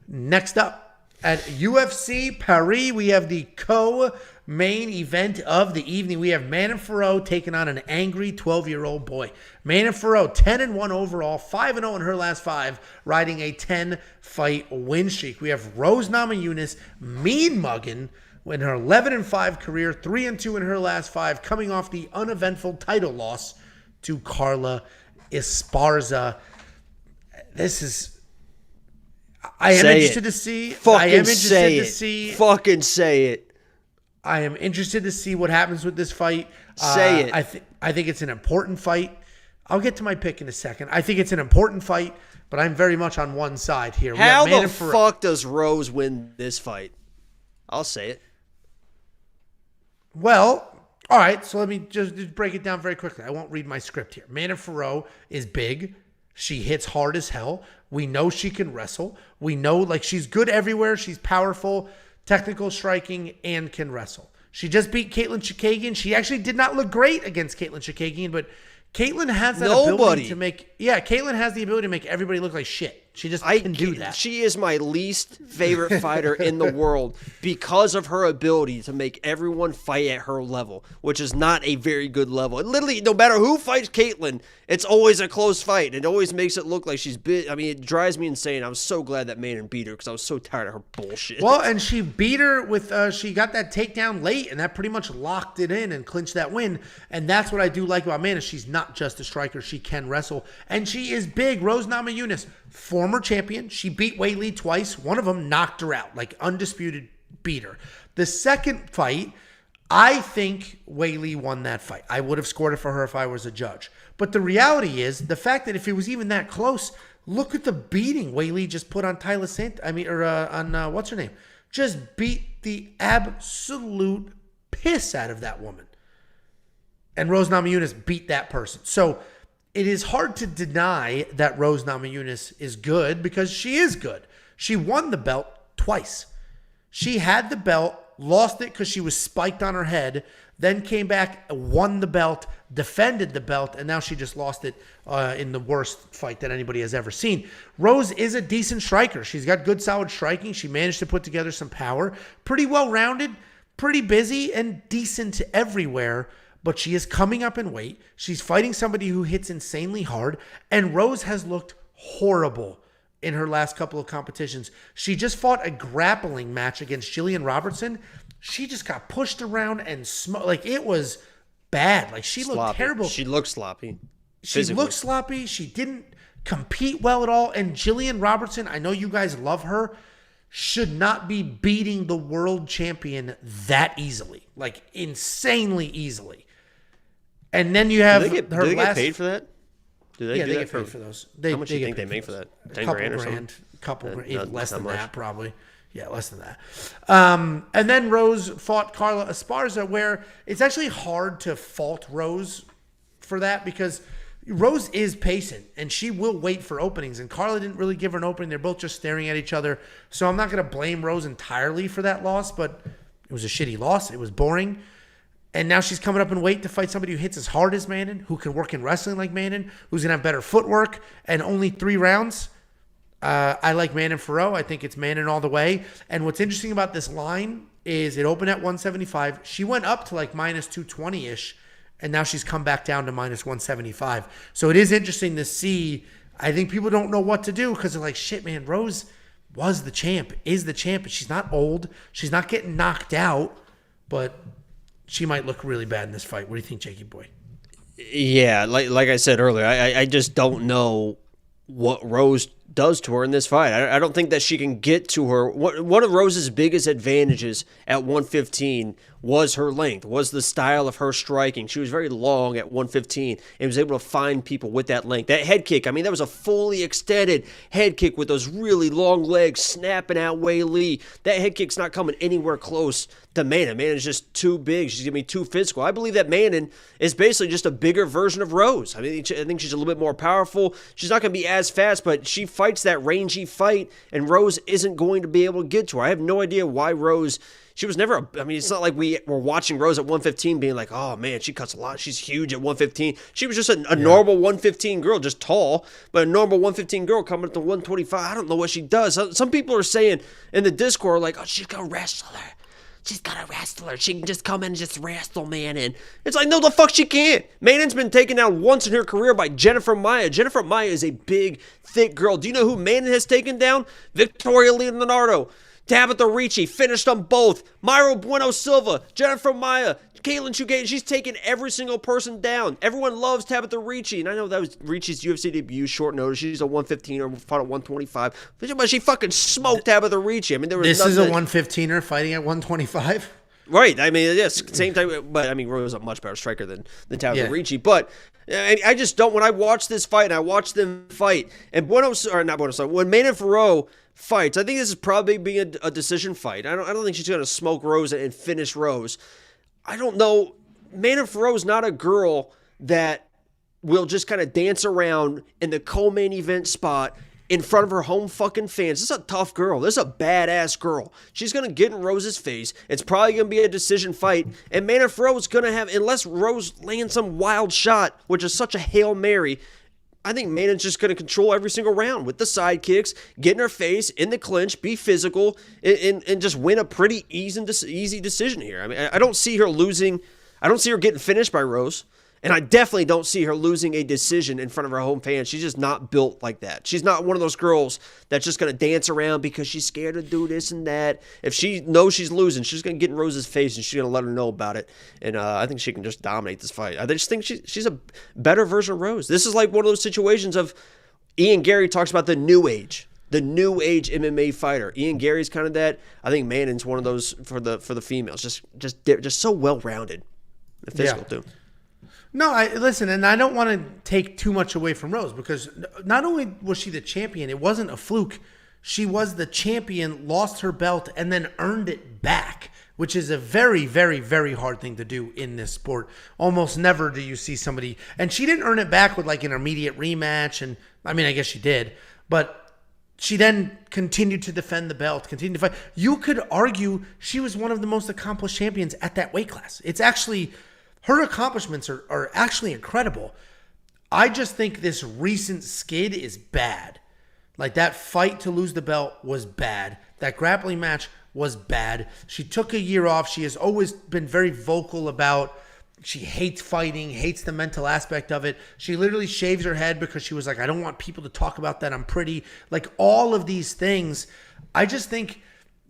Next up, at UFC Paris, we have the co-main event of the evening. We have Manon Fiorot taking on an angry 12-year-old boy. Manon Fiorot, 10-1 overall, 5-0 in her last 5, riding a 10-fight win streak. We have Rose Namajunas mean mugging in her 11-5 career, 3-2 in her last 5, coming off the uneventful title loss to Carla Esparza. This is... I am interested to see. Fucking say it. I am interested to see what happens with this fight. Say it. I think it's an important fight. I'll get to my pick in a second. I think it's an important fight, but I'm very much on one side here. How the fuck does Rose win this fight? I'll say it. Well, all right. So let me just break it down very quickly. I won't read my script here. Manon Fiorot is big. She hits hard as hell. We know she can wrestle. We know like she's good everywhere. She's powerful, technical striking, and can wrestle. She just beat Katlyn Chookagian. She actually did not look great against Katlyn Chookagian, but Katlyn has that ability to make... Yeah, Katlyn has the ability to make everybody look like shit. She just can do that. She is my least favorite fighter in the world because of her ability to make everyone fight at her level, which is not a very good level. And literally, no matter who fights Katlyn, it's always a close fight. It always makes it look like she's big. I mean, it drives me insane. I was so glad that Manon beat her because I was so tired of her bullshit. Well, and she beat her with, she got that takedown late, and that pretty much locked it in and clinched that win. And that's what I do like about Manon. She's not just a striker. She can wrestle. And she is big. Rose Namajunas, former champion. She beat Weili twice. One of them knocked her out, like undisputed beater. The second fight, I think Weili won that fight. I would have scored it for her if I was a judge. But the reality is the fact that if it was even that close, look at the beating Weili just put on on what's her name? Just beat the absolute piss out of that woman. And Rose Namajunas beat that person. So it is hard to deny that Rose Namajunas is good because she is good. She won the belt twice. She had the belt, lost it because she was spiked on her head, then came back, won the belt, defended the belt, and now she just lost it in the worst fight that anybody has ever seen. Rose is a decent striker. She's got good, solid striking. She managed to put together some power. Pretty well-rounded, pretty busy, and decent everywhere. But she is coming up in weight. She's fighting somebody who hits insanely hard. And Rose has looked horrible in her last couple of competitions. She just fought a grappling match against Jillian Robertson. She just got pushed around and like it was bad. Like she looked terrible. She looked sloppy. She looked sloppy. She didn't compete well at all. And Jillian Robertson, I know you guys love her, should not be beating the world champion that easily. Like insanely easily. And then you have do they get paid for that? Do they? Yeah, do they that get paid for those. How much do you think they make for that? 10 grand or something? Couple grand, even less than that probably. Yeah, less than that. And then Rose fought Carla Esparza, where it's actually hard to fault Rose for that because Rose is patient and she will wait for openings. And Carla didn't really give her an opening. They're both just staring at each other. So I'm not going to blame Rose entirely for that loss, but it was a shitty loss. It was boring. And now she's coming up in weight to fight somebody who hits as hard as Manon, who can work in wrestling like Manon, who's going to have better footwork, and only 3 rounds. I like Manon Fiorot. I think it's Manon all the way. And what's interesting about this line is it opened at 175. She went up to like minus 220-ish, and now she's come back down to minus 175. So it is interesting to see. I think people don't know what to do because they're like, shit, man, Rose was the champ, is the champ. She's not old. She's not getting knocked out, but she might look really bad in this fight. What do you think, Jakey boy? Yeah, like I said earlier, I just don't know what Rose does to her in this fight. I don't think that she can get to her. One of Rose's biggest advantages at 115 was her length, was the style of her striking. She was very long at 115 and was able to find people with that length. That head kick, I mean, that was a fully extended head kick with those really long legs snapping out Weili. That head kick's not coming anywhere close to Manon. Manon's just too big. She's going to be too physical. I believe that Manon is basically just a bigger version of Rose. I mean, I think she's a little bit more powerful. She's not going to be as fast, but she fight's that rangy fight, and Rose isn't going to be able to get to her. I have no idea why Rose. She was never, it's not like we were watching Rose at 115 being like, oh man, she cuts a lot. She's huge at 115. She was just a normal 115 girl, just tall, but a normal 115 girl coming up to 125. I don't know what she does. Some people are saying in the Discord, like, oh, she's going to wrestle her. She's got to wrestle her. She can just come in and just wrestle Manon. It's like, no, the fuck she can't. Manon's been taken down once in her career by Jennifer Maia. Jennifer Maia is a big, thick girl. Do you know who Manon has taken down? Victoria Leonardo. Tabitha Ricci, finished them both. Myro Bueno Silva, Jennifer Maia, Caitlin Chugate. She's taken every single person down. Everyone loves Tabitha Ricci, and I know that was Ricci's UFC debut, short notice. She's a 115er, fought at 125. But she fucking smoked Tabitha Ricci. I mean, there was This is a 115er fighting at 125? Right. I mean, yes, same time. But I mean, Rose is a much better striker than Tabitha Ricci. But I just don't. When I watch this fight, and I watch them fight, and when Manon Farrow fights, I think this is probably being a decision fight. I don't think she's going to smoke Rose and finish Rose. I don't know. Manon Farrow's not a girl that will just kind of dance around in the co-main event spot in front of her home fucking fans. This is a tough girl. This is a badass girl. She's going to get in Rose's face. It's probably going to be a decision fight. And Manon Farrow is going to have, unless Rose lands some wild shot, which is such a Hail Mary, I think Manon's just going to control every single round with the side kicks, get in her face, in the clinch, be physical, and just win a pretty easy decision here. I mean, I don't see her losing. I don't see her getting finished by Rose. And I definitely don't see her losing a decision in front of her home fans. She's just not built like that. She's not one of those girls that's just going to dance around because she's scared to do this and that. If she knows she's losing, she's going to get in Rose's face and she's going to let her know about it. And I think she can just dominate this fight. I just think she's a better version of Rose. This is like one of those situations of Ian Gary talks about the new age MMA fighter. Ian Gary's kind of that. I think Manon's one of those for the females. Just so well-rounded and physical too. No, listen, and I don't want to take too much away from Rose because not only was she the champion, it wasn't a fluke. She was the champion, lost her belt, and then earned it back, which is a very, very, very hard thing to do in this sport. Almost never do you see somebody, and she didn't earn it back with like an immediate rematch, and I mean, I guess she did, but she then continued to defend the belt, continued to fight. You could argue she was one of the most accomplished champions at that weight class. It's actually... Her accomplishments are actually incredible. I just think this recent skid is bad. Like that fight to lose the belt was bad. That grappling match was bad. She took a year off. She has always been very vocal about she hates fighting, hates the mental aspect of it. She literally shaves her head because she was like, I don't want people to talk about that. I'm pretty. Like all of these things. I just think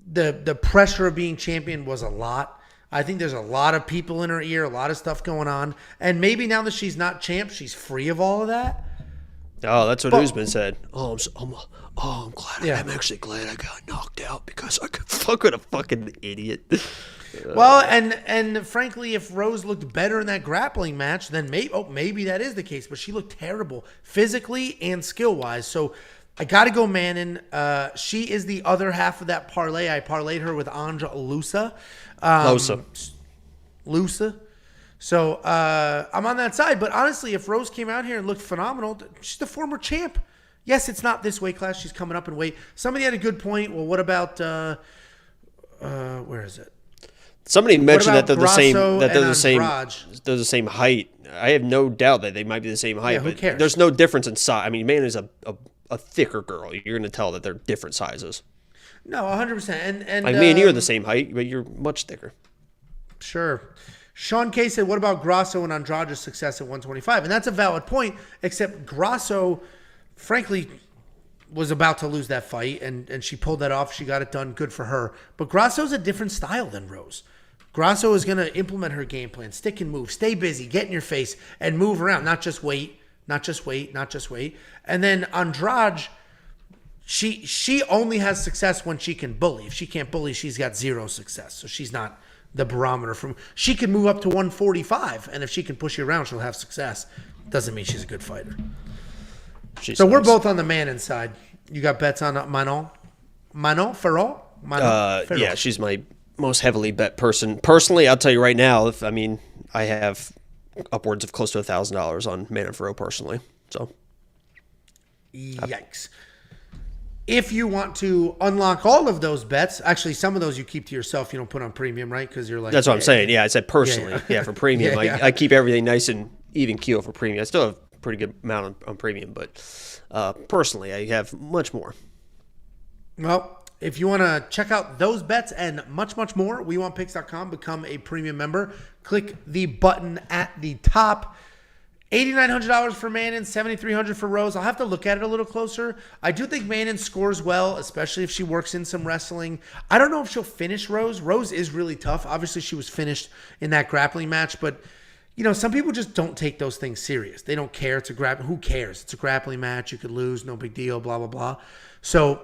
the pressure of being champion was a lot. I think there's a lot of people in her ear, a lot of stuff going on. And maybe now that she's not champ, she's free of all of that. Oh, that's what Usman said. I'm glad. Yeah. I'm actually glad I got knocked out because I could fuck with a fucking idiot. Well, and frankly, if Rose looked better in that grappling match, then maybe that is the case. But she looked terrible physically and skill-wise. So I got to go Manon. She is the other half of that parlay. I parlayed her with Ange Loosa. Loosa. So I'm on that side. But honestly, if Rose came out here and looked phenomenal, she's the former champ. Yes, it's not this weight class. She's coming up in weight. Somebody had a good point. Well, what about where is it? Somebody mentioned that they're the same. Grasso They're the same height. I have no doubt that they might be the same height. Yeah, who but cares? There's no difference in size. I mean, Manon is a thicker girl. You're going to tell that they're different sizes. No, 100%. And like me and you are the same height, but you're much thicker. Sure. Sean K said, what about Grasso and Andrade's success at 125? And that's a valid point, except Grasso, frankly, was about to lose that fight, and she pulled that off. She got it done. Good for her. But Grasso's a different style than Rose. Grasso is going to implement her game plan, stick and move, stay busy, get in your face, and move around, not just wait. And then Andrade, she only has success when she can bully. If she can't bully, she's got zero success. So she's not the barometer. She can move up to 145, and if she can push you around, she'll have success. Doesn't mean she's a good fighter. We're both on the Manon side. You got bets on Manon Farrow? Yeah, she's my most heavily bet person. Personally, I'll tell you right now, I have upwards of close to $1,000 on Manon Farrow personally. So, yikes. if you want to unlock all of those bets, actually some of those you keep to yourself. You don't put on premium, right? Because you're like, That's what I'm saying. Yeah, I said personally. Yeah, for premium. I keep everything nice and even keel for premium. I still have a pretty good amount on premium, but personally, I have much more. Well, if you want to check out those bets and much, much more, WeWantPicks.com, become a premium member. Click the button at the top. $8,900 for Manon, $7,300 for Rose. I'll have to look at it a little closer. I do think Manon scores well, especially if she works in some wrestling. I don't know if she'll finish Rose. Rose is really tough. Obviously, she was finished in that grappling match, but some people just don't take those things serious. They don't care. It's a who cares? It's a grappling match. You could lose, no big deal, blah, blah, blah. So,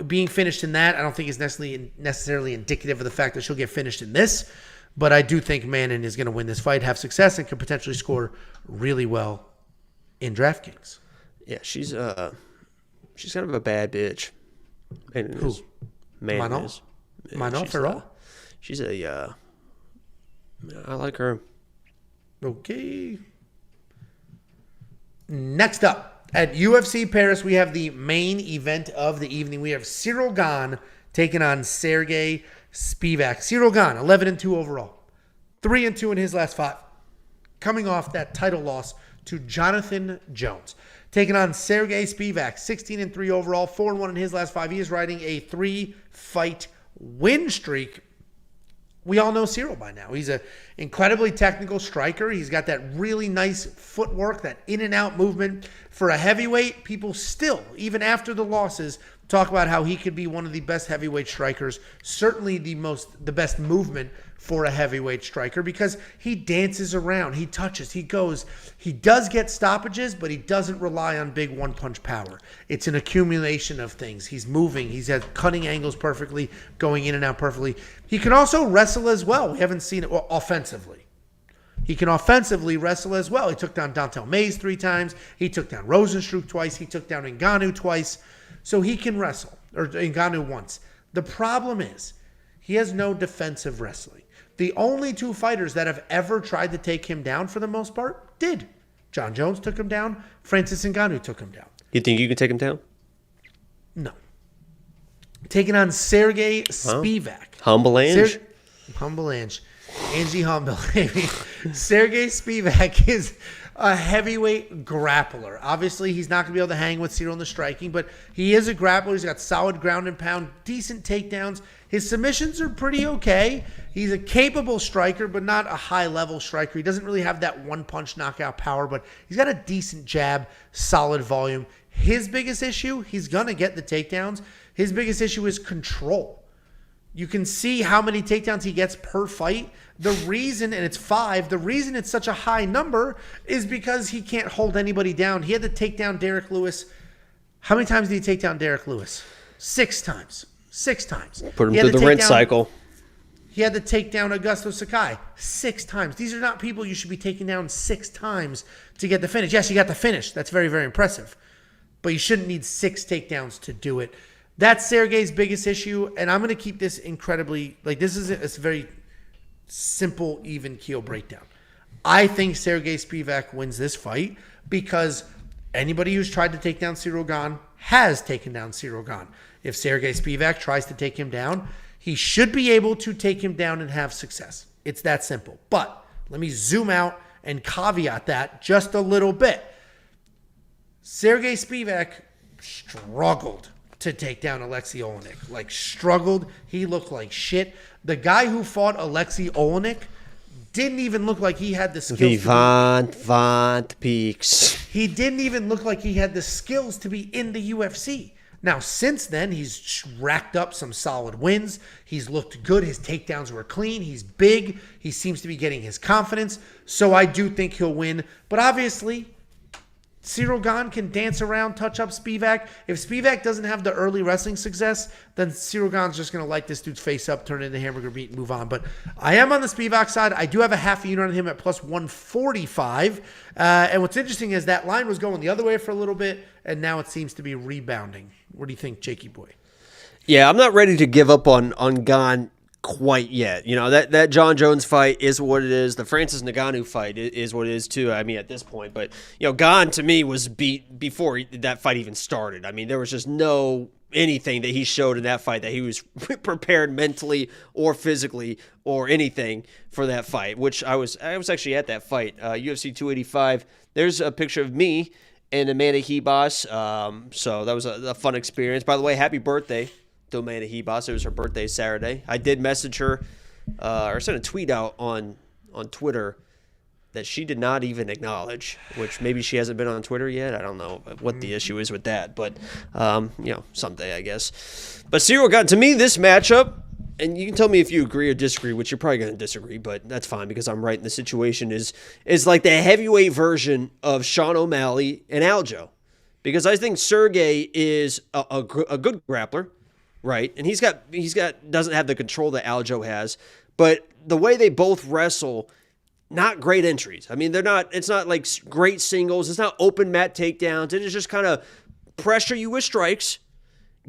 being finished in that, I don't think is necessarily indicative of the fact that she'll get finished in this. But I do think Manon is going to win this fight, have success, and could potentially score really well in DraftKings. Yeah, she's kind of a bad bitch. Manon Who? is. Manon Manolo? is. Yeah, Manolo Ferrell? She's I like her. Okay. Next up, at UFC Paris, we have the main event of the evening. We have Ciryl Gane taking on Sergey Spivac. Ciryl Gane, 11-2 overall. 3-2 in his last 5. Coming off that title loss to Jonathan Jones. Taking on Sergey Spivac, 16-3 overall, 4-1 in his last 5. He is riding a 3-fight win streak. We all know Ciryl by now. He's an incredibly technical striker. He's got that really nice footwork, that in and out movement. For a heavyweight, people still, even after the losses, talk about how he could be one of the best heavyweight strikers. Certainly the best movement for a heavyweight striker because he dances around, he touches, he goes. He does get stoppages, but he doesn't rely on big one-punch power. It's an accumulation of things. He's moving. He's at cutting angles perfectly, going in and out perfectly. He can also wrestle as well. We haven't seen it offensively. He can offensively wrestle as well. He took down Dontel Mays 3 times. He took down Rosenstruck twice. He took down Ngannou twice. So he can wrestle, or Ngannou once. The problem is he has no defensive wrestling. The only 2 fighters that have ever tried to take him down for the most part did. John Jones took him down. Francis Ngannou took him down. You think you can take him down? No. Taking on Sergey Spivac. Humble Ange? Humble Ange. Angie Humble. Sergey Spivac is a heavyweight grappler. Obviously, he's not going to be able to hang with Ciryl in the striking, but he is a grappler. He's got solid ground and pound, decent takedowns. His submissions are pretty okay. He's a capable striker, but not a high-level striker. He doesn't really have that one-punch knockout power, but he's got a decent jab, solid volume. His biggest issue, he's going to get the takedowns. His biggest issue is control. You can see how many takedowns he gets per fight. The reason, and it's 5, the reason it's such a high number is because he can't hold anybody down. He had to take down Derek Lewis. How many times did he take down Derek Lewis? 6 times. 6 times. Put him through the rinse cycle. He had to take down Augusto Sakai 6 times. These are not people you should be taking down 6 times to get the finish. Yes, you got the finish. That's very, very impressive. But you shouldn't need 6 takedowns to do it. That's Sergey's biggest issue, and I'm going to keep this incredibly, this is a very simple, even keel breakdown. I think Sergey Spivac wins this fight because anybody who's tried to take down Ciryl Gane has taken down Ciryl Gane. If Sergey Spivac tries to take him down, he should be able to take him down and have success. It's that simple. But let me zoom out and caveat that just a little bit. Sergey Spivac struggled to take down Alexei Olenek. Struggled. He looked like shit. The guy who fought Alexei Olenek didn't even look like he had the skills. Vivant Peaks. He didn't even look like he had the skills to be in the UFC. Now, since then, he's racked up some solid wins. He's looked good. His takedowns were clean. He's big. He seems to be getting his confidence. So I do think he'll win. But obviously, Ciryl Gane can dance around, touch up Spivac. If Spivac doesn't have the early wrestling success, then Ciryl Gane's just going to light this dude's face up, turn it into hamburger meat, and move on. But I am on the Spivac side. I do have a half a unit on him at plus 145. And what's interesting is that line was going the other way for a little bit, and now it seems to be rebounding. What do you think, Jakey boy? Yeah, I'm not ready to give up on Gane quite yet. You know, that John Jones fight is what it is. The Francis Ngannou fight is what it is too. I mean, at this point, but you know, Gane to me was beat before that fight even started. I mean, there was just no anything that he showed in that fight that he was prepared mentally or physically or anything for that fight, which I was actually at that fight, UFC 285. There's a picture of me and Amanda Hebos. So that was a fun experience. By the way, happy birthday to Amanda Hebos. It was her birthday Saturday. I did message her or sent a tweet out on Twitter that she did not even acknowledge, which maybe she hasn't been on Twitter yet. I don't know what the issue is with that, but, you know, someday, I guess. But Ciryl Gane, to me, this matchup, and you can tell me if you agree or disagree, which you're probably going to disagree, but that's fine because I'm right in the situation, is like the heavyweight version of Sean O'Malley and Aljo. Because I think Sergey is a good grappler, right? And he's doesn't have the control that Aljo has, but the way they both wrestle, not great entries. I mean, it's not like great singles. It's not open mat takedowns. It is just kind of pressure you with strikes,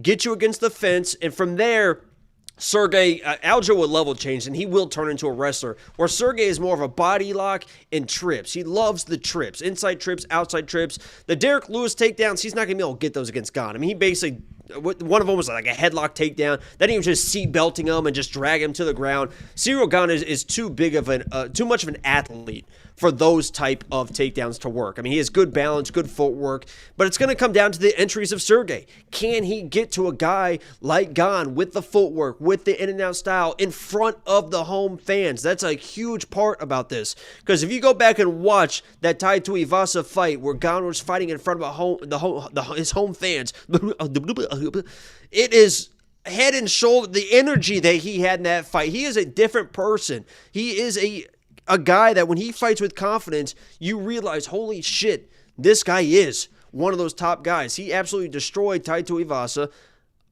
get you against the fence, and from there, Sergey, Aljo will level change, and he will turn into a wrestler, where Sergey is more of a body lock and trips. He loves the trips, inside trips, outside trips. The Derek Lewis takedowns, he's not going to be able to get those against Gane. I mean, he basically, one of them was like a headlock takedown. Then he was just seat belting him and just drag him to the ground. Ciryl Gane is too much of an athlete for those type of takedowns to work. I mean, he has good balance, good footwork, but it's going to come down to the entries of Sergey. Can he get to a guy like Gane with the footwork, with the in-and-out style, in front of the home fans? That's a huge part about this. Because if you go back and watch that Tai Tuivasa fight where Gane was fighting in front of his home fans, it is head and shoulder, the energy that he had in that fight. He is a different person. He is a guy that when he fights with confidence, you realize, holy shit, this guy is one of those top guys. He absolutely destroyed Tai Tuivasa.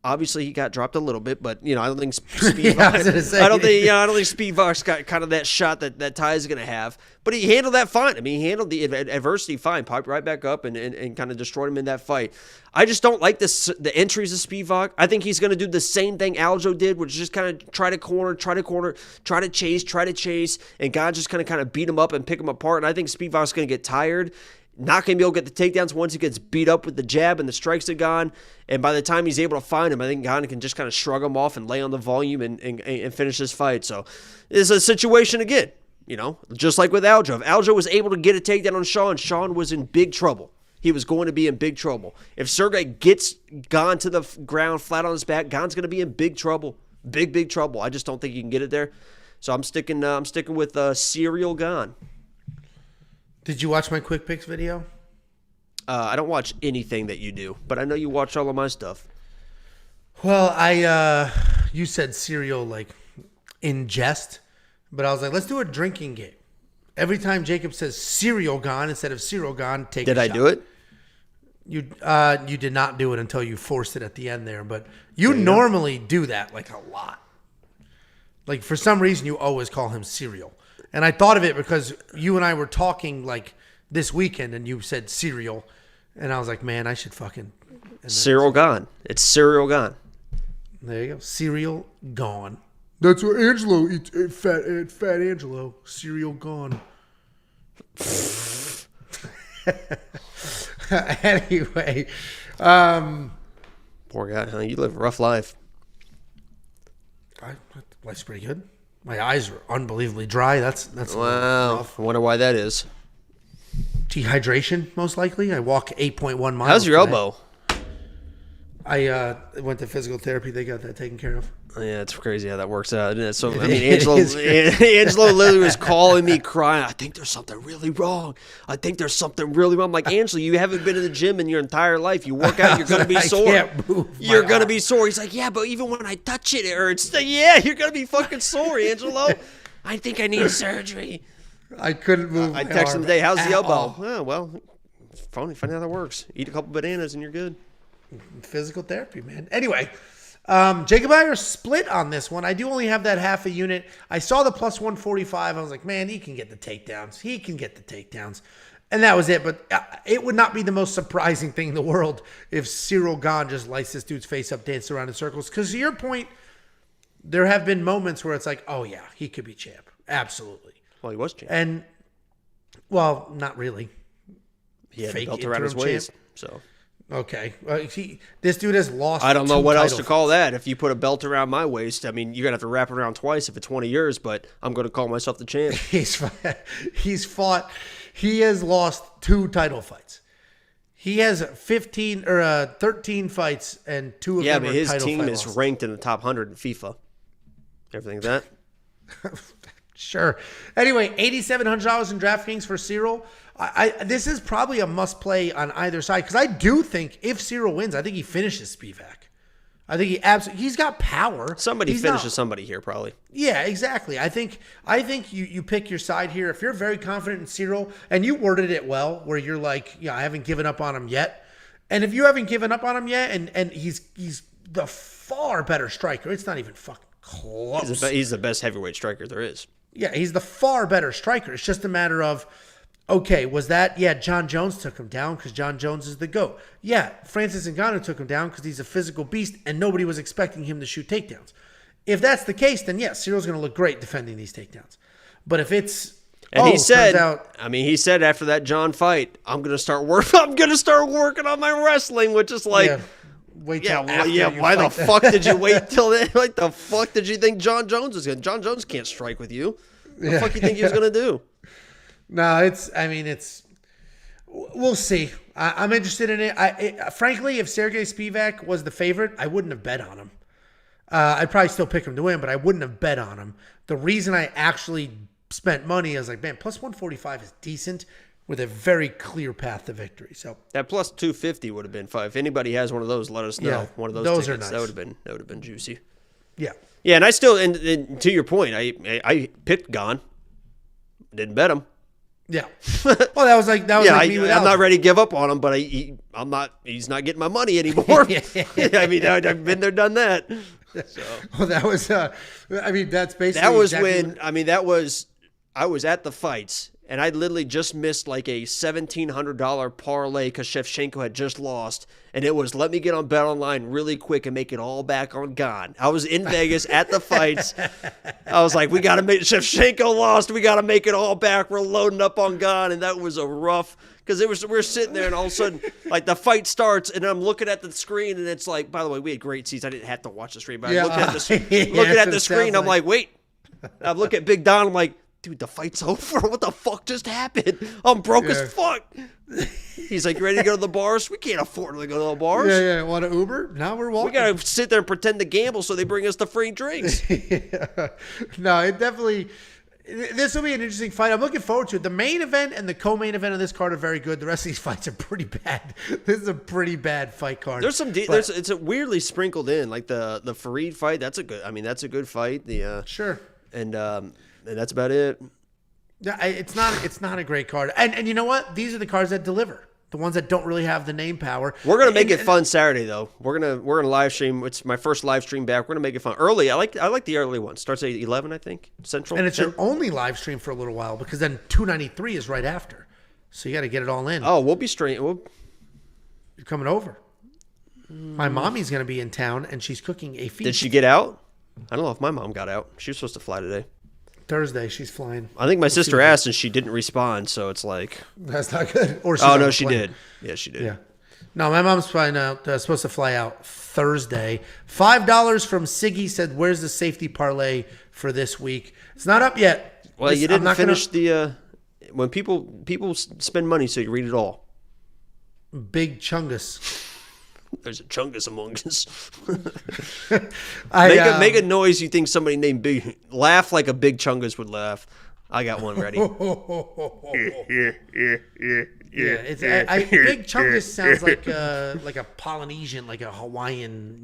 Obviously, he got dropped a little bit, but I don't think Spivac. I don't think Spivac's got kind of that shot that Ty is going to have. But he handled that fine. I mean, he handled the adversity fine, popped right back up and kind of destroyed him in that fight. I just don't like the entries of Spivac. I think he's going to do the same thing Aljo did, which is just kind of try to corner, try to chase, and God just kind of beat him up and pick him apart. And I think Spivac's going to get tired. Not going to be able to get the takedowns once he gets beat up with the jab and the strikes are gone. And by the time he's able to find him, I think Gane can just kind of shrug him off and lay on the volume and finish this fight. So it's a situation again, just like with Aljo. If Aljo was able to get a takedown on Sean was in big trouble. He was going to be in big trouble. If Sergey gets Gane to the ground flat on his back, Gane's going to be in big trouble. Big trouble. I just don't think you can get it there. So I'm sticking with Ciryl Gane. Did you watch my quick picks video? I don't watch anything that you do, but I know you watch all of my stuff. Well, you said Ciryl like in jest, but I was like, let's do a drinking game. Every time Jacob says Ciryl Gane instead of Ciryl Gane, take a shot. Did I do it? You did not do it until you forced it at the end there, but you normally do that like a lot. Like for some reason, you always call him Ciryl. And I thought of it because you and I were talking like this weekend and you said cereal. And I was like, man, I should fucking. Ciryl Gane. It's Ciryl Gane. There you go. Ciryl Gane. That's what Angelo eats. Fat Angelo. Ciryl Gane. Anyway. Poor guy, huh? You live a rough life. Life's pretty good. My eyes are unbelievably dry. That's wow. rough. I wonder why that is. Dehydration, most likely. I walk 8.1 miles. How's your elbow? I went to physical therapy. They got that taken care of. Yeah, it's crazy how that works out, isn't it? So, I mean, Angelo literally was calling me crying. I think there's something really wrong. I'm like, Angelo, you haven't been in the gym in your entire life. You work out, you're going to be sore. Can't move you're going to be sore. He's like, yeah, but even when I touch it, it hurts. Yeah, you're going to be fucking sore, Angelo. I think I need surgery. I couldn't move. I texted him today, how's the elbow? Oh, well, find out how that works. Eat a couple bananas and you're good. Physical therapy, man. Anyway, Jacob and I are split on this one. I do only have that half a unit. I saw the plus 145. I was like, man, he can get the takedowns. And that was it. But it would not be the most surprising thing in the world if Ciryl Gane just lights this dude's face up, dance around in circles. Because to your point, there have been moments where it's like, oh yeah, he could be champ. Absolutely. Well, he was champ. And, well, not really. He had fake the belt around his interim waist. champ. So Okay. This dude has lost. I don't know 2 what else to title call that. If you put a belt around my waist, I mean, you're going to have to wrap it around twice if it's 20 years, but I'm going to call myself the champ. He's fought. He has lost 2 title fights. He has 13 fights, and 2 of Yeah, them but are his title team fight is losses. ranked in the top 100 in FIFA. Everything that? Sure. Anyway, $8,700 in DraftKings for Cyril. This is probably a must play on either side because I do think if Cyril wins, I think he finishes Spivac. I think he's got power. Somebody He's finishes not- somebody here, probably. Yeah, exactly. I think you pick your side here. If you're very confident in Cyril, and you worded it well, where you're like, yeah, I haven't given up on him yet. And if you haven't given up on him yet, and he's the far better striker, it's not even fucking close. He's the best heavyweight striker there is. Yeah, he's the far better striker. It's just a matter of, okay, was that, yeah, John Jones took him down because John Jones is the GOAT. Yeah, Francis Ngannou took him down because he's a physical beast and nobody was expecting him to shoot takedowns. If that's the case, then yeah, Cyril's going to look great defending these takedowns. But if it's, And he said, turns out, he said after that John fight, I'm going to start working on my wrestling, which is like, yeah, wait till after you why the fight fuck did you wait till then? Like, the fuck did you think John Jones was going to? John Jones can't strike with you. What the fuck you think he was going to do? No, we'll see. I'm interested in it. Frankly, if Sergey Spivac was the favorite, I wouldn't have bet on him. I'd probably still pick him to win, but I wouldn't have bet on him. The reason I actually spent money, I was like, man, plus 145 is decent with a very clear path to victory. So That plus 250 would have been fun. If anybody has one of those, let us know. Yeah, One of those those tickets. are nice. That would have been juicy. yeah. Yeah, and I still, and to your point, I picked Gane. Didn't bet him. Yeah. Well, that was like me with I'm not Alvin. ready to give up on him, but he's not getting my money anymore. I mean, I've been there, done that. So. Well, that was, that's basically. That was exactly I was at the fights, and I literally just missed like a $1,700 parlay because Shevchenko had just lost, and it was let me get on Bet Online really quick and make it all back on Gane. I was in Vegas at the fights. I was like, we got to make Shevchenko lost. We got to make it all back. We're loading up on Gane, and that was a rough because we're sitting there, and all of a sudden, like the fight starts, and I'm looking at the screen, and it's like, by the way, we had great seats. I didn't have to watch the stream, but Yeah. I looked at the Yeah, looking that's at what the it screen. sounds I'm like, wait. I look at Big Don. I'm like, dude, the fight's over. What the fuck just happened? I'm broke as fuck. He's like, you ready to go to the bars? We can't afford to go to the bars. Yeah. Want to Uber? Now we're walking. We got to sit there and pretend to gamble so they bring us the free drinks. No, it definitely. This will be an interesting fight. I'm looking forward to it. The main event and the co-main event of this card are very good. The rest of these fights are pretty bad. This is a pretty bad fight card. There's some. It's a weirdly sprinkled in, like the Farid fight. That's a good fight. Sure. And that's about it. Yeah, it's not a great card. And you know what? These are the cards that deliver. The ones that don't really have the name power. We're gonna make it fun Saturday though. We're gonna live stream. It's my first live stream back. We're gonna make it fun early. I like the early one. Starts at 11, I think, Central. And it's your only live stream for a little while because then 293 is right after. So you got to get it all in. Oh, we'll be straight. You're coming over. My mommy's going to be in town and she's cooking a feast. Did she get out? I don't know if my mom got out. She was supposed to fly today. Thursday, she's flying. I think my sister asked and she didn't respond, so it's like. That's not good. Or she's Oh on no, the she plane. did. Yeah, she did. Yeah. No, my mom's flying out. Supposed to fly out Thursday. $5 from Siggy said, "Where's the safety parlay for this week?" It's not up yet. Well, you didn't finish the. When people spend money, so you read it all. Big Chungus. There's a chungus among us. Make a noise you think somebody named Big. Laugh like a Big Chungus would laugh. I got one ready. Yeah, Big Chungus sounds like a Polynesian, like a Hawaiian,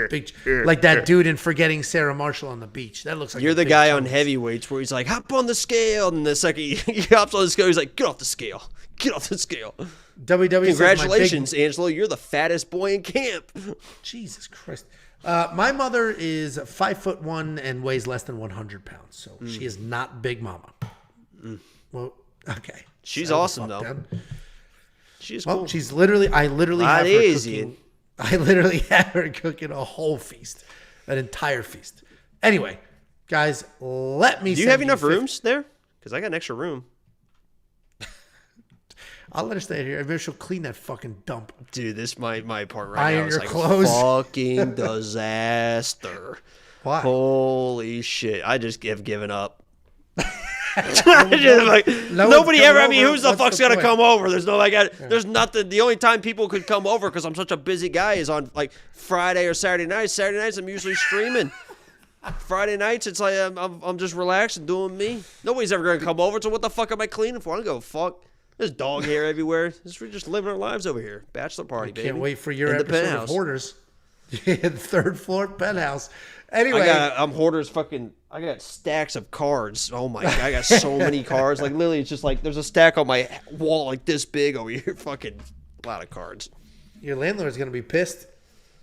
big, like that dude in Forgetting Sarah Marshall on the beach. That looks like You're a the Big guy on Chungus. heavyweights where he's like, hop on the scale, and the second he hops on the scale, he's like, get off the scale. Get off the scale. WWE says Congratulations, Angelo. You're the fattest boy in camp. Jesus Christ. My mother is 5'1" and weighs less than 100 pounds, so she is not Big Mama. Well, okay. She's Settle the awesome, fuck though. down. She's Well, cool. she's literally. I literally Not have her easy. cooking. I literally have her cooking a whole feast, an entire feast. Anyway, guys, let me. Do you have enough rooms there? Because I got an extra room. I'll let her stay here. Maybe she'll clean that fucking dump. Dude, this my apartment right now Iron is your like clothes. a fucking disaster. Why? Holy shit! I just have given up. Like, nobody ever. I mean, who's the fuck's gonna come over? There's no like. There's nothing. The only time people could come over because I'm such a busy guy is on like Friday or Saturday nights. Saturday nights I'm usually streaming. Friday nights it's like I'm just relaxing doing me. Nobody's ever gonna come over. So what the fuck am I cleaning for? I don't give a fuck. There's dog hair everywhere. We're just living our lives over here. Bachelor party, baby. Can't wait for your In the episode penthouse. of Hoarders. The third floor penthouse. Anyway, I'm Hoarders fucking. I got stacks of cards. Oh my god, I got so many cards. Like literally, it's just like there's a stack on my wall like this big over here. Fucking a lot of cards. your landlord's going to be pissed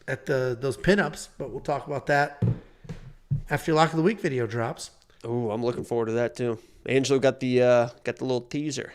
at those pinups, but we'll talk about that after your Lock of the Week video drops. Oh, I'm looking forward to that too. Angelo got the little teaser.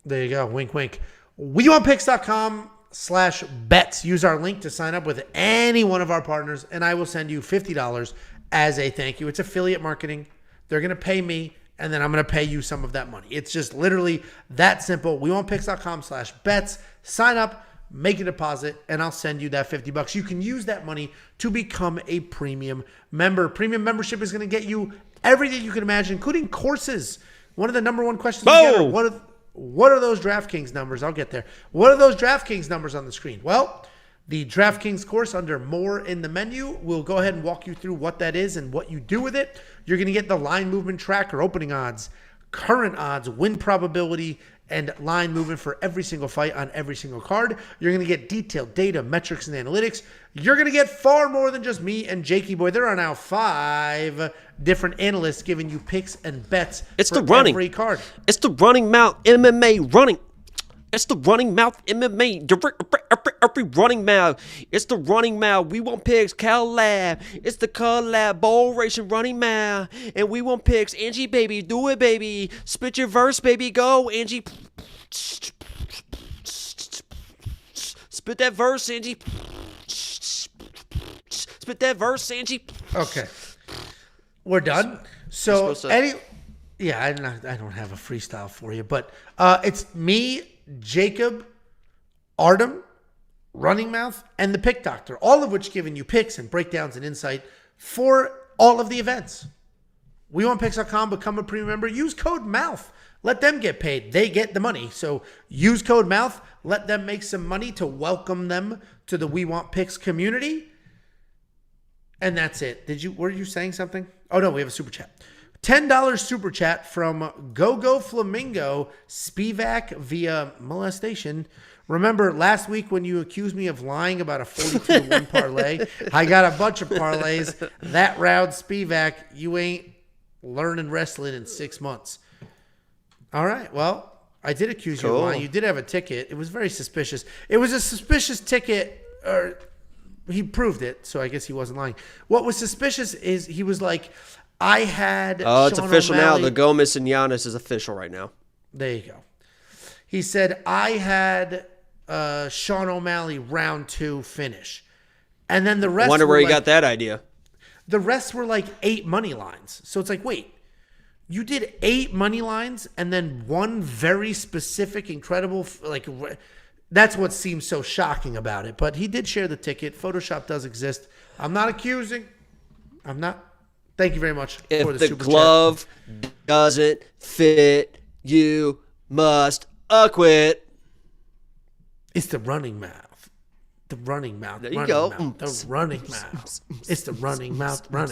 There you go. Wink, wink. WeWantPicks.com/bets. Use our link to sign up with any one of our partners, and I will send you $50 as a thank you. It's affiliate marketing. They're going to pay me, and then I'm going to pay you some of that money. It's just literally that simple. WeWantPicks.com/bets. Sign up, make a deposit, and I'll send you that $50. You can use that money to become a premium member. Premium membership is going to get you everything you can imagine, including courses. One of the number one questions we get are, what are those DraftKings numbers? I'll get there. What are those DraftKings numbers on the screen? Well, the DraftKings course under More in the menu will go ahead and walk you through what that is and what you do with it. You're going to get the line movement tracker, opening odds, current odds, win probability, and line movement for every single fight on every single card. You're going to get detailed data, metrics, and analytics. You're going to get far more than just me and Jakey Boy. There are now 5 different analysts giving you picks and bets It's for the running. every card. It's the running mouth MMA running. It's the running mouth MMA. Every running mouth. It's the running mouth. We want picks. Collab. It's the collab. Bowl racing running mouth. And we want picks. Angie, baby. Do it, baby. Spit your verse, baby. Go, Angie. Spit that verse, Angie. Spit that verse, Angie. Okay. We're done. So, I don't have a freestyle for you, but it's me, Jacob, Artem, Running Mouth, and the Pick Doctor, all of which giving you picks and breakdowns and insight for all of the events. WeWantPicks.com, become a premium member. Use code MOUTH. Let them get paid. They get the money. So use code MOUTH. Let them make some money to welcome them to the We Want Picks community. And that's it. Were you saying something? Oh, no, we have a super chat. $10 super chat from Go Flamingo Spivac via molestation. Remember last week when you accused me of lying about a 42-1 parlay? I got a bunch of parlays. That round, Spivac, you ain't learning wrestling in 6 months. All right, well, I did accuse you of lying. You did have a ticket. It was very suspicious. It was a suspicious ticket, or he proved it, so I guess he wasn't lying. What was suspicious is he was like, I had it's Sean official O'Malley. now. The Gomez and Giannis is official right now. There you go. He said, I had Sean O'Malley round 2 finish. And then the rest Wonder were where he like, got that idea. The rest were like 8 money lines. So it's like, wait, you did 8 money lines and then one very specific, incredible, that's what seems so shocking about it. But he did share the ticket. Photoshop does exist. I'm not accusing. I'm not. Thank you very much for the super chat. If the glove doesn't fit, you must acquit. It's the running mouth. The running mouth. There you go. The running mouth. It's the running mouth. Running.